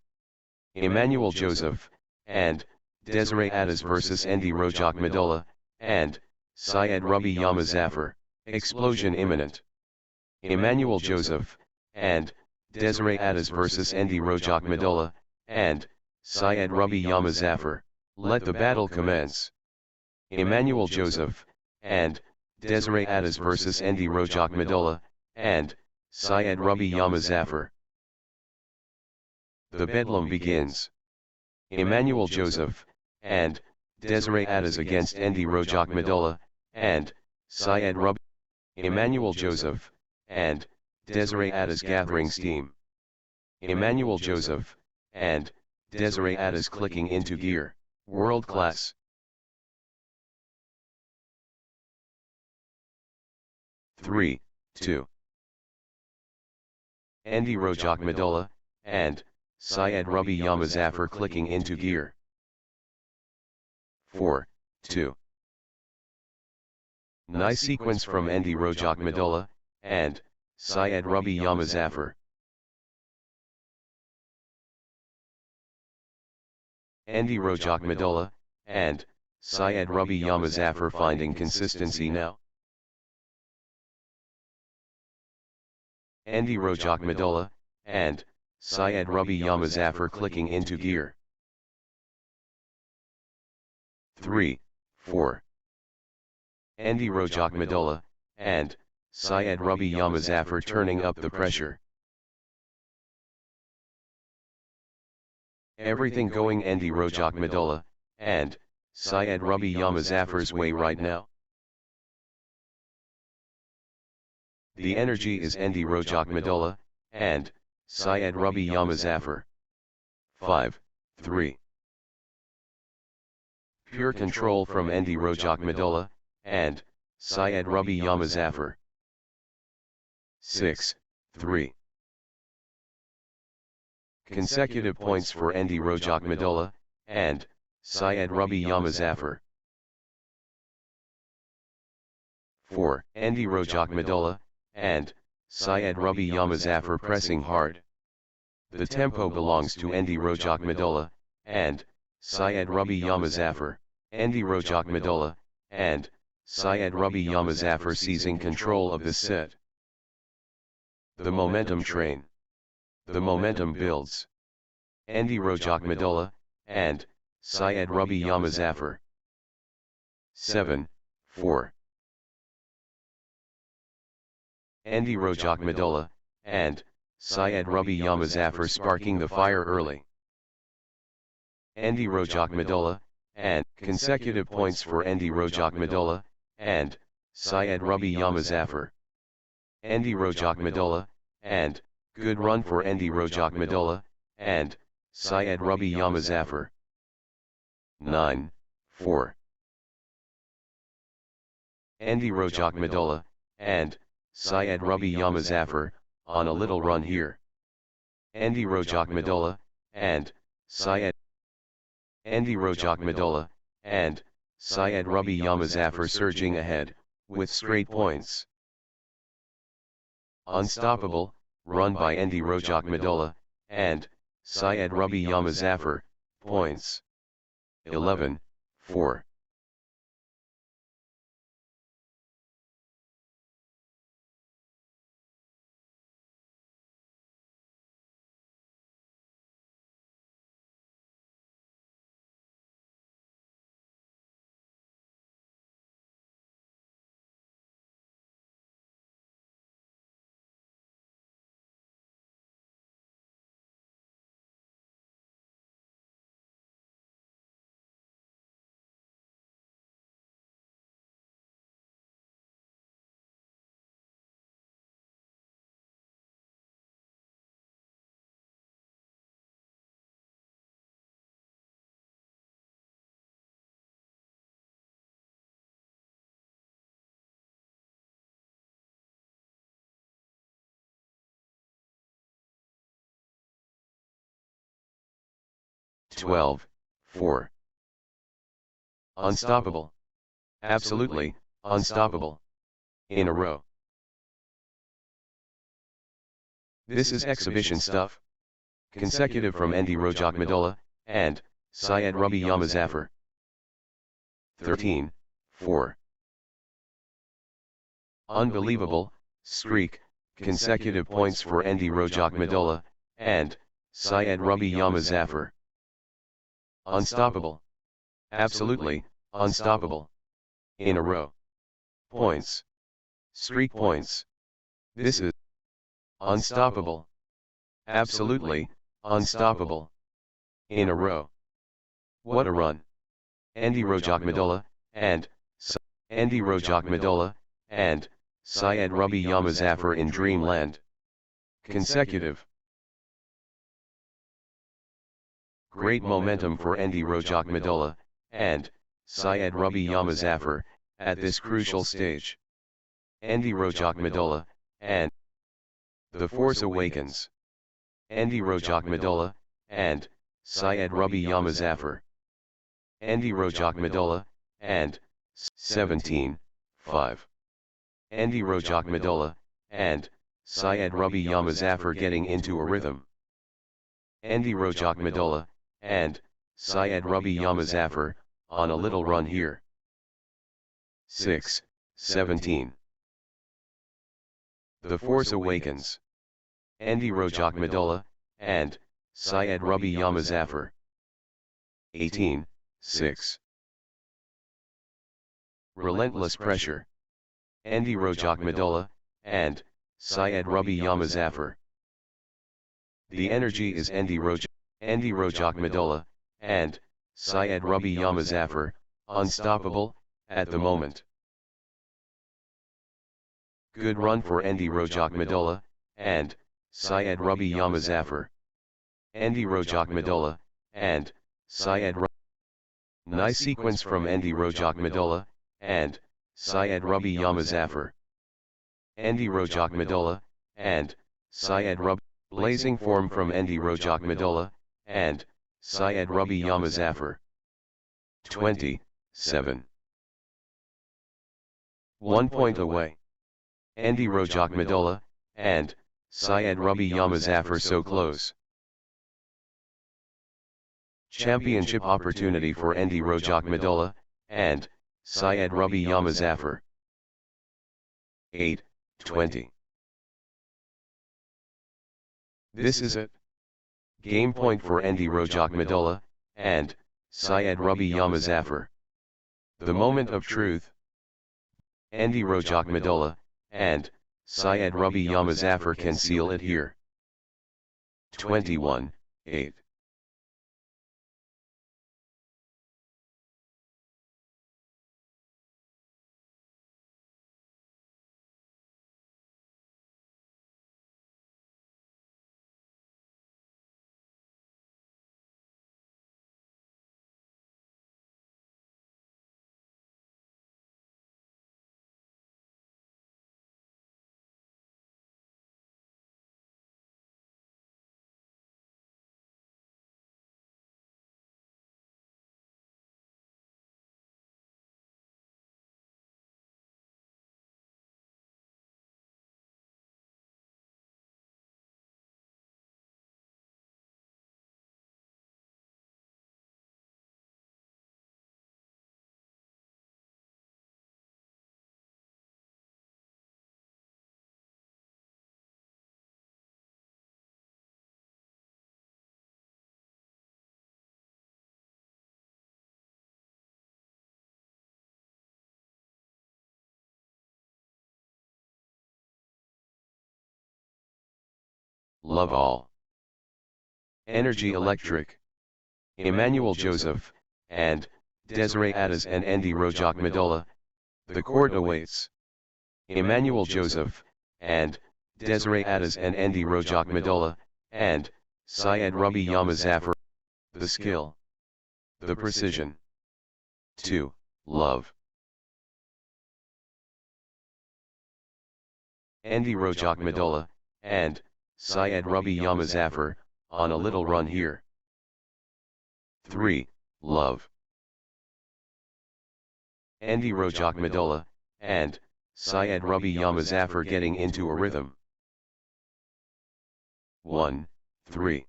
Emmanuel Joseph, and, Desiree Adas vs Endi Rojak Madola, and, Syed Ruby Yama Zafar, explosion imminent. Emmanuel Joseph, and, Desiree Adas vs Endi Rojak Madola, and, Syed Ruby Yama Zafar, let the battle commence. Emmanuel Joseph, and, Desiree Adas vs Endi Rojak Madola, and, Syed Ruby Yama Zafar. The bedlam begins. Emmanuel Joseph, and, Desiree Adas against Endi Rojak Madola, and, Syed Ruby. Emmanuel Joseph, and, Desiree Adas gathering steam. Emmanuel Joseph, and, Desiree Adas clicking into gear, world class. Three, 2. Endi Rojak Madola, and, Syed Ruby Yama Zafar clicking into gear. 4, 2. Nice sequence from Endi Rojak Madola, and, Syed Ruby Yama Zafar. Endi Rojak Madola, and, Syed Ruby Yama Zafar finding consistency now. Endi Rojak Madola, and, Syed Ruby Yama Zafar clicking into gear. 3, 4. Endi Rojak Madola, and, Syed Ruby Yama Zafar turning up the pressure. Everything going Endi Rojak Madola, and, Syed Ruby Yama Zafar's way right now. The energy is Endi Rojak Madola, and, Syed Ruby Yama Zafar. 5, 3. Pure control from Endi Rojak Madola, and, Syed Ruby Yama Zafar. 6, 3. Consecutive points for Endi Rojak Madola, and, Syed Ruby Yama Zafar. 4. Endi Rojak Madola, and, Syed Ruby Yama Zafar pressing hard. The tempo belongs to Endi Rojak Madola, and, Syed Ruby Yama Zafar. Endi Rojak Madola, and, Syed Ruby Yama Zafar seizing control of the set. The momentum train. The momentum builds. Endi Rojak Madola, and, Syed Ruby Yama Zafar. 7, 4. Endi Rojak Madola, and, Syed Ruby Yama Zafar sparking the fire early. Endi Rojak Madola, and, consecutive points for Endi Rojak Madola, and, Syed Ruby Yama Zafar. Endi Rojak Madola, and, good run for Endi Rojak Madola, and, Syed Ruby Yama Zafar. 9, 4. Endi Rojak Madola, and, Syed Ruby Yama Zafar, on a little run here. Endi Rojak Madola, and, Syed. Endi Rojak Madola, and, Syed Ruby Yama Zafar surging ahead, with straight points. Unstoppable, run by Endi Rojak Madola, and, Syed Ruby Yama Zafar, points. 11, 4. Twelve, 4. Unstoppable. Absolutely, unstoppable. In a row. This is exhibition stuff. consecutive from Andy Rojak and Syed Ruby Yamazafar. 13, 4. Unbelievable, streak, consecutive points for Andy Rojak and Syed Ruby Yamazafar. Unstoppable. Absolutely, unstoppable. In a row. Points. Streak points. This is unstoppable. Absolutely, unstoppable. In a row. What a run. Andy Rojak and Andy Rojak and Syed Ruby Yamazafar in Dreamland. Consecutive. Great momentum for Andy Rojak and Syed Ruby Yamazafar at this crucial stage. Andy Rojak and The Force Awakens. Andy Rojak and Syed Ruby Yamazafar. Andy Rojak and 17, 5. Andy Rojak and Syed Ruby Yamazafar getting into a rhythm. Andy Rojak and Syed Ruby Yamazafar on a little run here. 6, 17. The Force Awakens. Andy Rojak and Syed Ruby Yamazafar. 18, 6. Relentless Pressure. Andy Rojak and Syed Ruby Yamazafar. The energy is Andy Rojak and Syed Ruby Yamazafar, unstoppable, at the moment. Good run for Andy Rojak and Syed Ruby Yamazafar. Andy Rojak and Syed Ruby. Nice sequence from Andy Rojak and Syed Ruby Yamazafar. Andy Rojak and Syed Ruby. Blazing form from Andy Rojak and Syed Ruby Yamazafar. 27. 1 point away. Andy Rojak and Syed Ruby Yamazafar so close. Championship opportunity for Andy Rojak and Syed Ruby Yamazafar. 8, 20. This is it. Game point for Andy Rojak and Syed Ruby Yamazafar. The moment of truth. Andy Rojak and Syed Ruby Yamazafar can seal it here. 21, 8. Love all. Energy Electric. Emmanuel Joseph, and Desiree Addis and Andy Rojak The court awaits. Emmanuel Joseph, and Desiree Addis and Andy Rojak and Syed Ruby Yamazafar. The skill. The precision. 2. Love. Andy Rojak and Syed Ruby Yamazafar, on a little run here. 3. Love. Andy Rojak and Syed Ruby Yamazafar getting into a rhythm. 1, 3.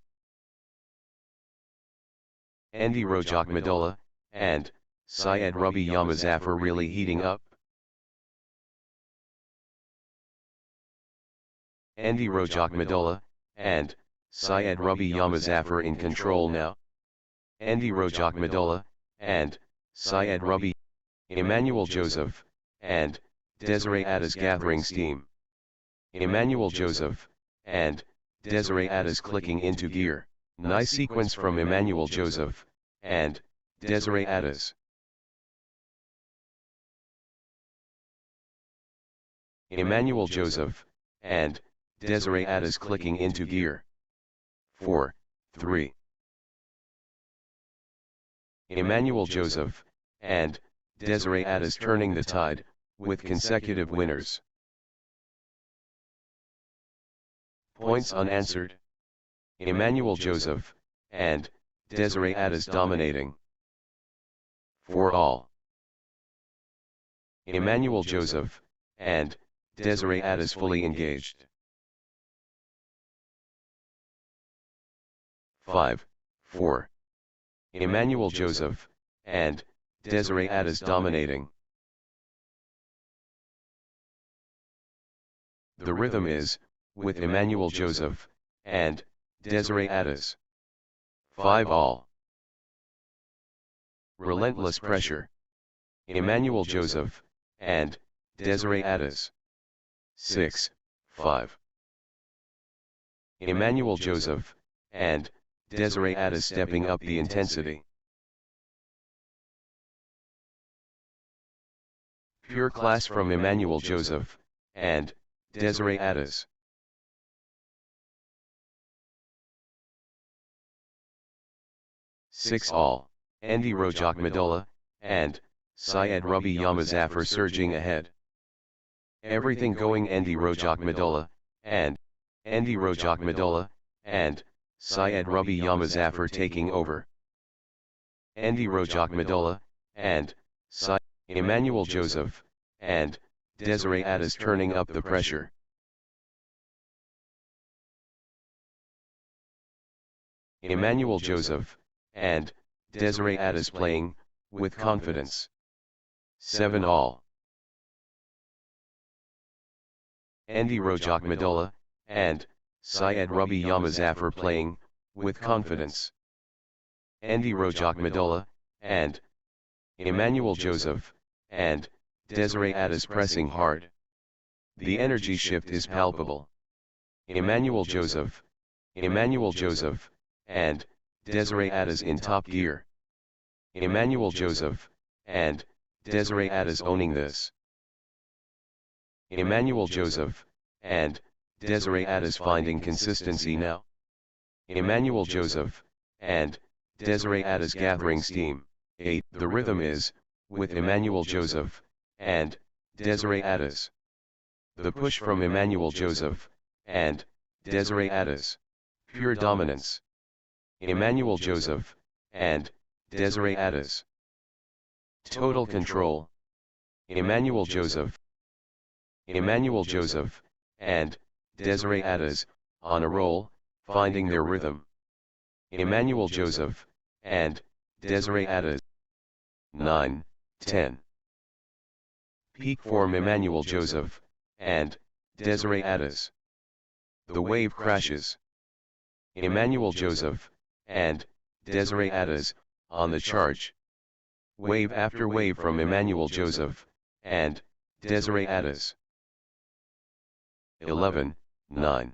Andy Rojak Madola, and Syed Ruby Yamazafar really heating up? Andy Rojak Madola, and Syed Ruby Yamazafar in control now. Andy Rojak Madola, and Syed Ruby, Emmanuel Joseph, and Desiree Adas gathering steam. Emmanuel Joseph, and Desiree Adas clicking into gear. Nice sequence from Emmanuel Joseph, and Desiree Adas. Emmanuel Joseph, and Desiree Adas clicking into gear. 4, 3. Emmanuel Joseph, and Desiree Adas turning the tide, with consecutive winners. Points unanswered. Emmanuel Joseph, and Desiree Adas dominating. 4 all. Emmanuel Joseph, and Desiree Adas fully engaged. 5, 4. Emmanuel Joseph, and Desiree Adas dominating. The rhythm is, with Emmanuel Joseph, and Desiree Adas. 5 all. Relentless pressure. Emmanuel Joseph, and Desiree Adas. 6, 5. Emmanuel Joseph, and Desiree Adas stepping up the intensity. Pure class from Emmanuel Joseph, and Desiree Adas. 6 all. Andy Rojak Madola, and Syed Ruby Yamazafar surging ahead. Everything going Andy Rojak Madola, and Andy Rojak Madola, and Syed Ruby Yamazafar taking over. Andy Rojak Madola, and Syed Emmanuel Joseph, and Desiree Adas turning up the pressure. Emmanuel Joseph, and Desiree Adas playing, with confidence. 7 all. Andy Rojak Madola, and Syed Ruby Yamazafar playing, with confidence. Andy Rojak Madola, and Emmanuel Joseph, and Desiree Adas pressing hard. The energy shift is palpable. Emmanuel Joseph, and Desiree Adas in top gear. Emmanuel Joseph, and Desiree Adas owning this. Emmanuel Joseph, and Desiree Adas finding consistency now. Emmanuel Joseph, and Desiree Adas gathering steam. 8. The rhythm is, with Emmanuel Joseph, and Desiree Adas. The push from Emmanuel Joseph, and Desiree Adas. Pure dominance. Emmanuel Joseph, and Desiree Adas. Total control. Emmanuel Joseph, and Desiree Adas, on a roll, finding their rhythm. Emmanuel Joseph, and Desiree Adas. 9, 10. Peak form Emmanuel Joseph, and Desiree Adas. The wave crashes. Emmanuel Joseph, and Desiree Adas, on the charge. Wave after wave from Emmanuel Joseph, and Desiree Adas. 11, 9.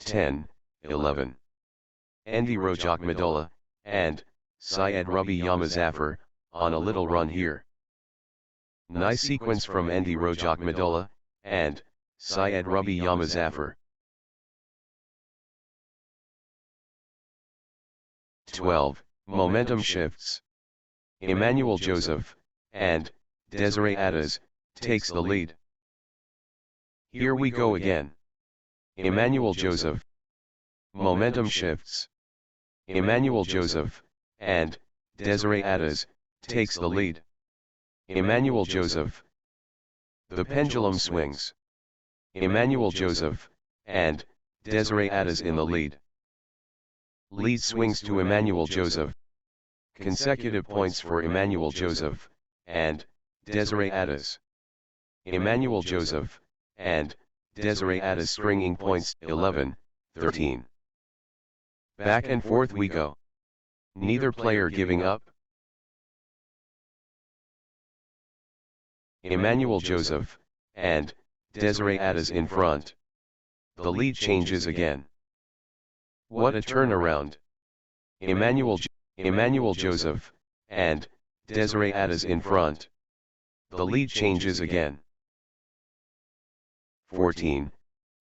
10, 11. Andy Rojak Madola, and Syed Ruby Yamazafar, on a little run here. Nice sequence from Andy Rojak Madola, and Syed Ruby Yamazafar. 12. Momentum shifts. Emmanuel Joseph, and Desiree Addis, takes the lead. Here we go again. Emmanuel Joseph. Momentum shifts. Emmanuel Joseph, and Desiree Addis, takes the lead. Emmanuel Joseph. The pendulum swings. Emmanuel Joseph, and Desiree Addis in the lead. Lead swings to Emmanuel Joseph. Consecutive points for Emmanuel Joseph, and Desiree Addis. Emmanuel Joseph, and Desiree Addis stringing points. 11, 13. Back and forth we go. Neither player giving up. Emmanuel Joseph, and Desiree Addis in front. The lead changes again. What a turnaround. Emmanuel Joseph, and Desiree Addis in front. The lead changes again. 14.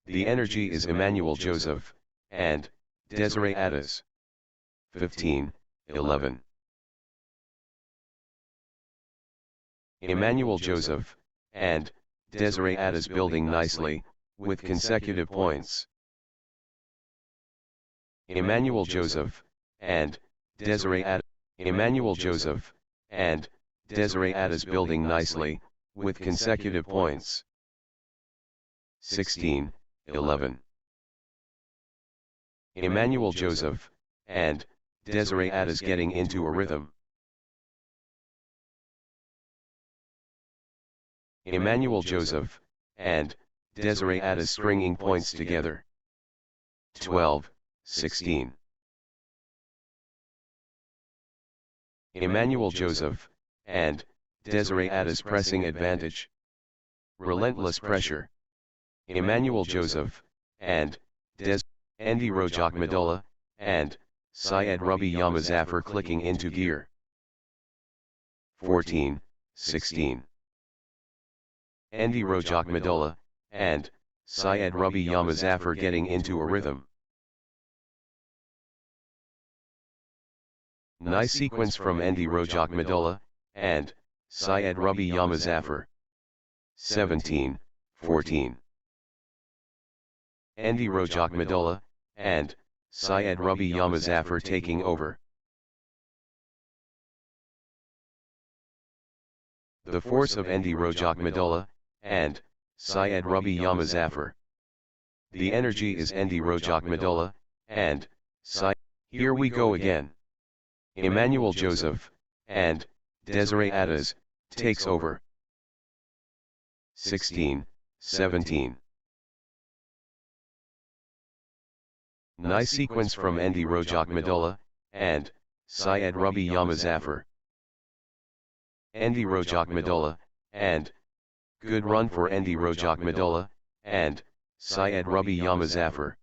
The energy is Emmanuel Joseph, and Desiree Addis. 15, 11. Emmanuel Joseph, and Desiree Addis building nicely, with consecutive points. Emmanuel Joseph, and Desiree Addis. Emmanuel Joseph, and Desiree Addis building nicely, with consecutive points. 16, 11. Emmanuel Joseph, and Desiree Addis getting into a rhythm. Emmanuel Joseph, and Desiree Addis stringing points together. 12, 16. Emmanuel Joseph, and Desiree Addis pressing advantage. Relentless pressure. Emmanuel Joseph, and Andy Rojak Madola, and Syed Ruby Yamazafar clicking into gear. 14, 16. Andy Rojak Madola, and Syed Ruby Yamazafar getting into a rhythm. Nice sequence from Andy Rojak Madola, and Syed Ruby Yamazafar. 17, 14. Andy Rojak Madola, and Syed Ruby Yamazafar taking over. The force of Andy Rojak Madola, and Syed Ruby Yamazafar. The energy is Andy Rojak Madola, and Syed. Here we go again. Emmanuel Joseph, and Desiree Addis, takes over. 16, 17. Nice sequence from Andy Rojak Madola, and Syed Ruby Yamazafar. Andy Rojak Madola, and good run for Andy Rojak Madola, and Syed Ruby Yamazafar.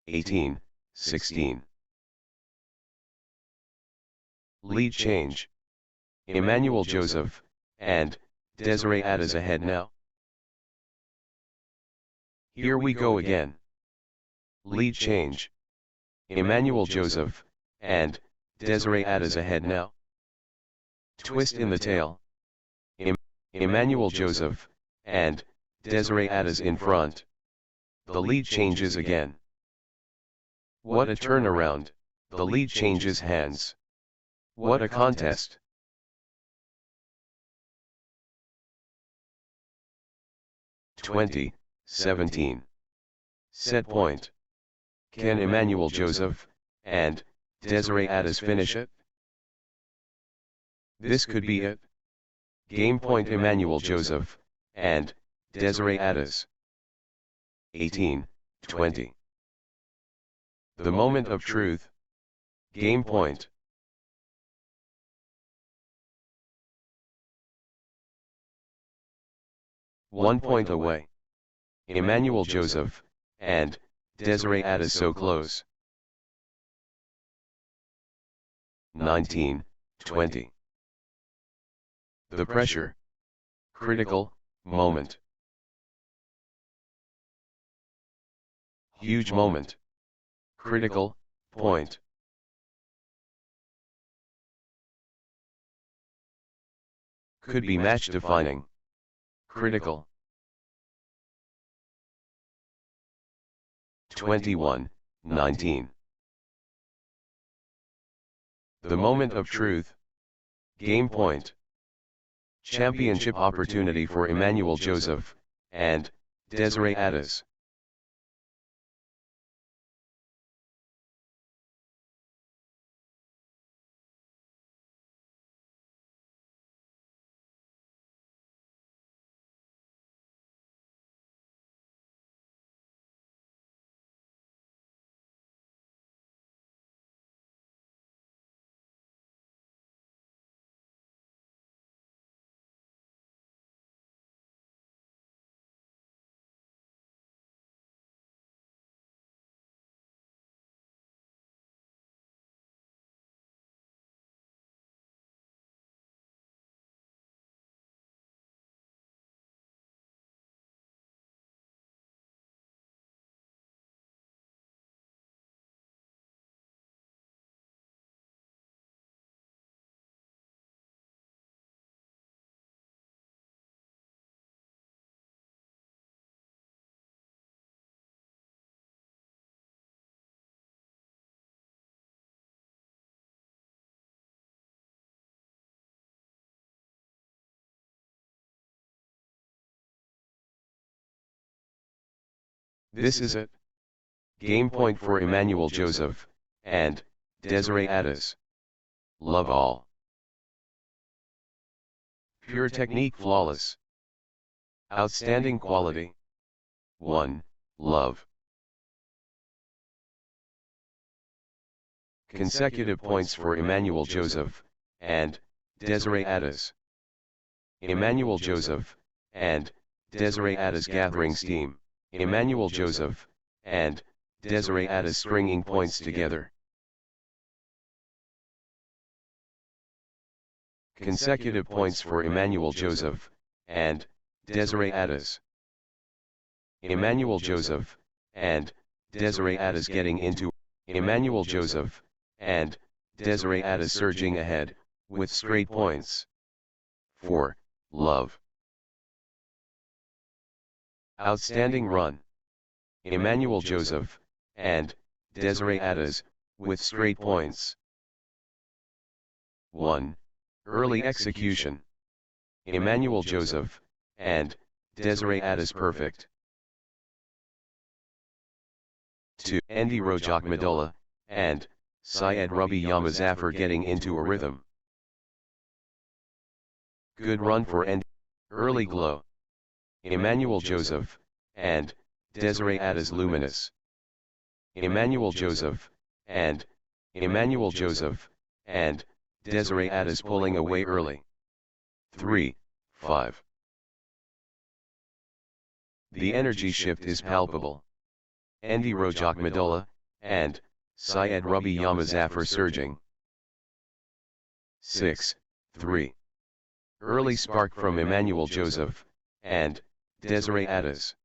18, 16. Lead change. Emmanuel Joseph, and Desiree Addis ahead now. Here we go again. Lead change. Emmanuel Joseph, and Desiree Addis ahead now. Twist in the tail. Emmanuel Joseph, and Desiree Addis in front. The lead changes again. What a turnaround. The lead changes hands. What a contest. (20, 17). Set point. Can Emmanuel Joseph, and Desiree Addis finish it? This could be it. Game point Emmanuel Joseph, and Desiree Addis. 18, 20. The moment of truth. Game point. (1 point away. Emmanuel Joseph, and Desiree Addis so close. 19, 20. The pressure. Critical, moment. Huge moment. Critical, point. Could be match defining. Critical. 21, 19. The moment of truth. Game point. Championship opportunity for Emmanuel Joseph and Desiree Addis. This is it. Game point for Emmanuel Joseph and Desiree Addis. Love all. Pure technique flawless. Outstanding quality. 1, love. Consecutive points for Emmanuel Joseph and Desiree Addis. Emmanuel Joseph and Desiree Addis gathering steam. Emmanuel Joseph and Desiree Addis stringing points together. Consecutive points for Emmanuel Joseph and Desiree Addis. Emmanuel Joseph and Desiree Addis getting into. Emmanuel Joseph and Desiree Addis surging ahead with straight points. 4, love. Outstanding run. Emmanuel Joseph and Desiree Addis with straight points. 1, early execution. Emmanuel Joseph and Desiree Addis perfect. 2, Andy Rojak Madola and Syed Ruby Yamazafar getting into a rhythm. Good run for Andy. Early glow. Emmanuel Joseph and Desiree Addis luminous. Emmanuel Joseph and Desiree Addis pulling away early. 3, 5. The energy shift is palpable. Andy Rojak Madola and Syed Ruby Yamazafar surging. 6, 3. Early spark from Emmanuel Joseph and Desiree Addis.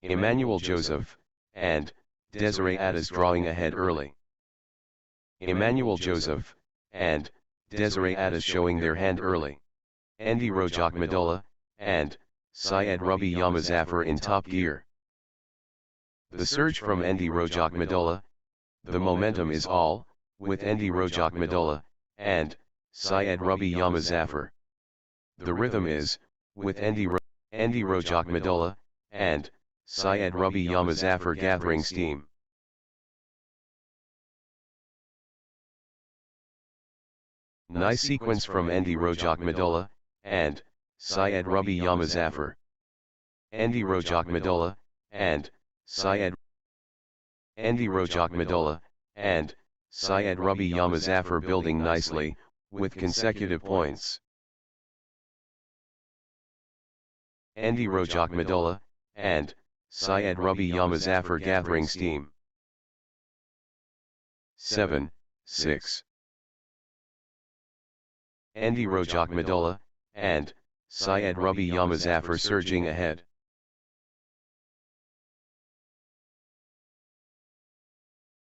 Emmanuel Joseph and Desiree Addis drawing ahead early. Emmanuel Joseph and Desiree Addis showing their hand early. Andy Rojak Madola and Syed Ruby Yamazafar in top gear. The surge from Andy Rojak Madola. The momentum is all with Andy Rojak Madola and Syed Ruby Yamazafar. The rhythm is with Andy Rojak Madola and Syed Ruby Yamazafar gathering steam. Nice sequence from Andy Rojak Madola and Syed Ruby Yamazafar. Andy Rojak Madola and Syed Ruby Yamazafar building nicely with consecutive points. Andy Rojak Madola and Syed Ruby Yamazafar gathering steam. 7, 6. Endi Rojak Madola, and Syed Ruby Yamazafar surging ahead.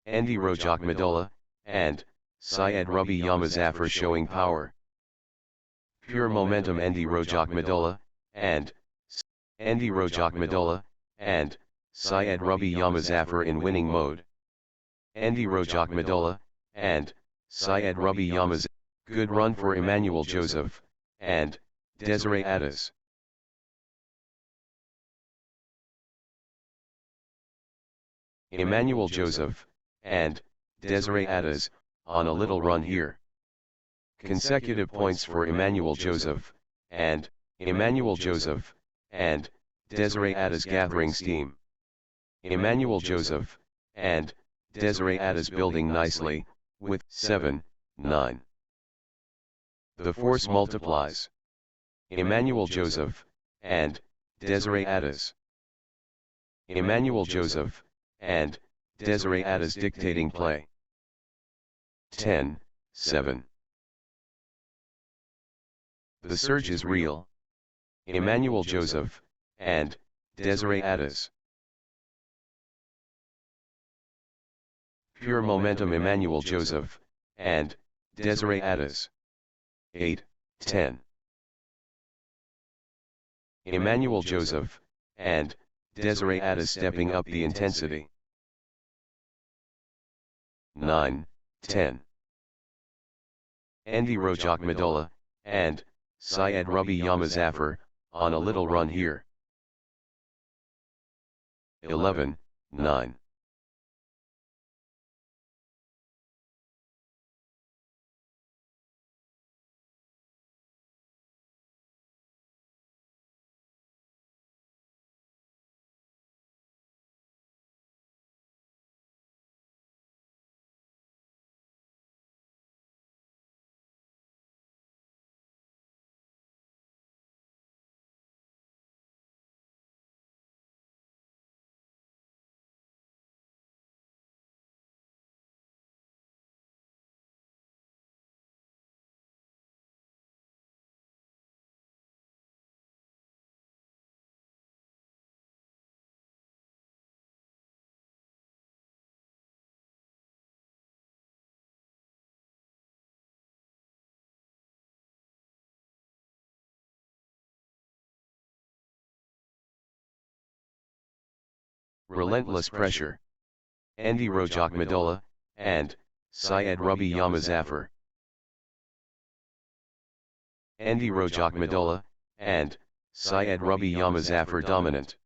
Endi Rojak Madola, and Syed Ruby Yamazafar showing power. Pure momentum Endi Rojak Madola, and Endi Rojak Madola, and Syed Ruby Yamazafar in winning mode. Endi Rojak Madola, and Syed Ruby Yamazafar. Good run for Emmanuel Joseph, and Desiree Addis. Emmanuel Joseph, and Desiree Addis, on a little run here. Consecutive points for Emmanuel Joseph, and Emmanuel Joseph, and Desiree Addis gathering steam. Emmanuel Joseph, and Desiree Addis building nicely, with 7, 9. The force multiplies. Emmanuel Joseph, and Desiree Addis. Emmanuel Joseph, and Desiree Addis dictating play. 10, 7. The surge is real. Emmanuel Joseph, and Desiree Addis. Pure momentum Emmanuel Joseph, and Desiree Addis. 8, 10. Emmanuel Joseph, and Desiree Addis stepping up the intensity. 9, 10. Endi Rojak Madola, and Syed Ruby Yamazafar, on a little run here. 11, 9. Relentless pressure. Endi Rojak Madola, and Syed Ruby Yamazafar. Endi Rojak Madola, and Syed Ruby Yamazafar dominant.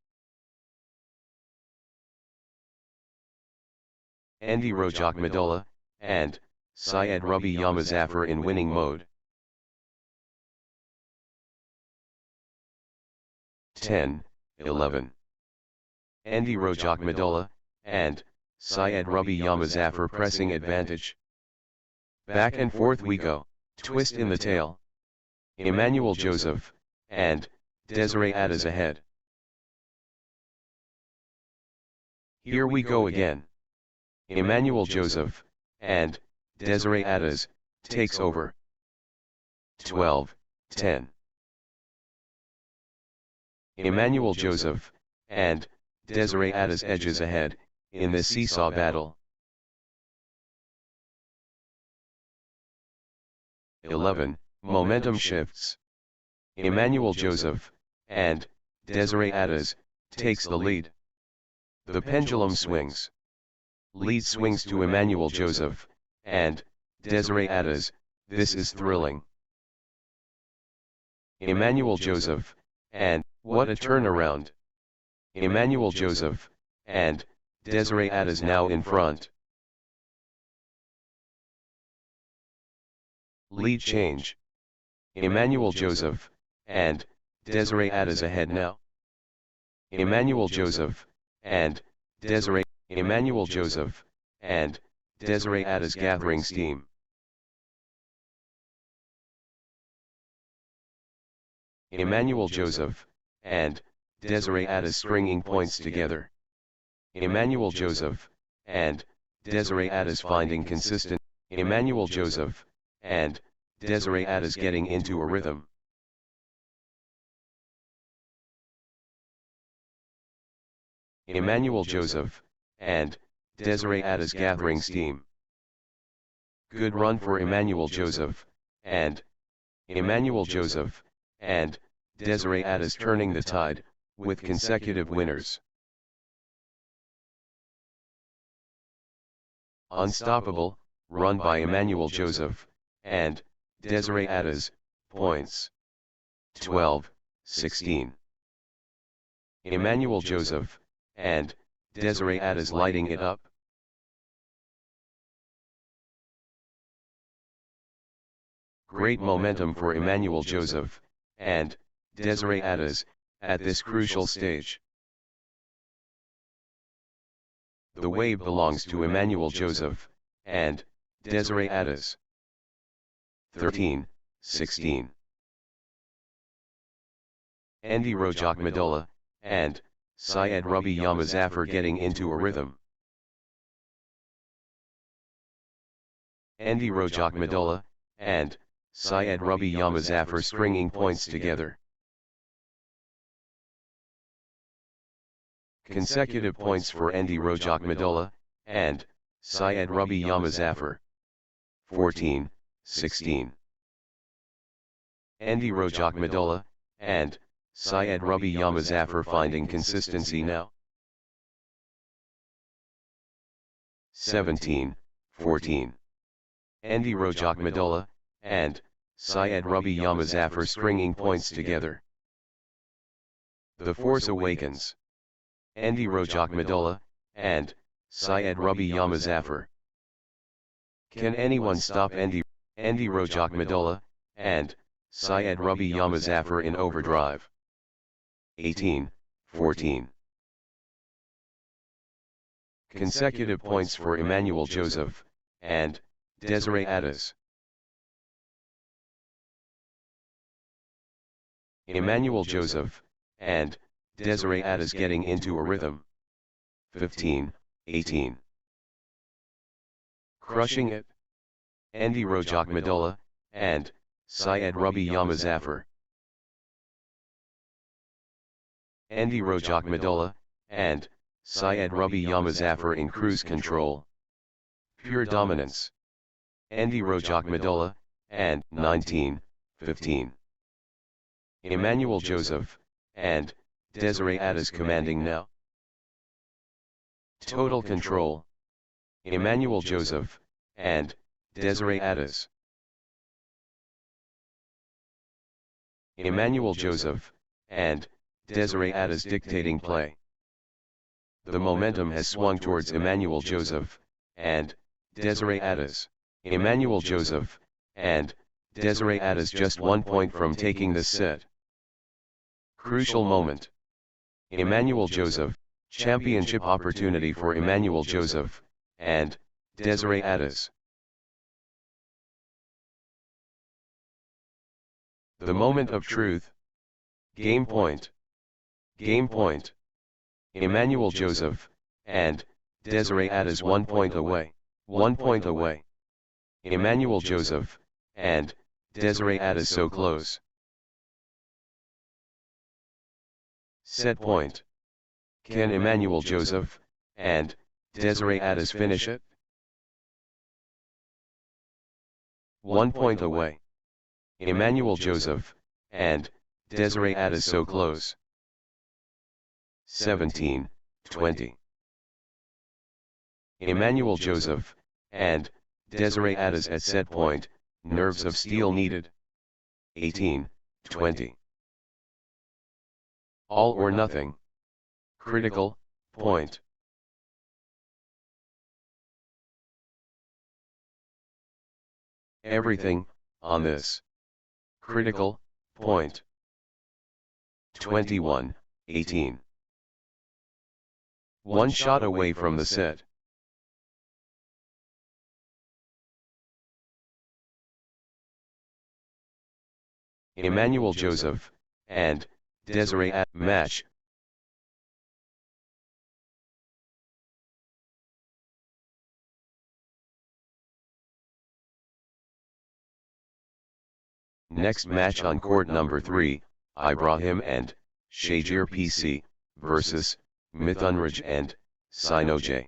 Endi Rojak Madola, and Syed Ruby Yamazafar in winning mode. 10, 11. Endi Rojak Madola, and Syed Ruby Yamazafar pressing advantage. Back and forth we go, twist in the tail. Emmanuel Joseph, and Desiree Addis ahead. Here we go again. Emmanuel Joseph, and Desiree Addis, takes over. 12, 10. Emmanuel Joseph, and Desiree Addis edges ahead, in the seesaw battle. 11. Momentum shifts. Emmanuel Joseph, and Desiree Addis, takes the lead. The pendulum swings. Lead swings to Emmanuel Joseph, and Desiree Addis. This is thrilling. Emmanuel Joseph, and what a turnaround. Emmanuel Joseph, and Desiree Addis now in front. Lead change. Emmanuel Joseph, and Desiree Addis ahead now. Emmanuel Joseph, and Desiree. Emmanuel Joseph, and Desiree Addis gathering steam. Emmanuel Joseph, and Desiree Adas stringing points together. Emmanuel Joseph, and Desiree Adas finding consistent. Emmanuel Joseph, and Desiree Adas getting into a rhythm. Emmanuel Joseph, and Desiree Adas gathering steam. Good run for Emmanuel Joseph, and Emmanuel Joseph, and Desiree Adas turning the tide, with consecutive winners. Unstoppable, run by Emmanuel Joseph, and Desiree Adas, points 12-16. Emmanuel Joseph, and Desiree Adas lighting it up. Great momentum for Emmanuel Joseph, and Desiree Adas, at this crucial stage. The wave belongs to Emmanuel Joseph, and Desiree Adas. 13-16. Andy Rojak and Syed Ruby Yamazafar getting into a rhythm. Andy Rojak and Syed Ruby Yamazafar stringing points together. Consecutive points for Andy Rojak and Syed Ruby Yamazafar. 14-16. Andy Rojak and Syed Ruby Yamazafar finding consistency now. 17-14. Andy Rojak and Syed Ruby Yamazafar stringing points together. The Force Awakens. Andy Rojak and Syed Ruby Yamazafar. Can anyone stop Andy Rojak and Syed Ruby Yamazafar in overdrive? 18-14. Consecutive points for Emmanuel Joseph, and Desiree Adas. Emmanuel Joseph, and Desiree Adas getting into a rhythm. 15-18. Crushing it. Andy Rojak and Syed Ruby Yamazafar. Andy Rojak and Syed Ruby Yamazafar in cruise control. Pure dominance. Andy Rojak and 19-15. Emmanuel Joseph, and Desiree Adas commanding now. Total control. Emmanuel Joseph, and Desiree Adas. Emmanuel Joseph, and Desiree Adas dictating play. The momentum has swung towards Emmanuel Joseph, and Desiree Adas. Emmanuel Joseph, and Desiree Adas just 1 point from taking this set. Crucial moment. Emmanuel Joseph, championship opportunity for Emmanuel Joseph, and Desiree Adas. The moment of truth. Game point. Game point. Emmanuel Joseph, and Desiree Adas 1 point away. 1 point away. Emmanuel Joseph, and Desiree Adas so close. Set point. Can Emmanuel Joseph, and Desiree Adas finish it? 1 point away. Emmanuel Joseph, and Desiree Adas so close. 17-20. Emmanuel Joseph, and Desiree Adas at set point, nerves of steel needed. 18-20. All or nothing. Critical point. Everything on this critical point. 21-18. One shot away from the set. Emmanuel Joseph, and Desiree Adas match, Next match on court number 3, Ibrahim and Shajir PC versus Mithunraj and Sinoj.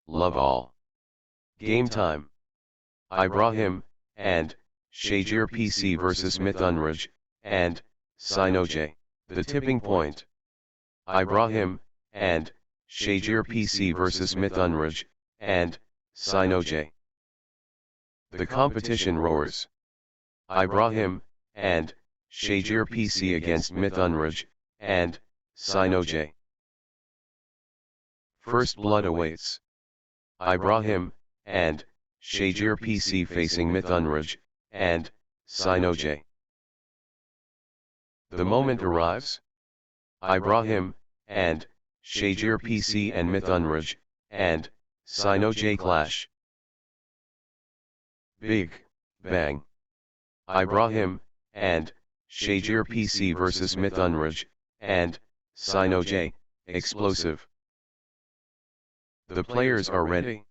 love all. Game time. Ibrahim, and, Shajir PC vs Mithunraj, and, Sinoj. The tipping point. Ibrahim, and, Shajir PC vs Mithunraj, and, Sinoj. The competition roars. Ibrahim, and, Shajir PC against Mithunraj, and, Sinoj. First blood awaits. Ibrahim, and, Shajir PC facing Mithunraj, and, Sinoj. The moment arrives. Ibrahim, and, Shajir PC and Mithunraj, and, Sinoj clash. Big bang. Ibrahim, and, Shajir PC vs Mithunraj, and, Sinoj, explosive. The players are ready.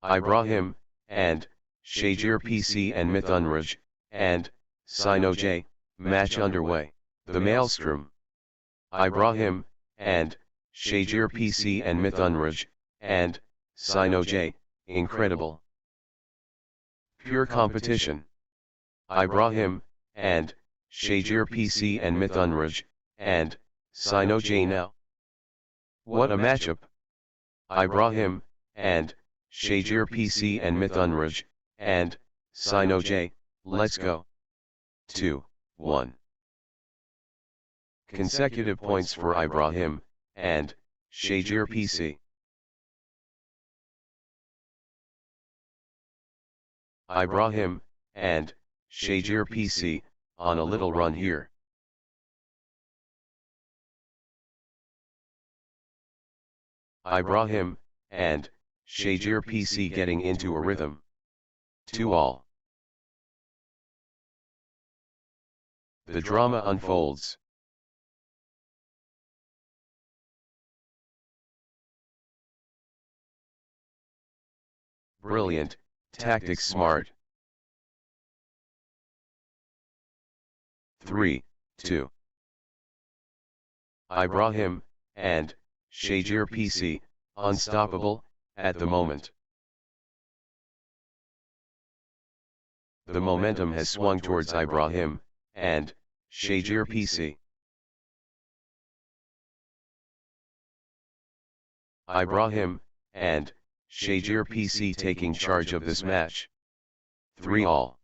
Ibrahim, and, Shajir PC and Mithunraj, and, Sinoj, match underway. The maelstrom. Ibrahim, and, Shajir PC and Mithunraj, and, Sinoj, incredible. Pure competition. Ibrahim, and, Shajir PC and Mithunraj, and, Sinoj now. What a matchup. Ibrahim, and, Shajir PC and Mithunraj, and, Sinoj, let's go. 2-1. Consecutive points for Ibrahim, and, Shajir PC. Ibrahim, and, Shajir PC, on a little run here. Ibrahim, and, Shajir PC getting into a rhythm. 2-all. The drama unfolds. Brilliant, tactics smart. 3-2. Ibrahim, and, Shajir PC, unstoppable, at the moment. The momentum has swung towards Ibrahim, and, Shajir PC. Ibrahim, and, Shajir PC taking charge of this match. 3-all.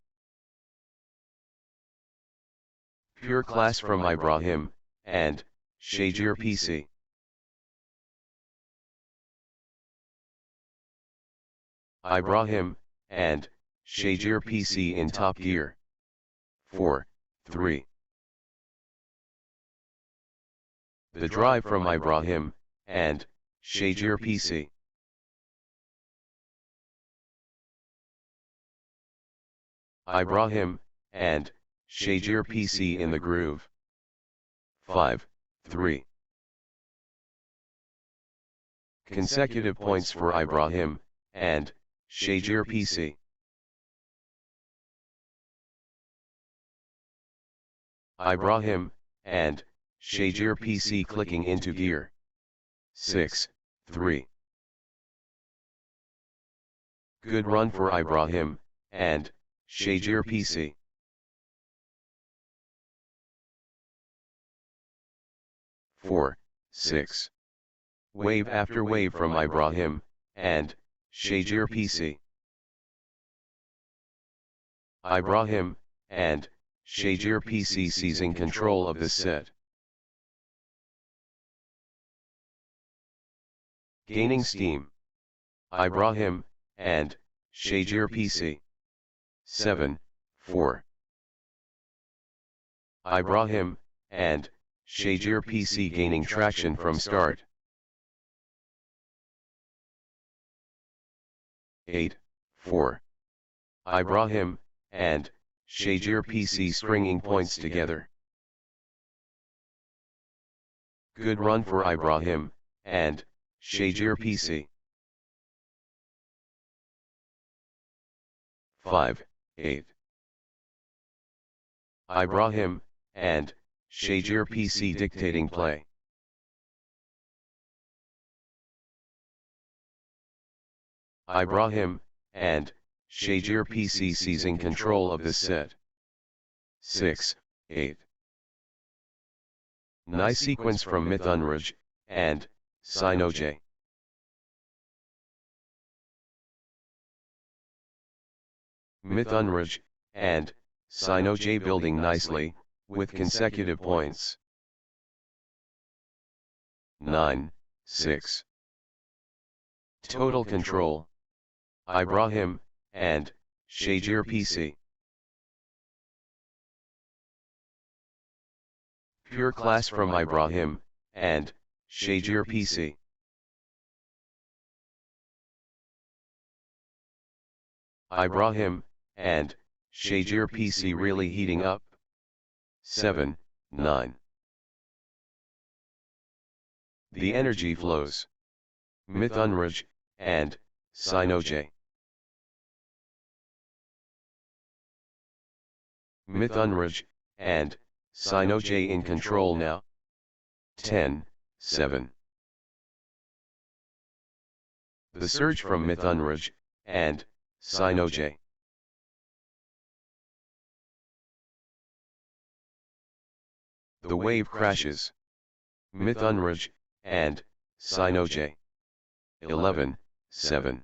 Pure class from Ibrahim, and, Shajir PC. Ibrahim, and, Shajir PC in top gear. 4-3. The drive from Ibrahim, and, Shajir PC. Ibrahim, and, Shajir PC in the groove. 5-3. Consecutive points for Ibrahim, and, Shajir PC. Ibrahim, and, Shajir PC clicking into gear. 6-3. Good run for Ibrahim, and, Shajir PC. Four, 6. Wave after wave from Ibrahim, and, Shajir PC. Ibrahim, and, Shajir PC seizing control of this set. Gaining steam. Ibrahim, and, Shajir PC. 7-4. Ibrahim, and, Shajir PC gaining traction from start. 8-4. Ibrahim, and, Shajir PC stringing points together. Good run for Ibrahim, and, Shajir PC. 5-8. Ibrahim, and, Shajir PC dictating play. Ibrahim, and Shajir PC seizing control of this set. 6, 8. Nice sequence from Mithunraj, and Sinoj. Mithunraj, and Sinoj building nicely, with consecutive points. 9, 6. Total control. Ibrahim, and Shajir PC. Pure class from Ibrahim, and Shajir PC. Ibrahim, and Shajir PC really heating up. 7, 9. The energy flows. Mithunraj, and Sinoj. Mithunraj, and Sinoj in control now. 10, 7. The surge from Mithunraj, and Sinoj. The wave crashes. Mithunraj, and Sinoj. 11, 7.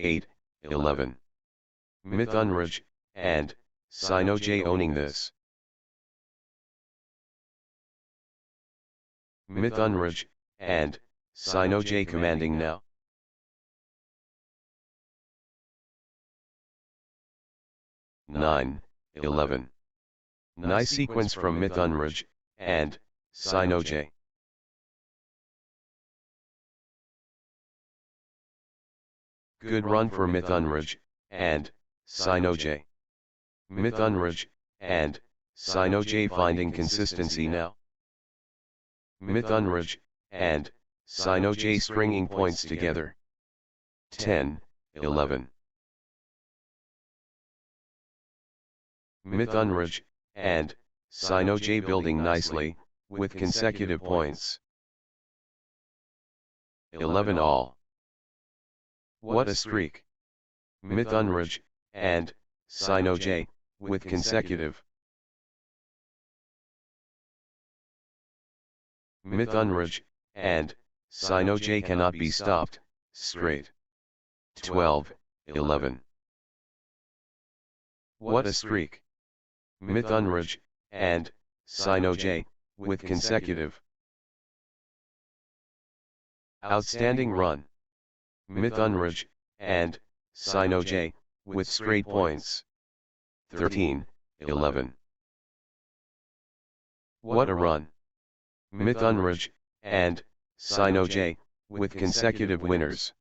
Eight, 11. Mithunraj, and Sinoj owning this. Mithunraj, and Sinoj commanding now. Nine, 11. Nice sequence from Mithunraj, and Sinoj. Good run for Mithunraj, and Sinoj. Mithunraj, and Sinoj finding consistency now. Mithunraj, and Sinoj stringing points together. 10, 11. Mithunraj, and Sinoj building nicely, with consecutive points. 11 all. What a streak! Mithunraj, and Sinoj, with consecutive. Mithunraj, and Sinoj cannot be stopped, straight. 12, 11. What a streak! Mithunraj, and Sinoj, with consecutive. Outstanding run. Mithunraj, and Sinoj, with straight points. 13, 11. What a run! Mithunraj, and Sinoj, with consecutive winners.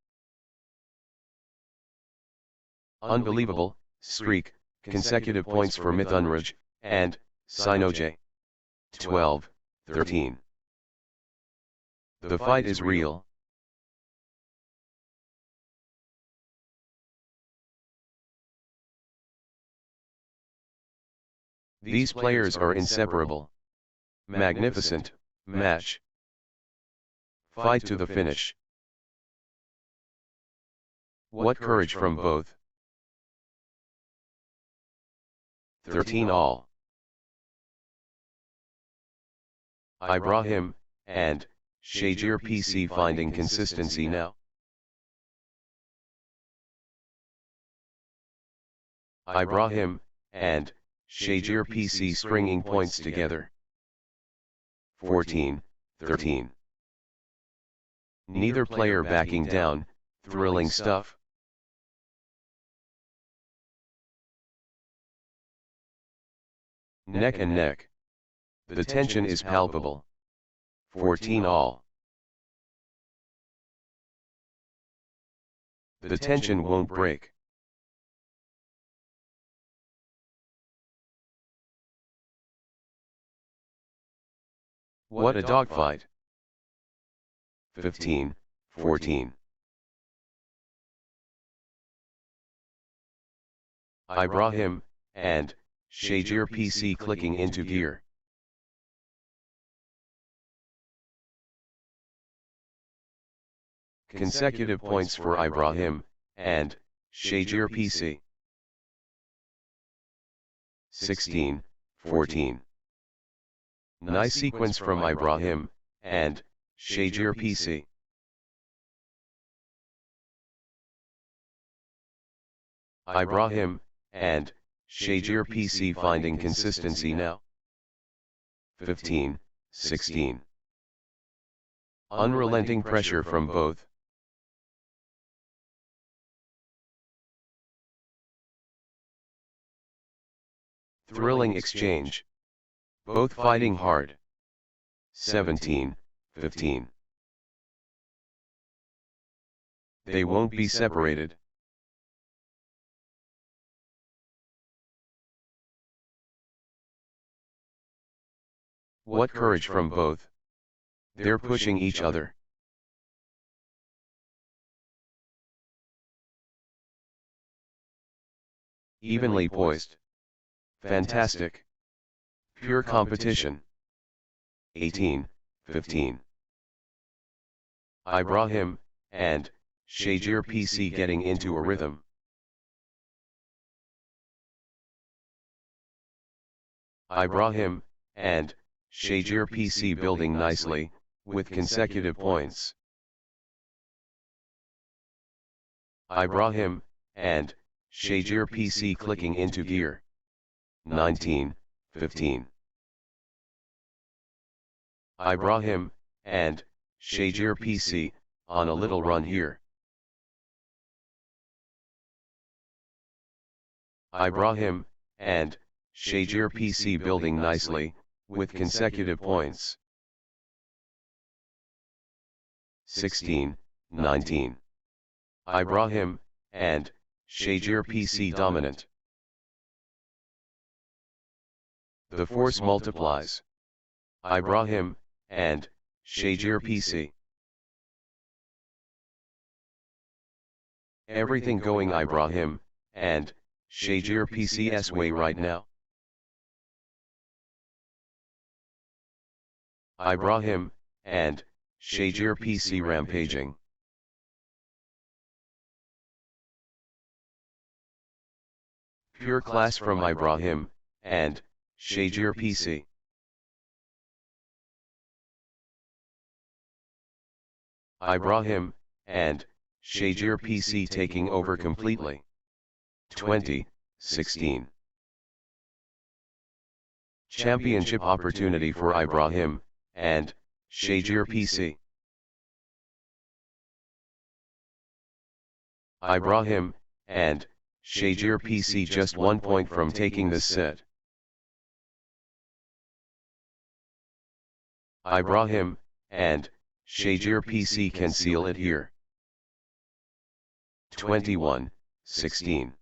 Unbelievable streak, consecutive points for Mithunraj, and Sinoj. 12, 13. The fight is real. These players are inseparable. Magnificent match. Fight to the finish. What courage from both. 13 all. Ibrahim, and Shajir PC finding consistency now. Ibrahim, and Shajir PC stringing points together. 14, 13. Neither player backing down, thrilling stuff. Neck and neck. The tension is palpable. 14 all. The tension won't break. What a dogfight. 15, 14. Ibrahim, and, Shajir PC clicking into gear. Consecutive points for Ibrahim, and, Shajir PC. 16, 14. Nice sequence from Ibrahim, and, Shajir PC. Ibrahim, and, Shajir PC finding consistency now. 15, 16. Unrelenting pressure from both. Thrilling exchange. Both fighting hard. 17, 15. They won't be separated. What courage from both. They're pushing each other. Evenly poised. Fantastic. Pure competition. 18, 15. Ibrahim, and, Shajir PC getting into a rhythm. Ibrahim, and, Shajir PC building nicely, with consecutive points. Ibrahim, and, Shajir PC clicking into gear. 19, 15. Ibrahim, and, Shajir PC, on a little run here. Ibrahim, and, Shajir PC building nicely, with consecutive points. 16, 19. Ibrahim, and, Shajir PC dominant. The force multiplies. Ibrahim, and, Shajir PC. Everything going Ibrahim, and, Shajir PC's way right now. Ibrahim, and, Shajir PC rampaging. Pure class from Ibrahim, and, Shajir PC. Ibrahim, and, Shajir PC taking over completely. 20, 16. Championship opportunity for Ibrahim, and, Shajir PC. Ibrahim, and, Shajir PC just 1 point from taking this set. Ibrahim, and, Shajir PC can seal it here. 21, 16.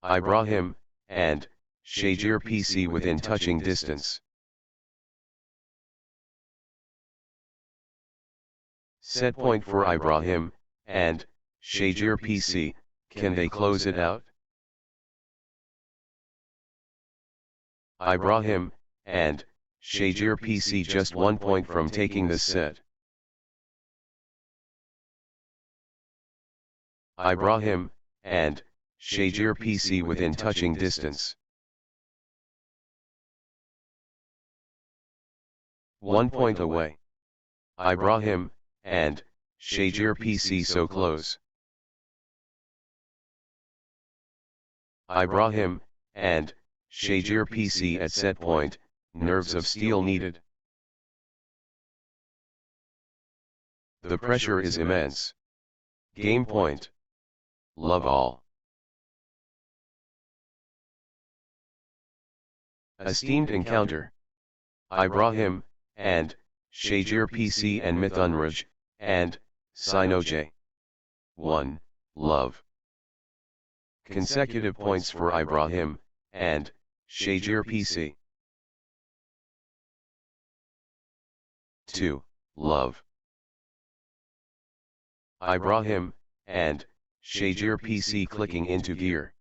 Ibrahim, and Shajir PC within touching distance. Set point for Ibrahim, and Shajir PC, can they close it out? Ibrahim, and Shajir PC just 1 point from taking this set. Ibrahim, and Shajir PC within touching distance. 1 point away. Ibrahim, and Shajir PC so close. Ibrahim, and Shajir PC at set point, nerves of steel needed. The pressure is immense. Game point. Love all. Esteemed encounter. Ibrahim, and Shajir PC and Mithunraj, and Sinoj. 1. Love. Consecutive points for Ibrahim, and Shajir PC. 2. Love. Ibrahim, and Shajir PC clicking into gear.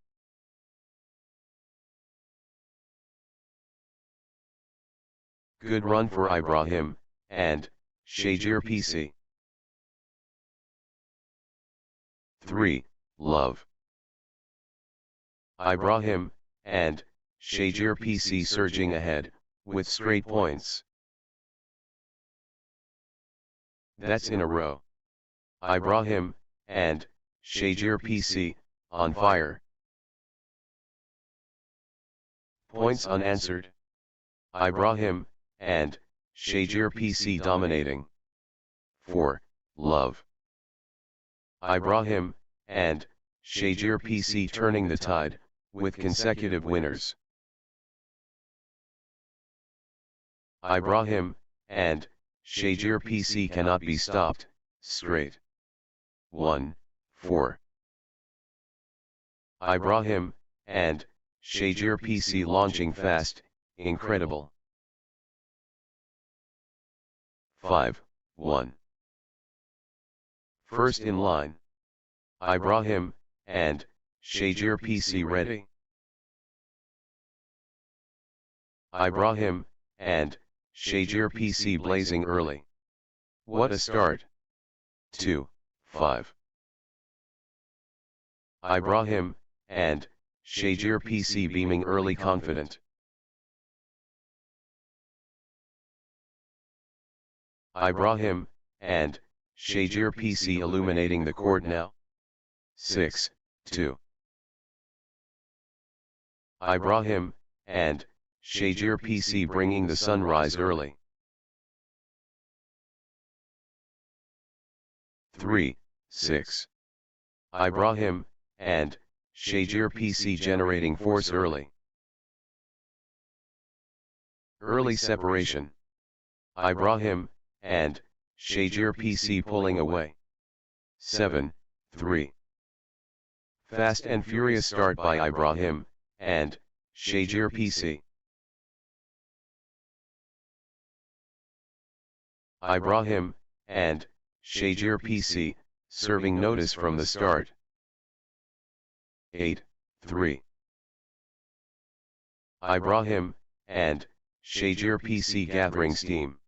Good run for Ibrahim, and Shajir PC. 3. Love. Ibrahim, and Shajir PC surging ahead, with straight points. That's in a row. Ibrahim, and Shajir PC, on fire. Points unanswered. Ibrahim, and Shajir PC dominating. 4. Love. Ibrahim, and Shajir PC turning the tide, with consecutive winners. Ibrahim, and Shajir PC cannot be stopped, straight. 1. 4. Ibrahim, and Shajir PC launching fast, incredible. 5. 1. First in line. Ibrahim, and Shajir PC ready. Ibrahim, and Shajir PC blazing early. What a start. 2. 5. Ibrahim, and Shajir PC beaming early confident. Ibrahim, and Shajir PC illuminating the court now. 6. 2. Ibrahim, and Shajir PC bringing the sunrise early. 3. 6. Ibrahim, and Shajir PC generating force early. Early separation. Ibrahim, and Shajir PC pulling away. 7. 3. Fast and furious start by Ibrahim, and Shajir PC. Ibrahim, and Shajir PC, serving notice from the start. 8. 3. Ibrahim, and Shajir PC gathering steam.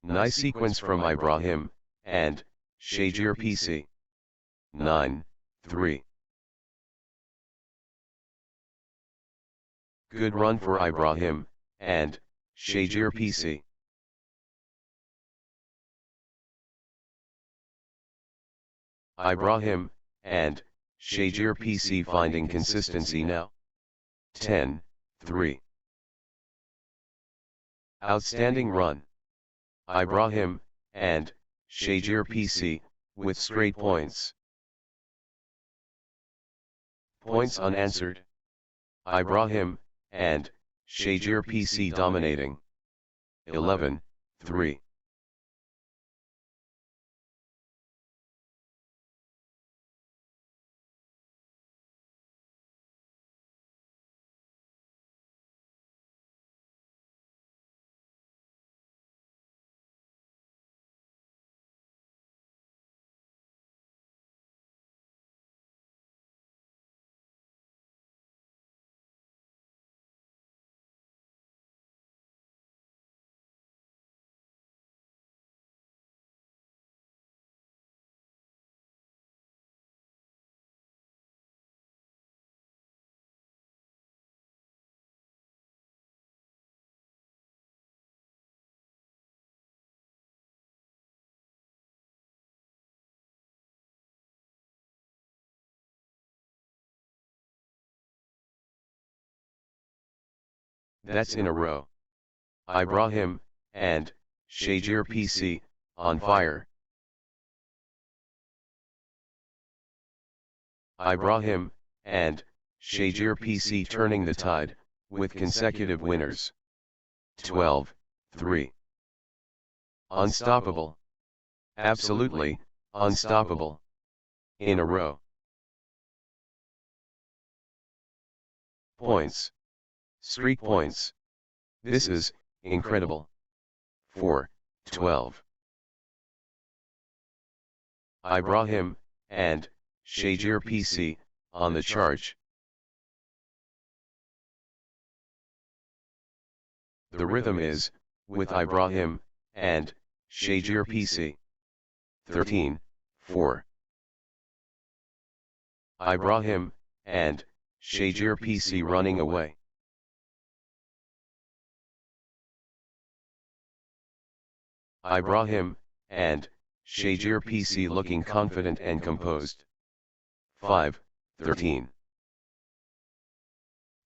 Nice sequence from Ibrahim, and Shajir PC. 9. 3. Good run for Ibrahim, and Shajir PC. Ibrahim, and Shajir PC finding consistency now. 10. 3. Outstanding run. Ibrahim, and Shajir PC, with straight points. Points unanswered. Ibrahim, and Shajir PC dominating. 11. 3. That's in a row. Ibrahim, and, Shajir PC, on fire. Ibrahim, and, Shajir PC turning the tide, with consecutive winners. 12-3. Unstoppable. Absolutely, unstoppable. In a row. Points. Streak points. This is, incredible. 4-12. Ibrahim, and, Shajir PC, on the charge. The rhythm is, with Ibrahim, and, Shajir PC. 13-4. Ibrahim, and, Shajir PC running away. Ibrahim, and, Shajir PC looking confident and composed. 5-13.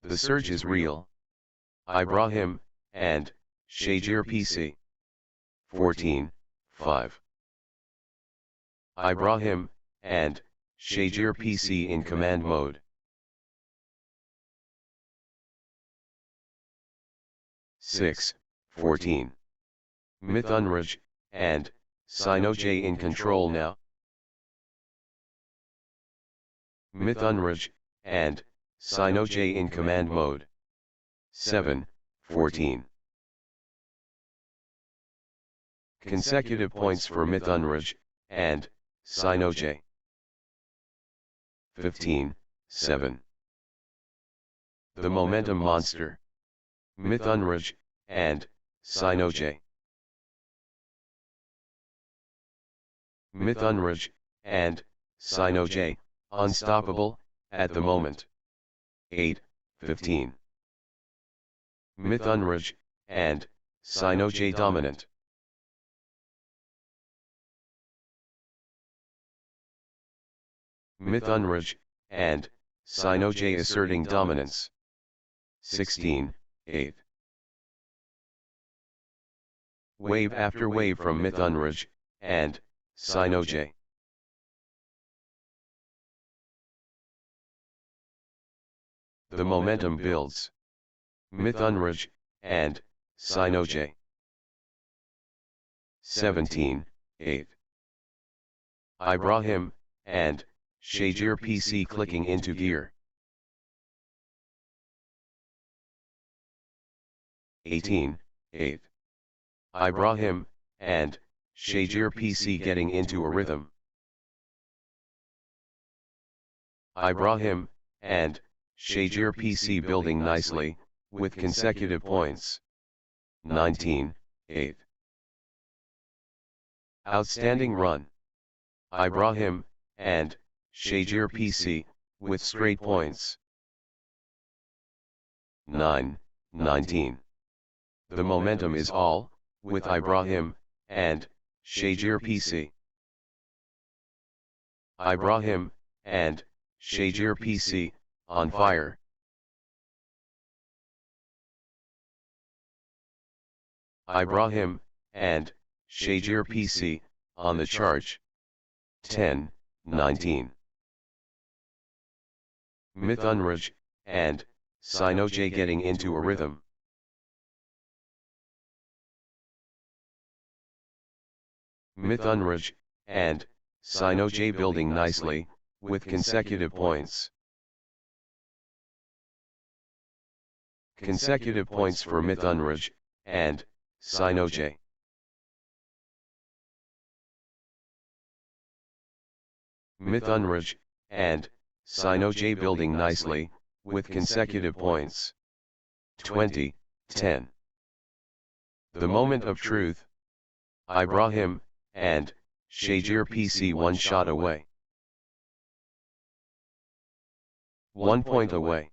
The surge is real. Ibrahim, and, Shajir PC. 14-5. Ibrahim, and, Shajir PC in command mode. 6-14. Mithunraj, and, Sinoj in control now. Mithunraj, and, Sinoj in command mode. 7-14. Consecutive points for Mithunraj, and, Sinoj. 15-7. The momentum monster. Mithunraj, and, Sinoj. Mithunraj, and, Sinoj, unstoppable, at the moment. 8-15. Mithunraj, and, Sinoj dominant. Mithunraj, and, Sinoj asserting dominance. 16-8. Wave after wave from Mithunraj, and, Sinoj. The momentum builds. Mithunraj, and, Sinoj. 17-8. Ibrahim, and, Shajir PC clicking into gear. 18-8. Ibrahim, and, Shajir PC getting into a rhythm. Ibrahim, and, Shajir PC building nicely, with consecutive points. 19-8. Outstanding run. Ibrahim, and, Shajir PC, with straight points. 9-19. The momentum is all, with Ibrahim, and, Shajir PC. Ibrahim, and, Shajir PC, on fire. Ibrahim, and, Shajir PC, on the charge. 10-19. Mithunraj, and, Sinoj getting into a rhythm. Mithunraj, and, Sinoj building nicely, with consecutive points. Consecutive points for Mithunraj, and, Sinoj. Mithunraj, and, Sinoj building nicely, with consecutive points. 20-10. The moment of truth. Ibrahim, and, Shajir PC 1 shot away. 1 point away.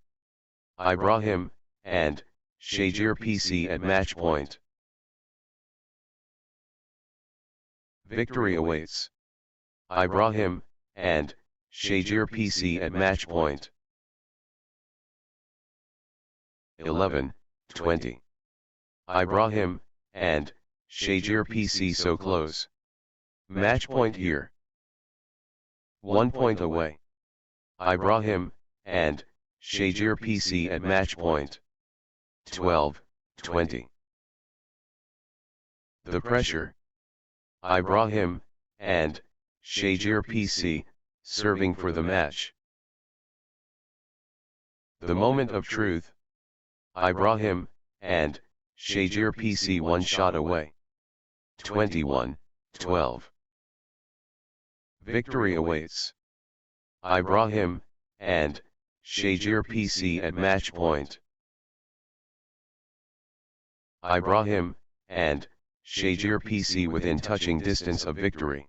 Ibrahim, and, Shajir PC at match point. Victory awaits. Ibrahim, and, Shajir PC at match point. 11-10. 20. Ibrahim and Shajir PC so close. Match point here. 1 point away. Ibrahim and Shajir PC at match point. 12, 20. The pressure. Ibrahim and Shajir PC serving for the match. The moment of truth. Ibrahim and Shajir PC 1 shot away. 21, 12. Victory awaits. Ibrahim and Shajir PC at match point. Ibrahim and Shajir PC within touching distance of victory.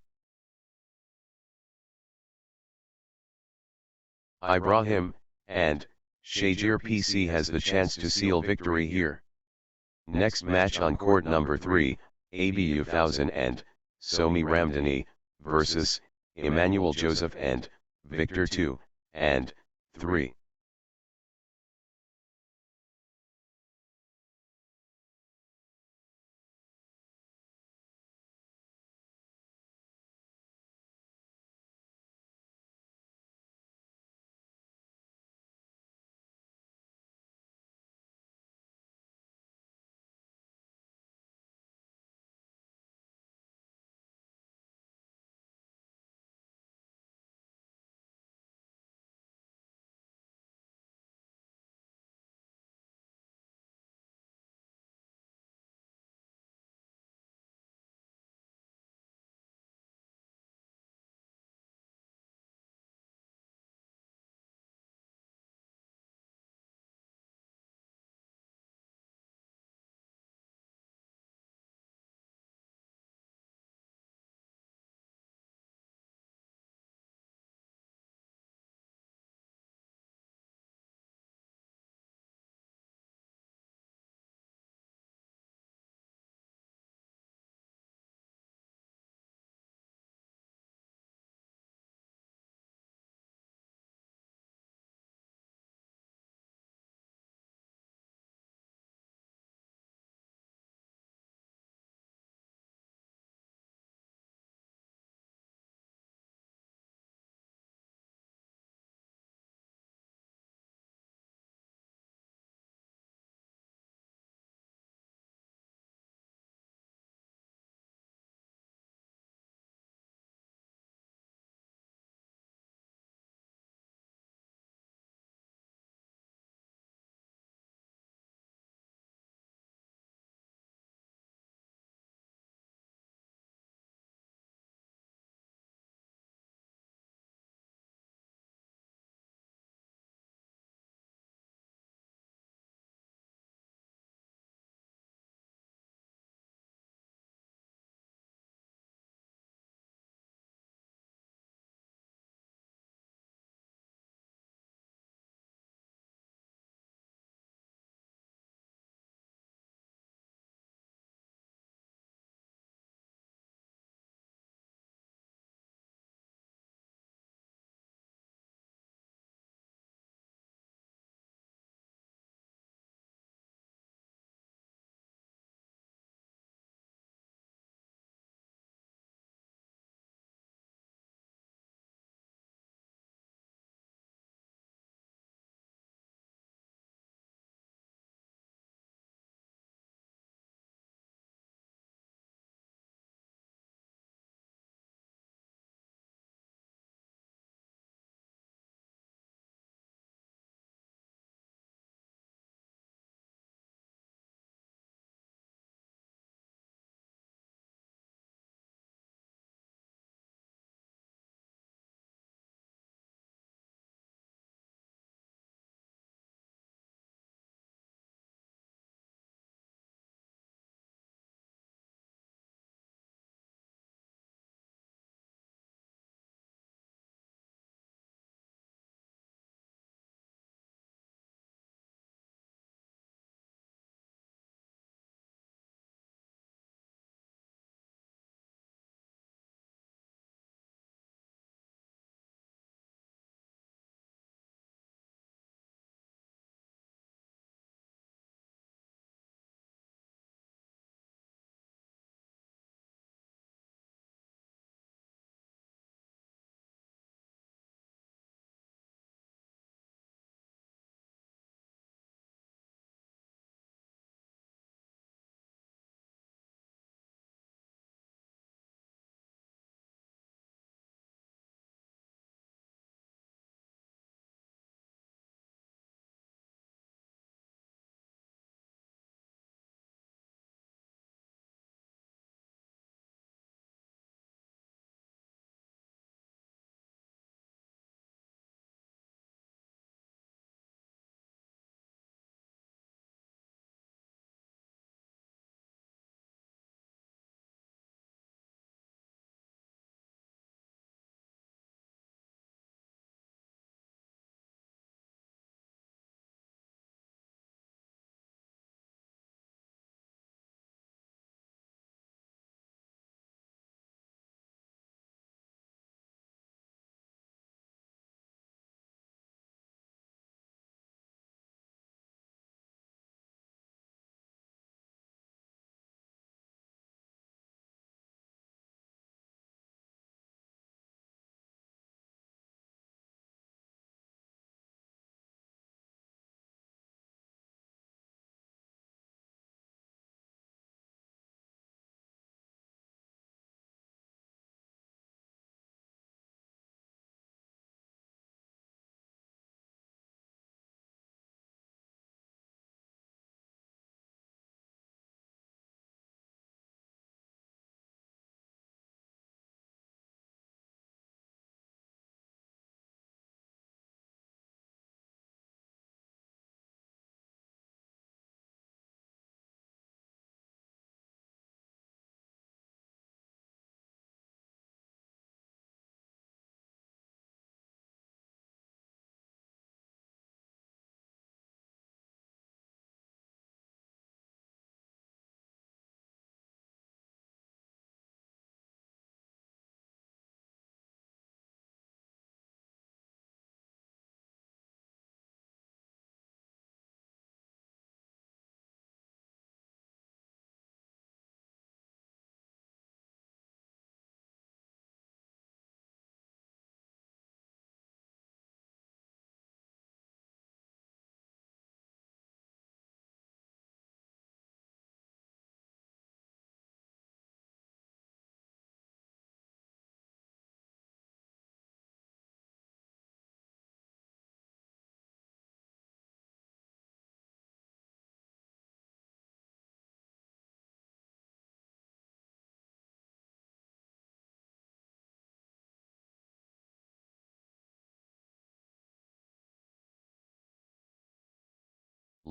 Ibrahim and Shajir PC has the chance to seal victory here. Next match on court number 3, Abu 1000 and Somi Ramdani versus Emmanuel Joseph and Victor 2 and 3.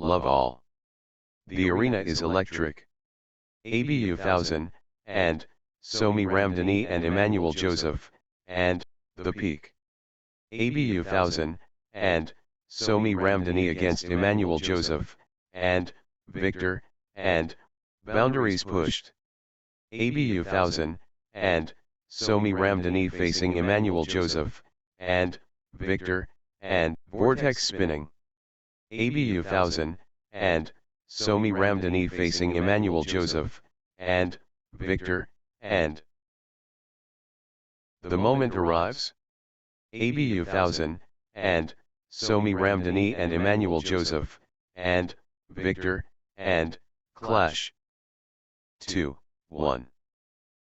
love all. The arena is electric. ABU 1000, and Somi Ramdani and Emmanuel Joseph, and the peak. ABU 1000, and Somi Ramdani against Emmanuel Joseph, and Victor, and boundaries pushed. ABU 1000, and Somi Ramdani facing Emmanuel Joseph, and Victor, and vortex spinning. ABU 1000, and Somi Ramdani facing Emmanuel Joseph, and Victor, and the moment arrives. ABU 1000, and Somi Ramdani and Emmanuel Joseph, and Victor, and clash. 2-1.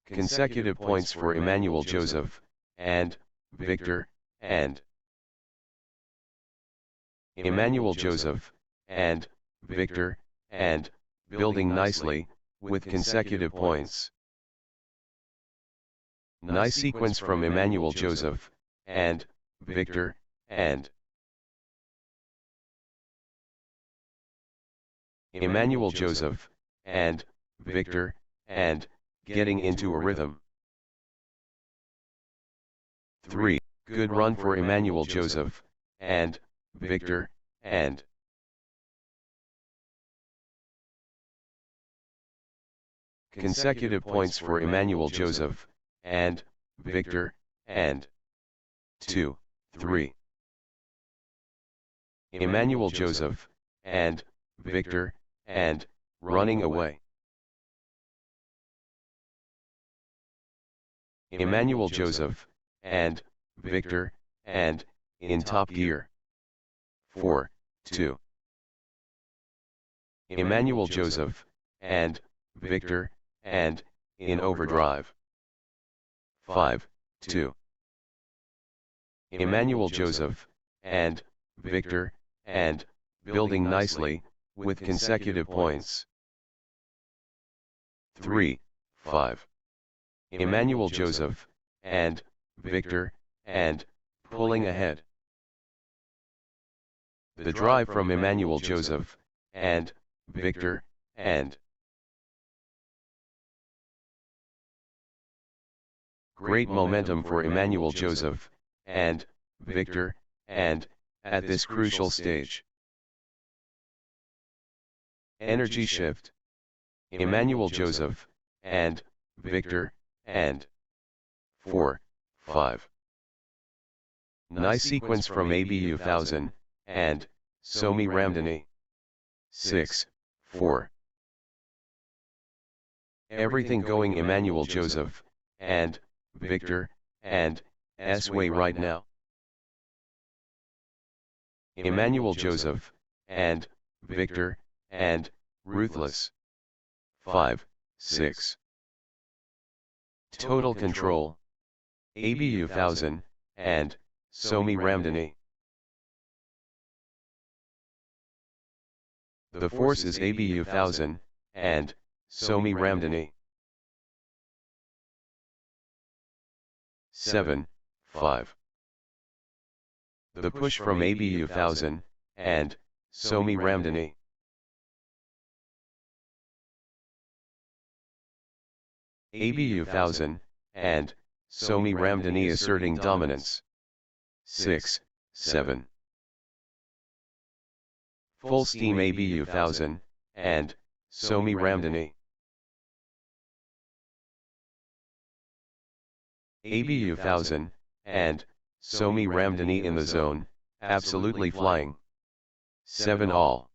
Consecutive points for Emmanuel Joseph, and Victor, and Emmanuel Joseph, and Victor, and building nicely, with consecutive points. Nice sequence from Emmanuel Joseph, and Victor, and Emmanuel Joseph, and Victor, and getting into a rhythm. 3. Good run for Emmanuel Joseph, and Victor, and consecutive points for Emmanuel Joseph, and Victor, and 2-3. Emmanuel Joseph, and Victor, and running away. Emmanuel Joseph, and Victor, and in top gear. 4-2. Emmanuel Joseph, and Victor, and in overdrive. 5-2. Emmanuel Joseph, and Victor, and building nicely, with consecutive points. 3-5. Emmanuel Joseph, and Victor, and pulling ahead. The drive from Emmanuel Joseph, and Victor, and great momentum for Emmanuel Joseph, and Victor, and at this crucial stage. Energy shift. Emmanuel Joseph, and Victor, and 4-5. Nice sequence from ABU 1000, and Somi Ramdani. 6-4. Everything going Emmanuel Joseph, and Victor, and S-way right now. Emmanuel Joseph, and Victor, and ruthless. 5-6. Total control. ABU 1000, and Somi Ramdani. The force is ABU 1000, and Somi Ramdani. 7-5. The push from ABU 1000, and Somi Ramdani. ABU 1000, and Somi Ramdani asserting dominance. 6-7. Full steam ABU 1000, and Somi Ramdani. ABU 1000, and Somi Ramdani in the zone, absolutely flying. 7-all.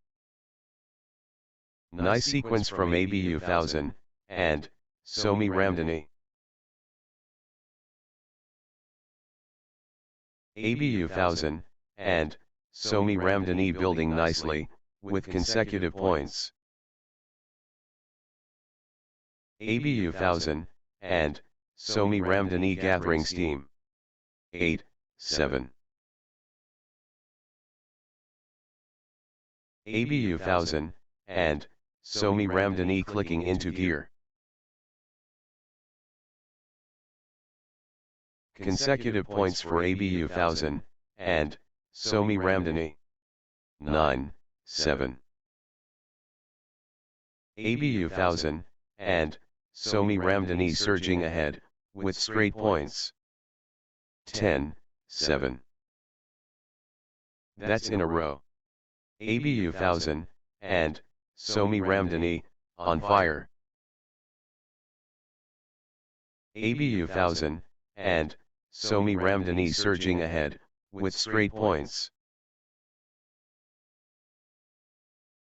Nice sequence from ABU 1000, and Somi Ramdani. ABU 1000, and Somi Ramdani building nicely, with consecutive points. ABU 1000, and Somi Ramdani gathering steam. 8-7. ABU 1000, and Somi Ramdani clicking into gear. Consecutive points for ABU 1000, and Somi Ramdani. 9-7. ABU 1000, and Somi Ramdhani surging ahead, with straight points. 10, 7. That's in a row. ABU 1000, and Somi Ramdhani, on fire. ABU 1000, and Somi Ramdhani surging ahead, with straight points.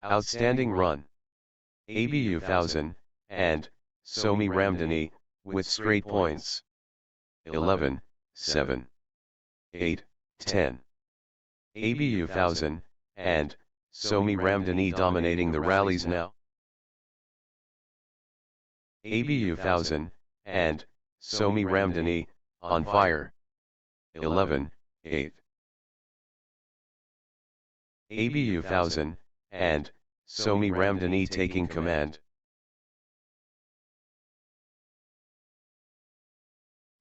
Outstanding run. ABU 1000, and Somi Ramdhani, with straight points. 11, 7. 8, 10. ABU 1000, and Somi Ramdhani dominating the rallies now. ABU 1000, and Somi Ramdhani, on fire. 11, 8. ABU 1000, and Somi Ramdhani taking command.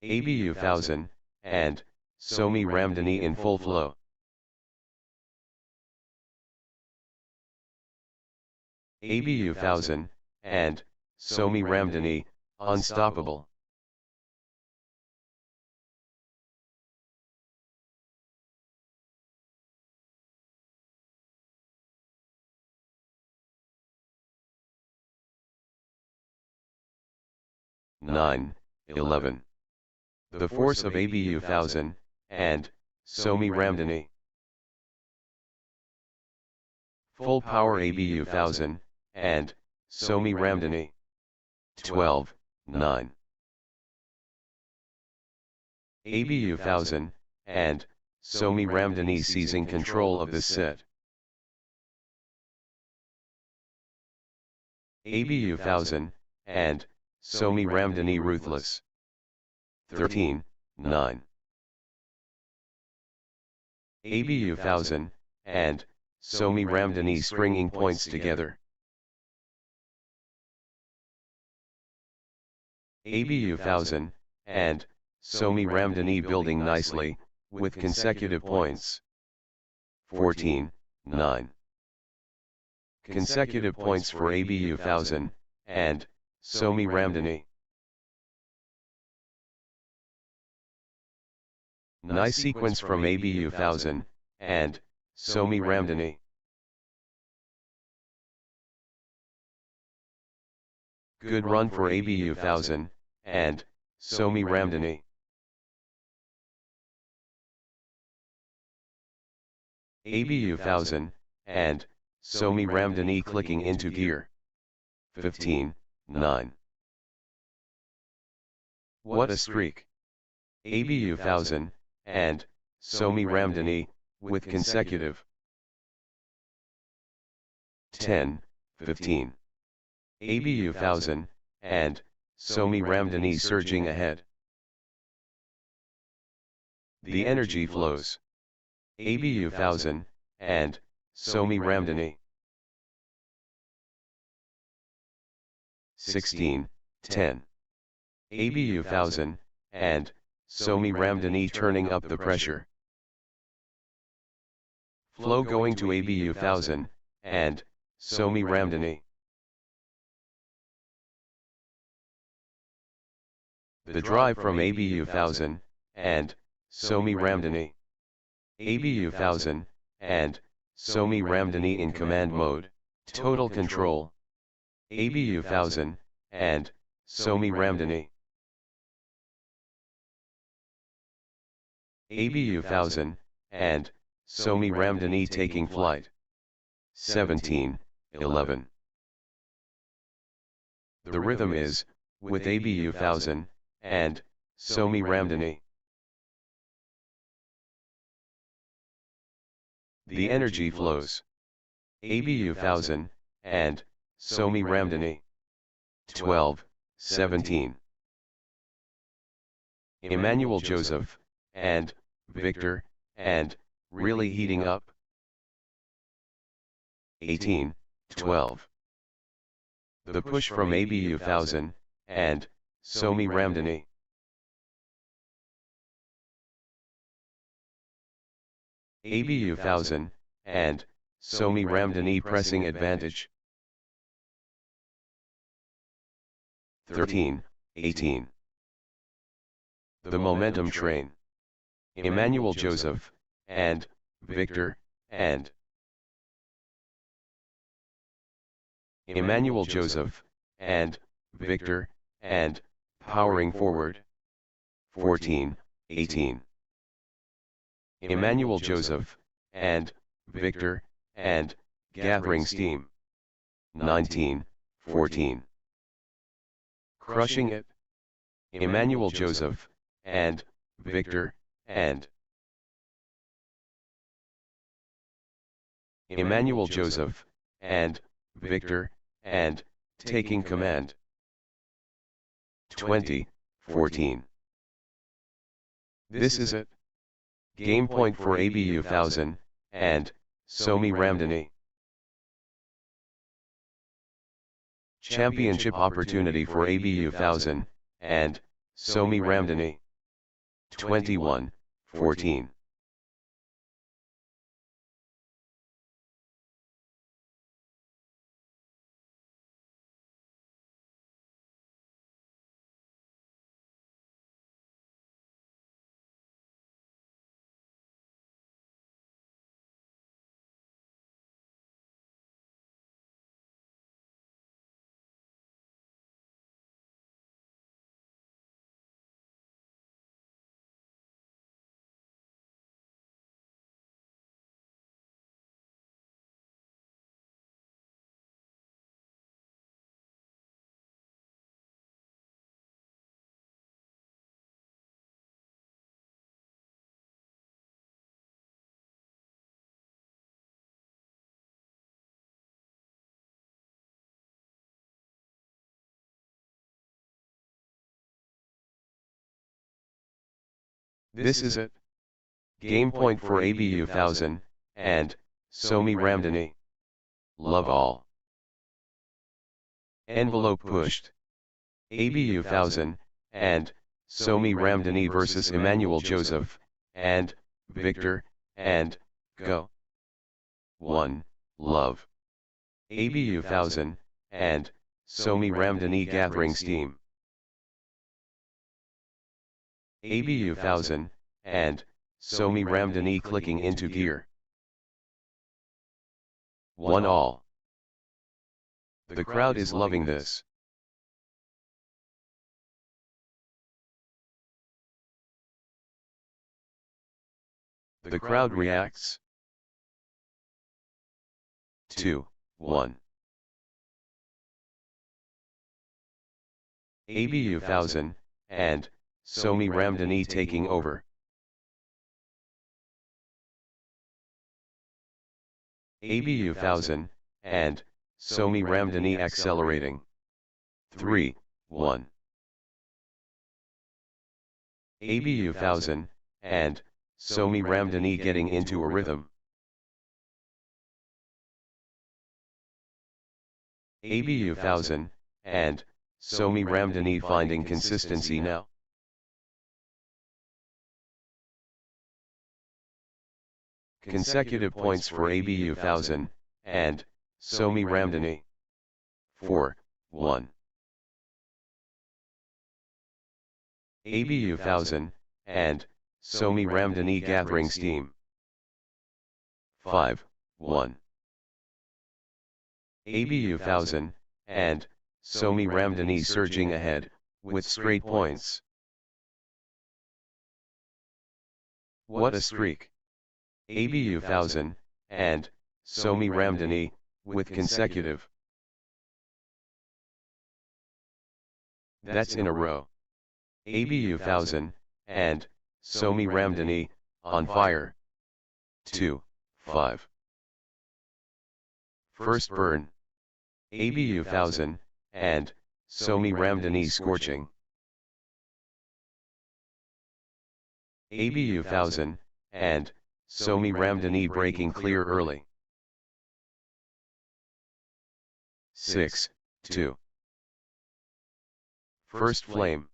ABU 1000, and Somi Ramdhani in full flow. ABU 1000, and Somi Ramdhani, unstoppable. Nine, 11. The force of ABU 1000, and Somi Ramdhani. Full power ABU 1000, and Somi Ramdhani. 12, 9. ABU 1000, and Somi Ramdhani seizing control of this set. ABU 1000, and Somi Ramdhani ruthless. 13, 9. ABU 1000, and Somi Ramdhani stringing points together. ABU 1000, and Somi Ramdhani building nicely, with consecutive points. 14, 9. Consecutive points for ABU 1000, and Somi Ramdhani. Nice sequence from ABU 1000, and Somi Ramdhani. Good run for ABU 1000, and Somi Ramdhani. ABU 1000, and Somi Ramdhani clicking into gear. 15, 9. What a streak. ABU 1000, and Somi Ramdhani, with consecutive. 10, 15. ABU 1000, and Somi Ramdhani surging ahead. The energy flows. ABU 1000, and Somi Ramdhani. 16, 10. ABU 1000, and Somi Ramdhani turning up the pressure. Flow going to ABU 1000, and Somi Ramdhani. The drive from ABU 1000, and Somi Ramdhani. ABU 1000, and Somi Ramdhani in command mode, total control. ABU 1000, and Somi Ramdhani. ABU 1000, and Somi Ramdhani taking flight. 17, 11. The rhythm is, with ABU 1000, and Somi Ramdhani. The energy flows. ABU 1000, and Somi Ramdhani. 12, 17. Emmanuel Joseph, and Victor, and really heating up. 18, 12. The push from ABU 1000, and Somi Ramdhani. ABU 1000, and Somi Ramdhani pressing advantage. 13, 18. The Momentum Train. Emmanuel Joseph, and, Victor, and. Emmanuel Joseph, and, Victor, and, powering forward. 14, 18. Emmanuel Joseph, and, Victor, and, gathering steam. 19, 14. Crushing it. Emmanuel Joseph, and, Victor, and. Emmanuel Joseph, and, Victor, and, taking command. 20, 14. This is it. Game point for ABU 1000, and, Somi Ramdhani. Championship opportunity for ABU 1000, and, Somi Ramdhani. 21, 14. This is it. Game point for ABU 1000, and, Somi Ramdhani. Love all. Envelope pushed. ABU 1000, and, Somi Ramdhani versus Emmanuel Joseph, and, Victor, and, go. 1, love. ABU 1000, and, Somi Ramdhani gathering steam. ABU 1000, and, Somi Ramdhani clicking into gear. 1 all. The crowd is loving this. The crowd reacts. 2, 1. ABU 1000, and, Somi Ramdhani taking over. ABU 1000, and, Somi Ramdhani accelerating. 3, 1. ABU 1000, and, Somi Ramdhani getting into a rhythm. ABU 1000, and, Somi Ramdhani finding consistency now. Consecutive points for ABU 1000, and, Somi Ramdhani. 4, 1. ABU 1000, and, Somi Ramdhani gathering steam. 5, 1. ABU 1000, and, Somi Ramdhani surging ahead, with straight points. What a streak! ABU 1000, and, Somi Ramdhani, with consecutive. That's in a row. ABU 1000, and, Somi Ramdhani, on fire. 2, 5. First burn. ABU 1000, and, Somi Ramdhani scorching. ABU 1000, and, Somi Ramdhani breaking clear early. 6, 2. First flame.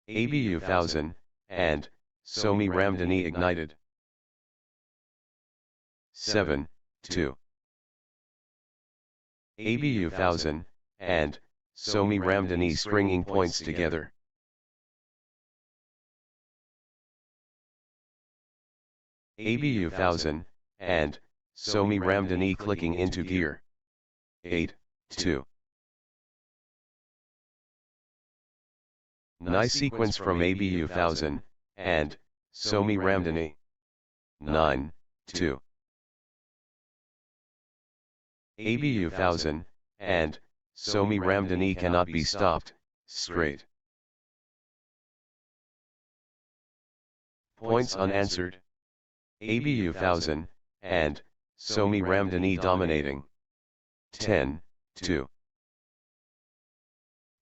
ABU 1000, and, Somi Ramdhani ignited. 7, 2. ABU 1000, and, Somi Ramdhani stringing points together. ABU 1000, and, Somi Ramdhani clicking into gear. 8, 2. Nice sequence from ABU 1000, and, Somi Ramdhani. 9, 2. ABU 1000, and, Somi Ramdhani cannot be stopped, straight. Points unanswered. ABU 1000, and, Somi Ramdhani dominating. 10, 2.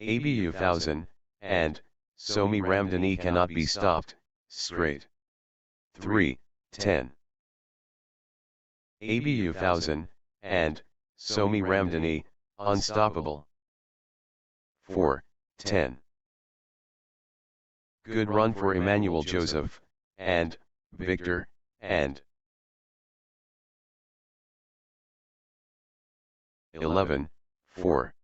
ABU 1000, and, Somi Ramdhani cannot be stopped, straight. 3, 10. ABU 1000, and, Somi Ramdhani, unstoppable. 4, 10. Good run for Emmanuel Joseph, and, Victor, and. 11, 4.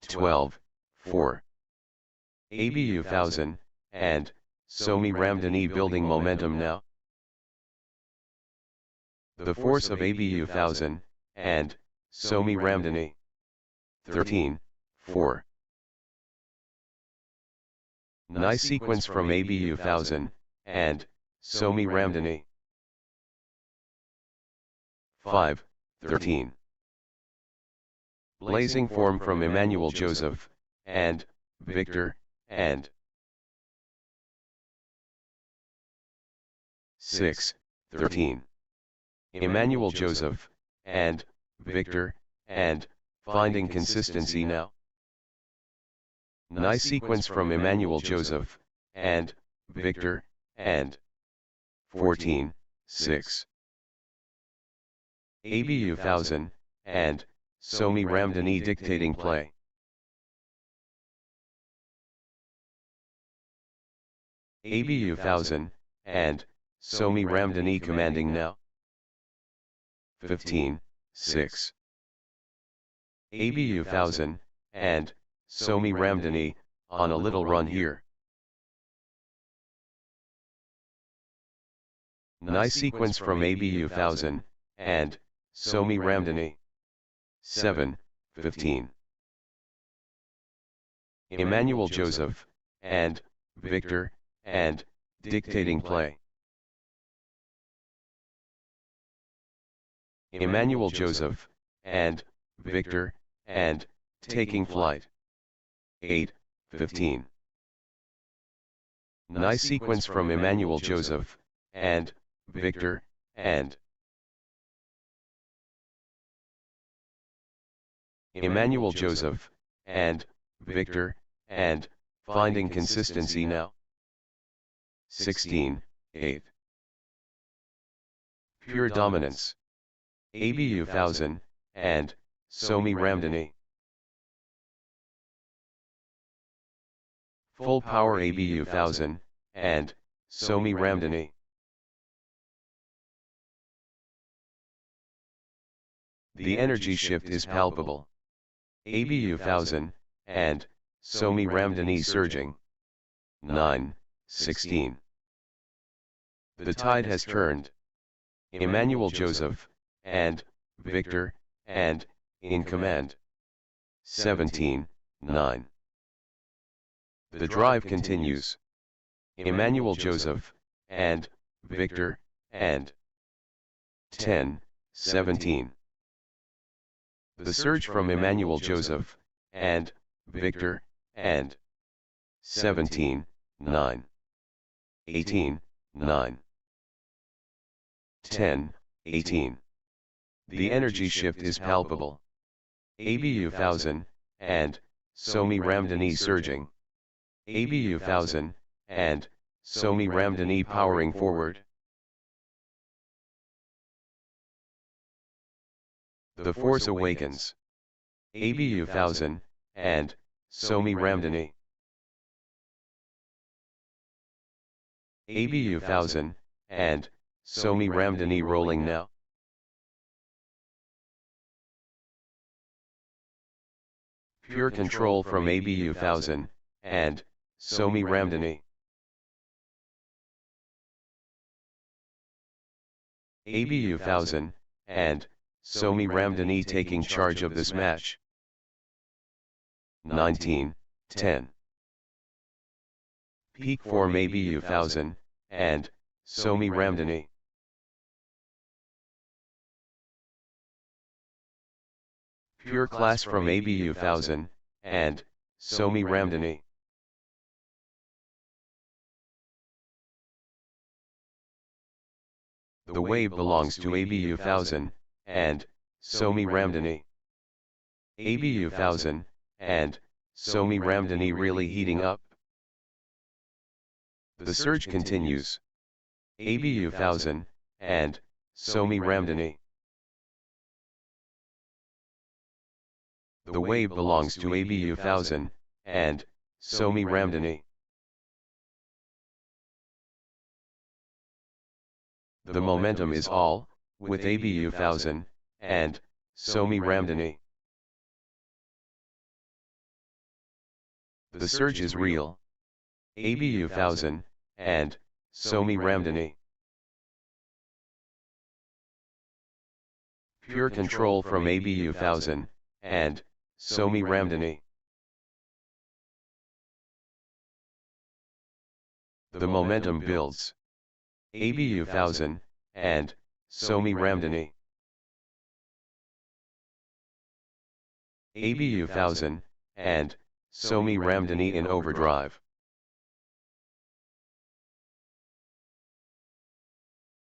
Twelve, 4. ABU 1000, and, Somi Ramdhani building momentum now. The force of ABU 1000, and, Somi Ramdhani. 13, 4. Nice sequence from ABU 1000, and, Somi Ramdhani. 5, 13. Blazing form from Emmanuel Joseph, and, Victor, and. 6, 13. Emmanuel Joseph, and, Victor, and, finding consistency now. Nice sequence from Emmanuel Joseph, and, Victor, and. 14, 6. ABU 1000, and, Somi Ramdhani dictating play. ABU 1000, and, Somi Ramdhani commanding now. 15, 6. ABU 1000, and, Somi Ramdhani, on a little run here. Nice sequence from ABU 1000, and, Somi Ramdhani. 7, 15. Emmanuel Joseph, and, Victor, and, dictating play. Emmanuel Joseph, and, Victor, and, taking flight. 8, 15. Nice sequence from Emmanuel Joseph, and, Victor, and. Emmanuel Joseph, and, Victor, and, finding consistency now. 16, 8. Pure dominance. ABU 1000, and, Somi Ramdhani. Full power ABU 1000, and, Somi Ramdhani. The energy shift is palpable. ABU 1000, and, Somi Ramdhani surging. 9, 16. The tide has turned. Emmanuel Joseph, and, Victor, and, in command. 17, 9. The drive continues. Emmanuel Joseph, and, Victor, and 10, 17. The surge from Emmanuel Joseph, and, Victor, and 17, 9. 18, 9. 10, 18. The energy shift is palpable. ABU 1000, and, Somi Ramdhani surging. ABU 1000, and, Somi Ramdhani powering forward. The force awakens. ABU 1000, and, Somi Ramdhani. ABU 1000, and, Somi Ramdhani rolling now. Pure control from ABU 1000, and, Somi Ramdhani. ABU 1000, and, Somi Ramdhani taking charge of this match. 19, 10. Peak form ABU 1000, and, Somi Ramdhani. Pure class from ABU 1000, and, Somi Ramdhani. The wave belongs to ABU 1000, and, Somi Ramdhani. ABU 1000, and, Somi Ramdhani really heating up. The surge continues. ABU 1000, and, Somi Ramdhani. The wave belongs to ABU 1000, and, Somi Ramdhani. The momentum is all, with ABU 1000, and, Somi Ramdhani. The surge is real. ABU 1000, and, Somi Ramdhani. Pure control from ABU 1000, and, Somi Ramdhani. The momentum builds. ABU 1000, and, Somi Ramdhani. ABU 1000, and, Somi Ramdhani in overdrive.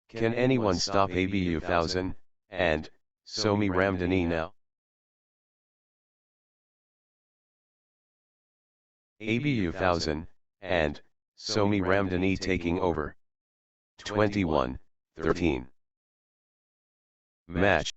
Can anyone stop ABU 1000, and, Somi Ramdhani now? ABU 1000, and, Somi Ramdhani taking over. 21, 13. Match.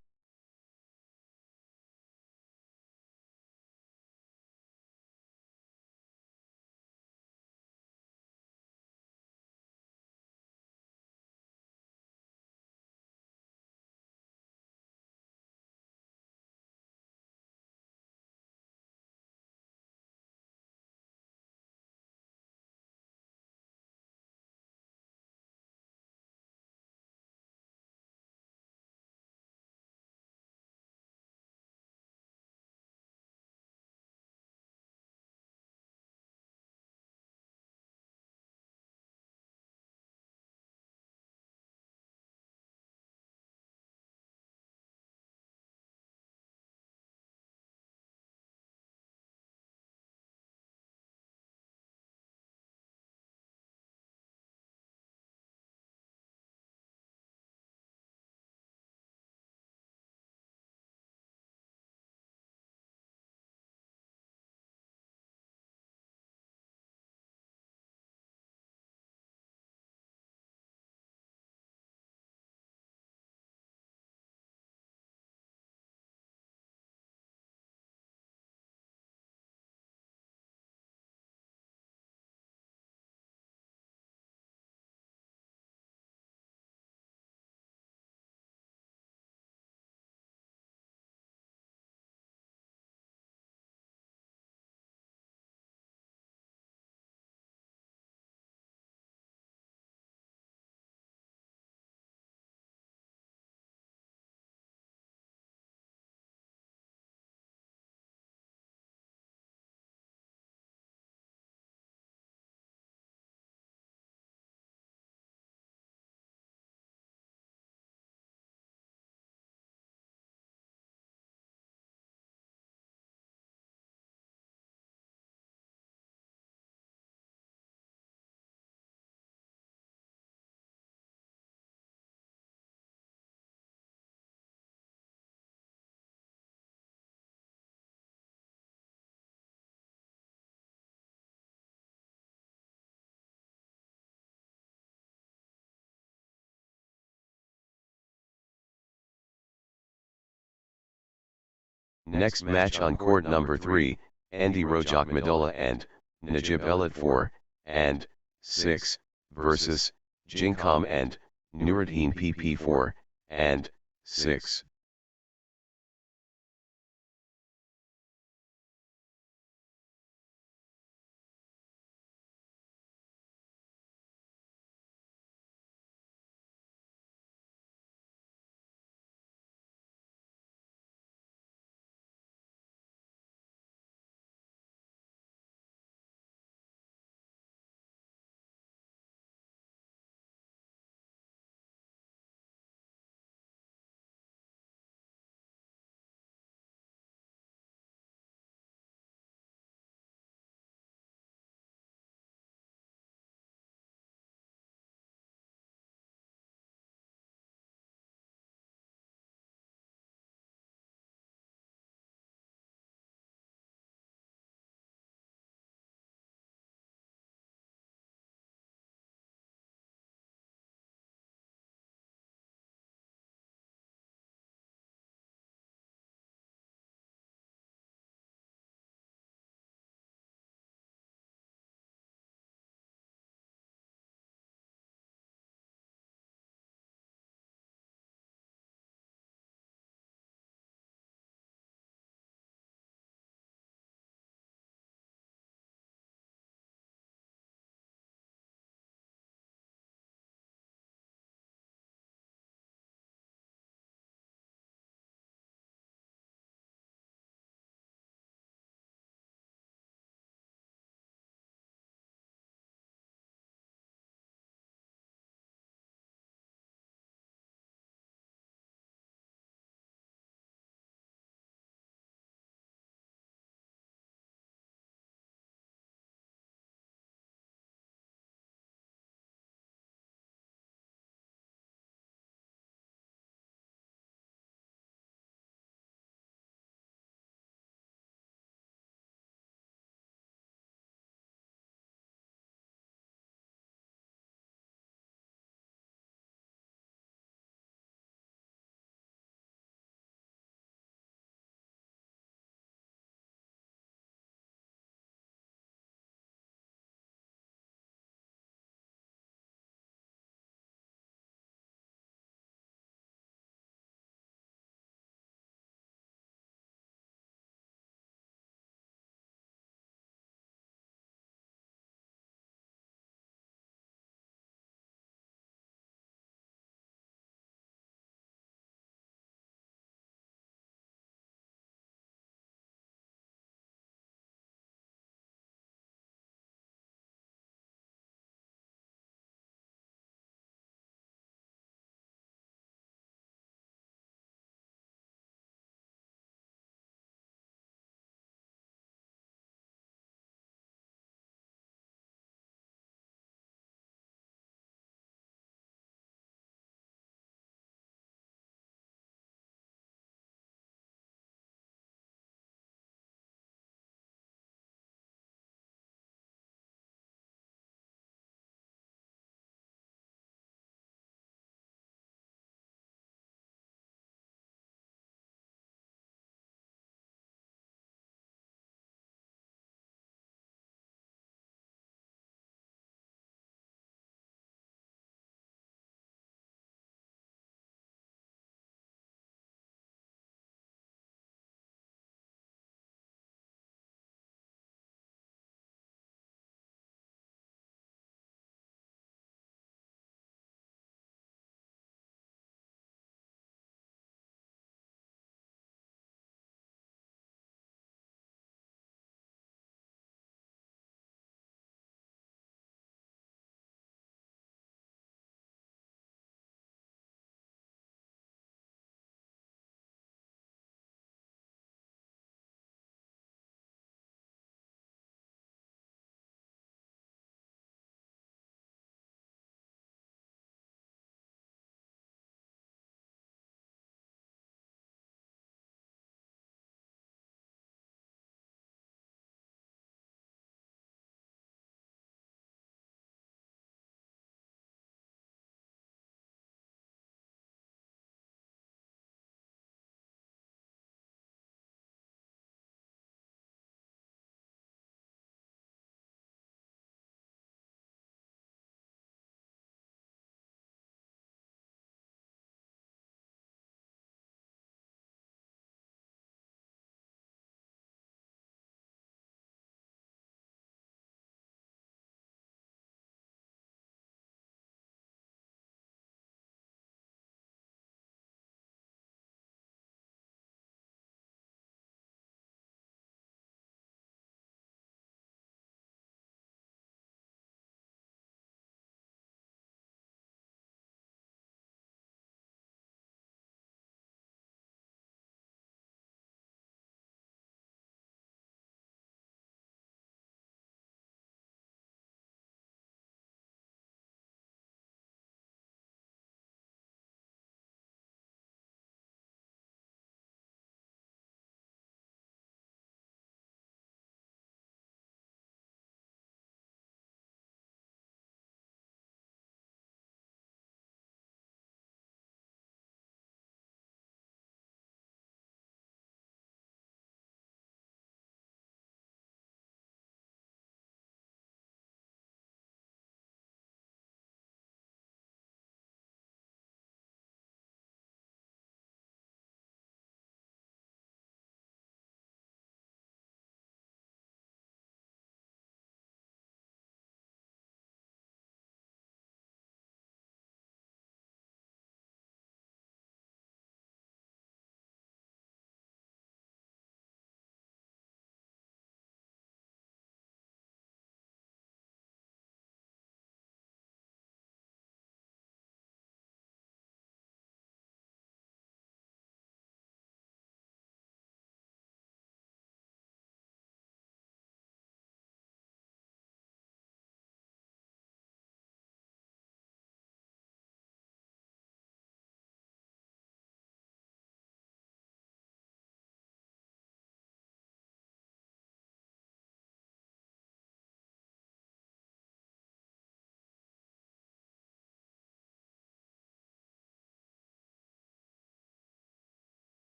Next match on court number 3, Andy Rojak and Najib Elit 4 and 6 versus Jinkam and Nuruddin PP 4 and 6.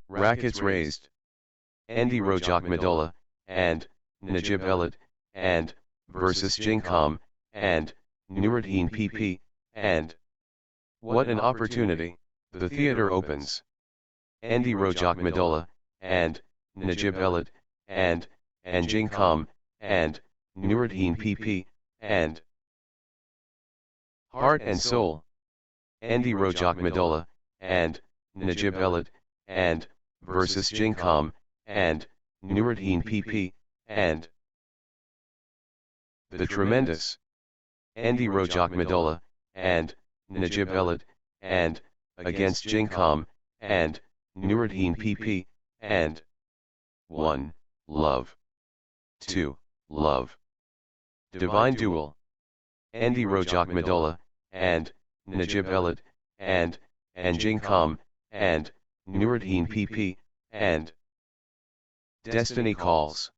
Rackets raised. Andy Rojak Madola, and, Najib Elad, and, versus Jinkam, and, Nuruddin PP, and. What an opportunity, the theater opens. Andy Rojak Madola, and, Najib Elad, and Jinkam, and, Nuruddin PP, and. Heart and soul. Andy Rojak Madola, and, Najib Elad, and, versus Jinkam, and, Nuruddin PP, and. The tremendous. Andy Rojak Madola, and, Najib Elad, and, against Jinkam, and, Nuruddin PP, and. 1. Love. 2. Love. Divine duel. Andy Rojak Madola, and, Najib Elad, and Jinkam, and, Nuruddin PP, and. Destiny calls.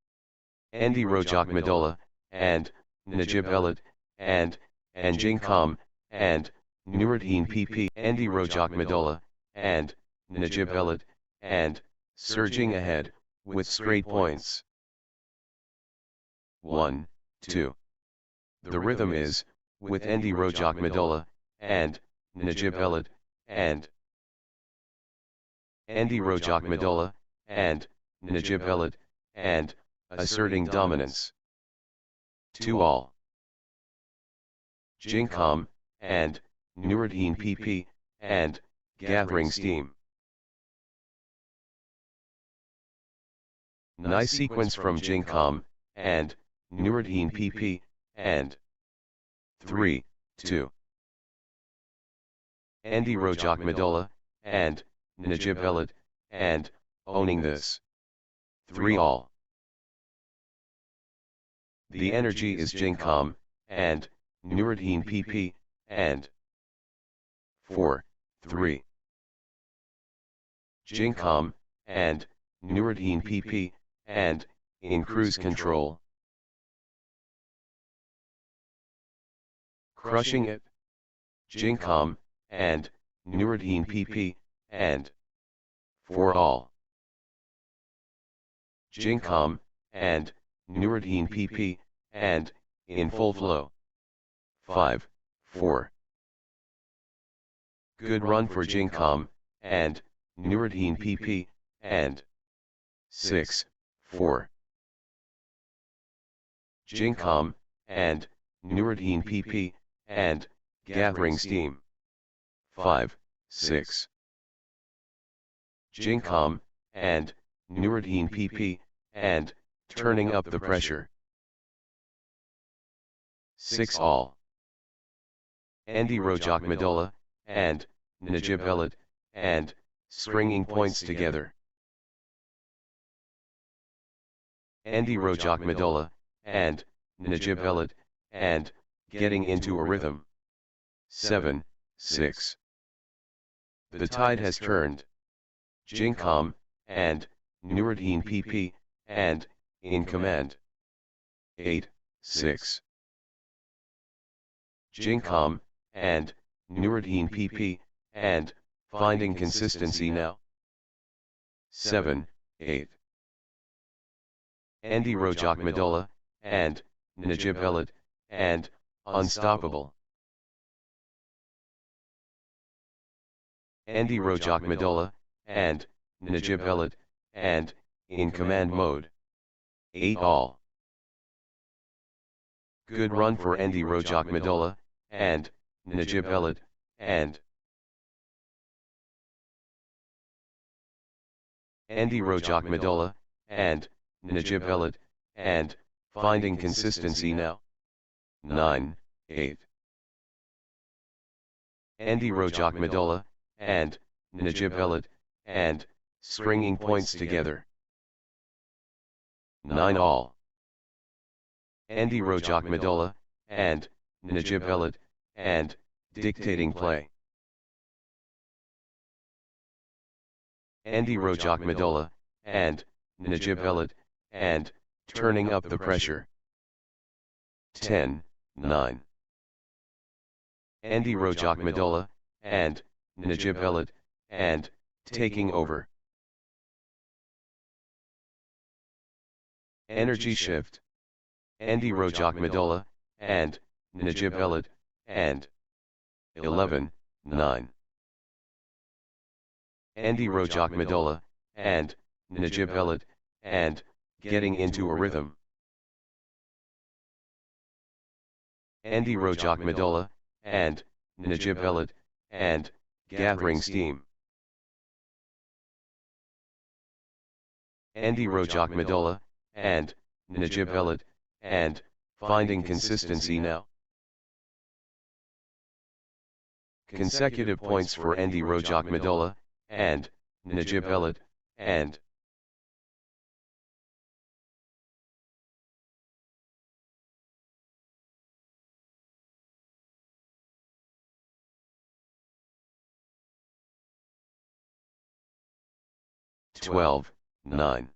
Andy Rojak Madola, and, Najib Elad, and Jinkam, and, Nuruddin PP. Andy Rojak Madola, and, Najib Elad, and, surging ahead, with straight points. 1, 2. The rhythm is, with Andy Rojak Madola, and, Najib Elad, and. Andy Rojak Madola, and, Najib Elad, and, asserting dominance. 2-all. Jinkam, and, Nuruddin PP, and, gathering steam. Nice sequence from Jinkam, and, Nuruddin PP, and. 3, 2. Andy Rojak Madola, and, Najib Elad, and, owning this. 3-all. The energy is Jinkam, and, Nuruddin PP, and. 4, 3. Jinkam, and, Nuruddin PP, and, in cruise control. Crushing it. Jinkam, and, Nuruddin PP, and. 4-all. Jinkam, and, Nuruddin PP, and, in full flow. 5, 4. Good run for Jinkam, and, Nuruddin PP, and. 6, 4. Jinkam, and, Nuruddin PP, and, gathering steam. 5, 6. Jinkam, and, Nuruddin PP, and, turning up the pressure. 6-all. Andy Rojak Madola, and, Najib Elad, and, stringing points together. Andy Rojak Madola, and, Najib Elad, and, getting into a rhythm. 7, 6. The tide has turned. Jinkam, and, Nuruddin PP, and, in command. 8, 6. Jinkam, and, Nuruddin PP, and, finding consistency now. 7, 8. Andy Rojak Madola, and, Najib Elad, and, unstoppable. Andy Rojak Madola, and, Najib Elad, and, in command mode. 8-all. Good run for Andy Rojak Madola, and, Najib Elad, and. Andy Rojak Madola, and, Najib Elad, and, finding consistency now. 9, 8. Andy Rojak Madola, and, Najib Elad, and, stringing points together. 9-all. Andy Rojak Madola, and, Najib Elad, and, dictating play. Andy Rojak Madola, and, Najib Elad, and, turning up the pressure. 10, 9. Andy Rojak Madola, and, Najib Elad, and, taking over. Energy shift. Andy Rojak Madola, and, Najib Elad, and. 11, 9. Andy Rojak Madola, and, Najib Elad, and, getting into a rhythm. Andy Rojak Madola, and, Najib Elad, and, gathering steam. Andy Rojak Madola, and, Najib Elad, and, finding consistency now. Consecutive points for Andy Rojak Madola, and, Najib Elad, and. Twelve, 9.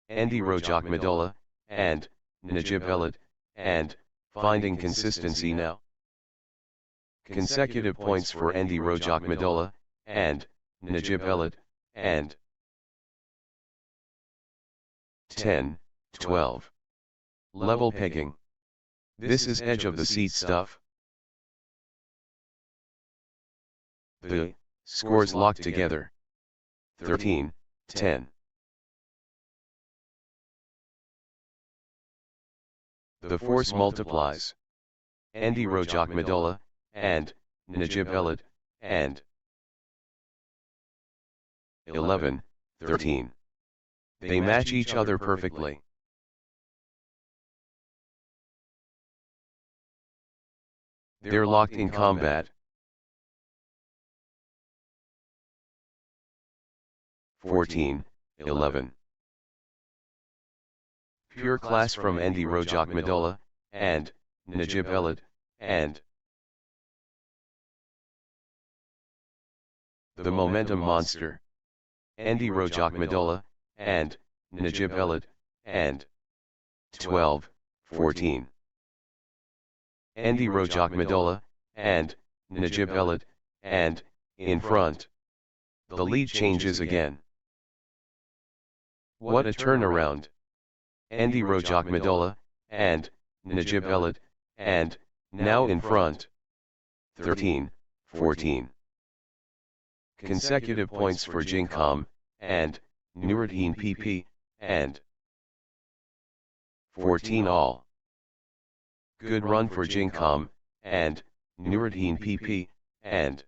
Andy Rojak Madola, and, Najib Elad, and, finding consistency now. Consecutive points for Andy Rojak Madola, and, Najib Elad, and. 10, 12. Level pegging. This is edge of the seat stuff. The scores locked together. 13, 10. The force multiplies. Andy Rojak Madola, and, Najib Elad, and. 11, 13. They match each other perfectly. They're locked in combat. 14, 11. Pure class from Andy Rojak Madola, and, Najib Elad, and. The momentum monster. Andy Rojak Madola, and, Najib Elad, and. 12, 14. Andy Rojak Madola, and, Najib Elad, and, in front. The lead changes again. What a turnaround. Andy Rojak Madola, and, Najib Elad, and, now in front. 13, 14. Consecutive points for Jinkam, and, Nuruddin PP, and. 14 all. Good run for Jinkam, and, Nuruddin PP, and.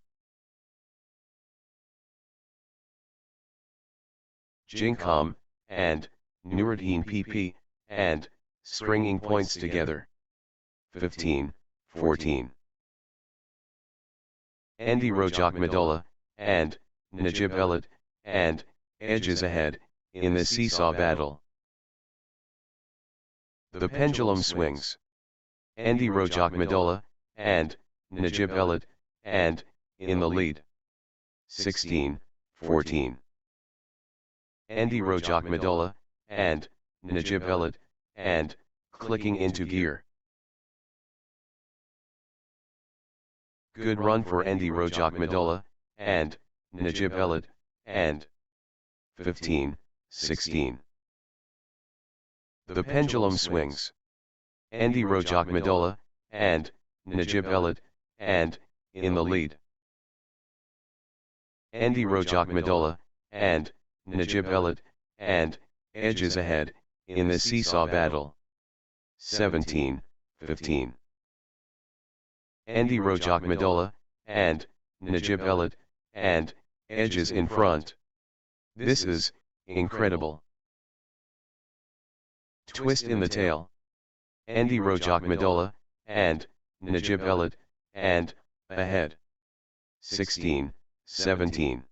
Jinkam, and, Nuruddin PP, and, stringing points together. 15, 14. Andy Rojak Madola, and, Najib Elad, and, edges ahead, in the seesaw battle. The pendulum swings. Andy Rojak Madola, and, Najib Elad, and, in the lead. 16, 14. Andy Rojak Madola, and, Najib Elad, and, clicking into gear. Good run for Andy Rojak Madola, and, Najib Elad, and. 15, 16. The pendulum swings. Andy Rojak Madola, and, Najib Elad, and, in the lead. Andy Rojak Madola, and, Najib Elad, and, edges ahead, in the seesaw battle. 17, 15. Andy Rojak Madola, and, Najib Elad, and, edges in front. This is incredible. Twist in the tail. Andy Rojak Madola, and, Najib Elad, and, ahead. 16, 17.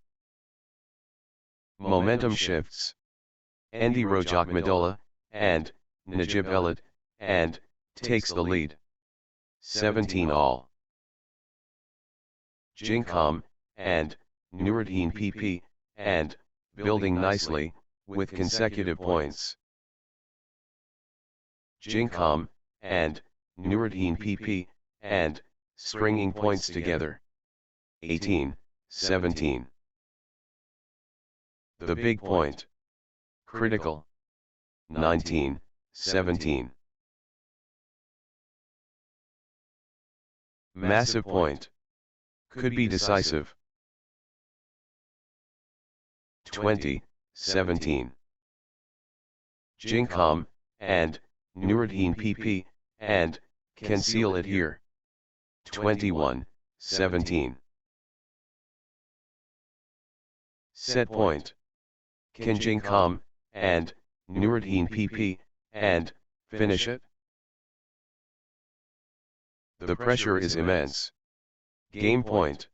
Momentum shifts. Andy Rojak Madola, and, Najib Elad, and, takes the lead. 17 all. Jinkam, and, Nuruddin PP, and, building nicely, with consecutive points. Jinkam, and, Nuruddin PP, and, stringing points together. 18, 17. The big point. Critical. 19, 17. Massive point. Could be decisive. 20, 17. Jinkam, and, Nuruddin PP, and, can seal it here. 21, 17. Set point. Can Jinkam, and, Nuruddin PP, and, finish it? The pressure is immense. Game point.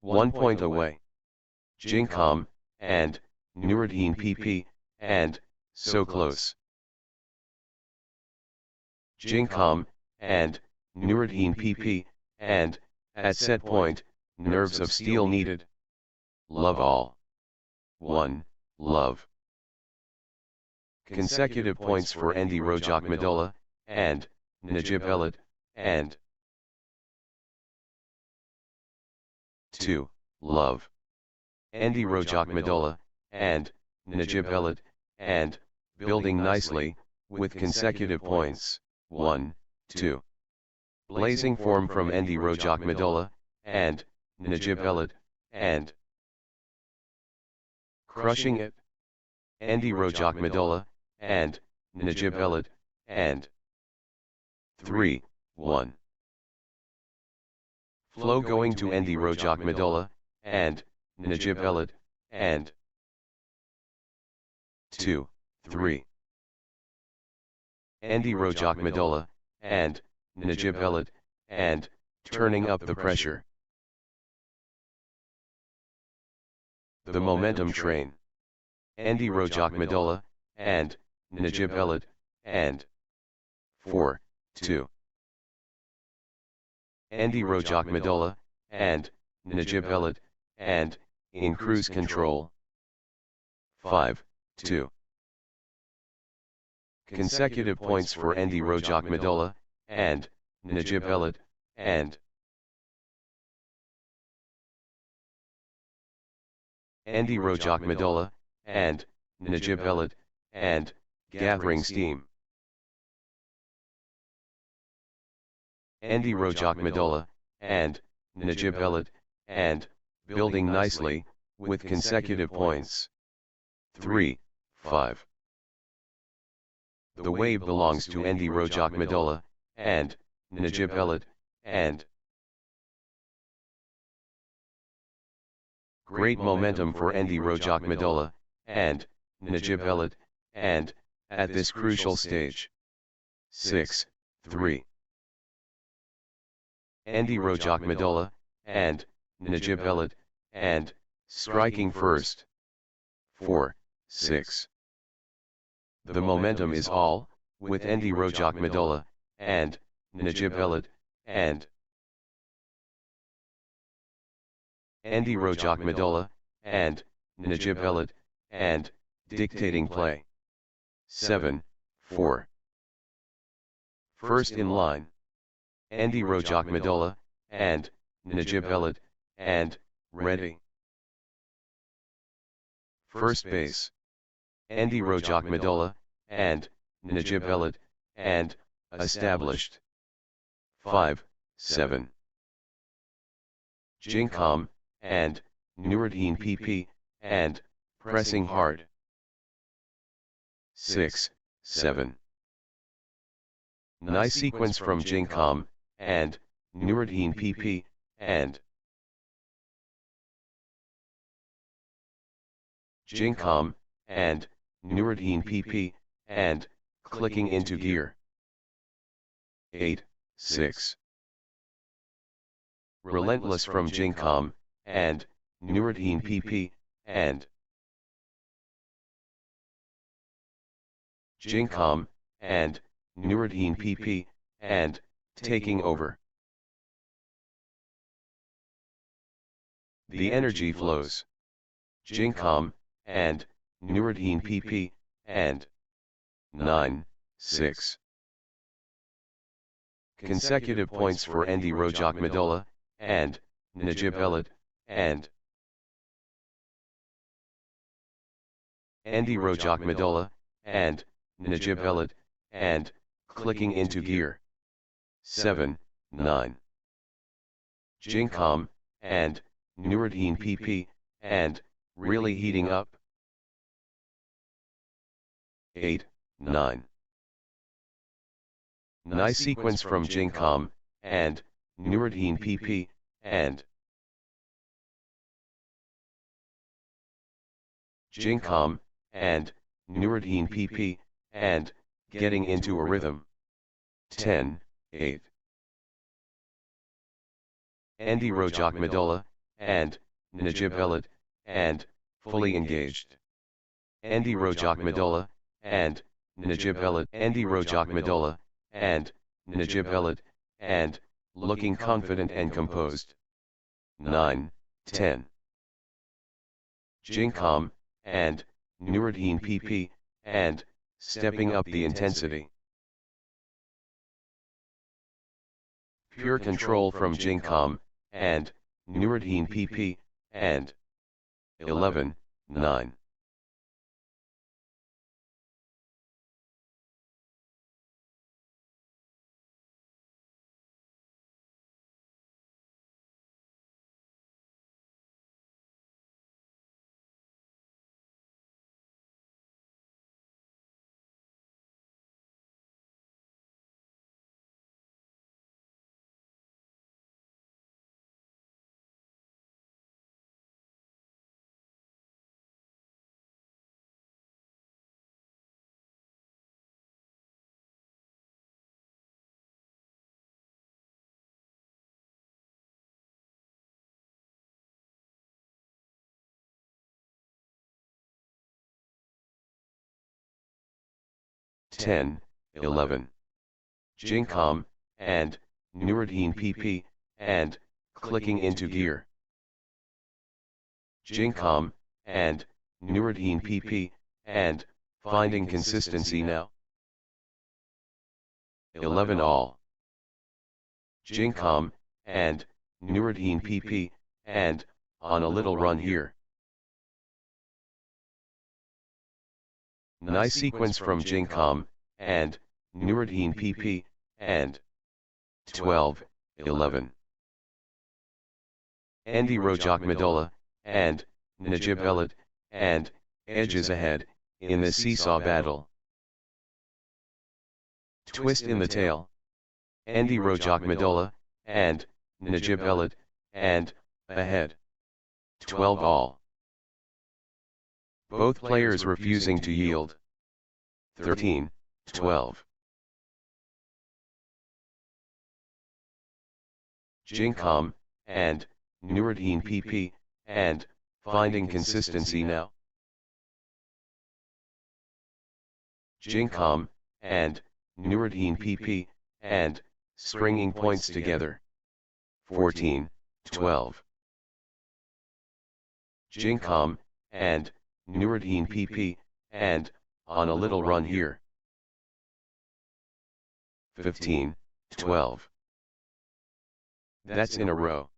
One point away. Jinkam, and, Nuruddin PP, and, so close. Jinkam, and, Nuruddin PP, and, at set point, nerves of steel needed. Love all. 1, love. Consecutive points for Endi Rojak and, Najib Elad, and 2, love. Endi Rojak and, Najib Elad, and, building nicely, with consecutive points, 1, 2. Blazing form from Endi Rojak and, Najib Elad, and crushing it. Endi Rojak and, Najib Elad, and 3, 1. Flow going to Endi Rojak and, Najib Elad, and 2, 3. Endi Rojak and, Najib Elad, and, turning up the pressure. The momentum train. Endi Rojak and, Najib Elad, and 4, 2. Endi Rojak and, Najib Elad, and, in cruise control. 5, 2. Consecutive points for Endi Rojak and, Najib Elad, and Endi Rojak and, Najib Elad, and, gathering steam. Endi Rojak and, Najib Elad, and, building nicely, with consecutive points. 3, 5. The wave belongs to Endi Rojak and, Najib Elad, and great momentum for Endi Rojak and, Najib Elad, and, at this crucial stage. 6, 3. Endi Rojak and, Najib Elad, and, striking first. 4, 6. The momentum is all, with Endi Rojak and, Najib Elad, and Endi Rojak and, Najib Elad, and, dictating play. 7, 4. First in line. Endi Rojak and, Najib Elad, and, ready. First base. Endi Rojak and, Najib Elad, and, established. 5, 7. Jinkam, and, Nuruddin PP, and, pressing hard. 6, 7. Nice sequence from Jinkam, and, Nuruddin PP, and Jinkam, and, Nuruddin PP, and clicking into gear. 8-6. Relentless from Jinkam, and Nuruddin PP, and Jinkam, and Nuruddin PP, and taking over. The energy flows. Jinkam, and Nuruddin PP, and 9-6. Consecutive points for Endi Rojak and Najib Elad, and Endi Rojak and Najib Elad, and clicking into gear. 7-9. Jinkam, and Nuruddin PP, and really heating up. 8-9. Nice sequence from Jinkam, and Nuruddin PP, and Jinkam, and Nuruddin PP, and getting into a rhythm. 10-8. Endi Rojak and Najib Elad, and fully engaged. Endi Rojak and Najib Elad, Endi Rojak and Najib Elad, and looking confident and composed. 9-10. Jinkam, and Nuruddin PP, and stepping up the intensity. Pure control from Jinkam, and Nuruddin PP, and 11-9. Ten, 11. Jinkam, and Nuruddin PP, and clicking into gear. Jinkam, and Nuruddin PP, and finding consistency now. 11 all. Jinkam, and Nuruddin PP, and on a little run here. Nice sequence from Jinkam, and Nuruddin PP, and 12-11. Endi Rojak and Najib Elad, and edges ahead, in the seesaw battle. Twist in the tail. Endi Rojak and Najib Elad, and ahead. 12 all. Both players refusing to yield. 13-12. Jinkam, and Nuruddin PP, and finding consistency now. Jinkam, and Nuruddin PP, and stringing points together. 14-12. Jinkam, and Nuruddin PP, and on a little run here. 15-12. That's in a row.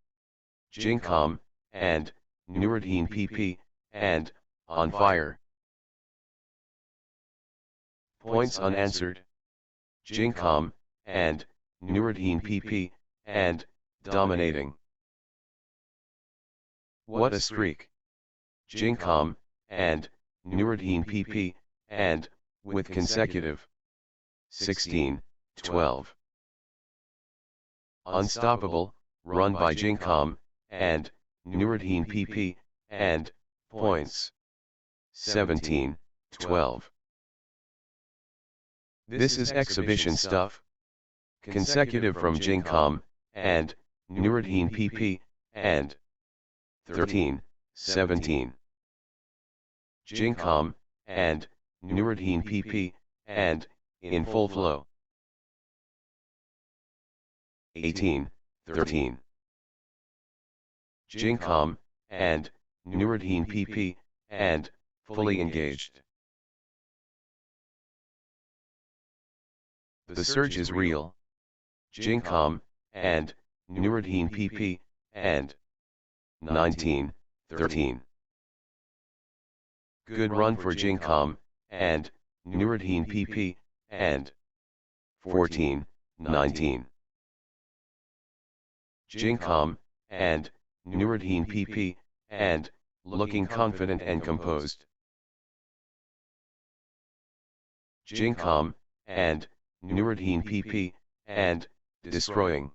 Jinkam, and Nuruddin PP, and on fire. Points unanswered. Jinkam, and Nuruddin PP, and dominating. What a streak. Jinkam, and Nuruddin PP, and with consecutive. 16-12. Unstoppable, run by Jinkam, and Nuruddin PP, and points. 17-12. 12. This is exhibition stuff. Consecutive from Jincom, and, Nuruddin PP, and 13, 17. Jincom, and, Nuruddin PP, and, in full flow. 18, 13. Jincom, and, Nuruddin PP, and, fully engaged. The surge is real. Jincom, and, Nuruddin PP, and 19, 13. Good run for Jincom, and, Nuruddin PP, and 14, 19. Jincom, and, Nuruddin PP, and, looking confident and composed. Jincom, and, Nuruddin PP, and, destroying.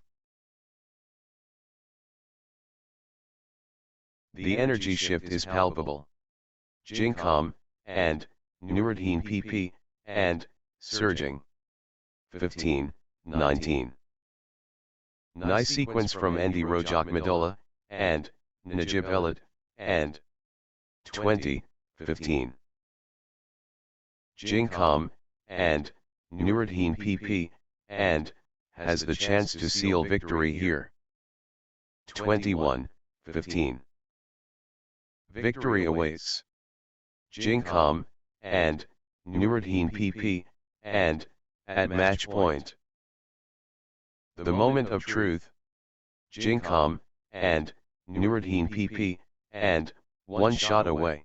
The energy shift is palpable. Jincom, and, Nuruddin PP, and, surging. 15, 19. Nice sequence from Endi Rojak Madola, and, Najib Elad, and 20, 15. Jincom, and, Nuruddin PP, and, has the chance to seal victory here. 21, 15. Victory awaits. Jincom, and, Nuruddin PP, and, at match point. The moment of truth. Jincom, and, Nuruddin PP, and, one shot away.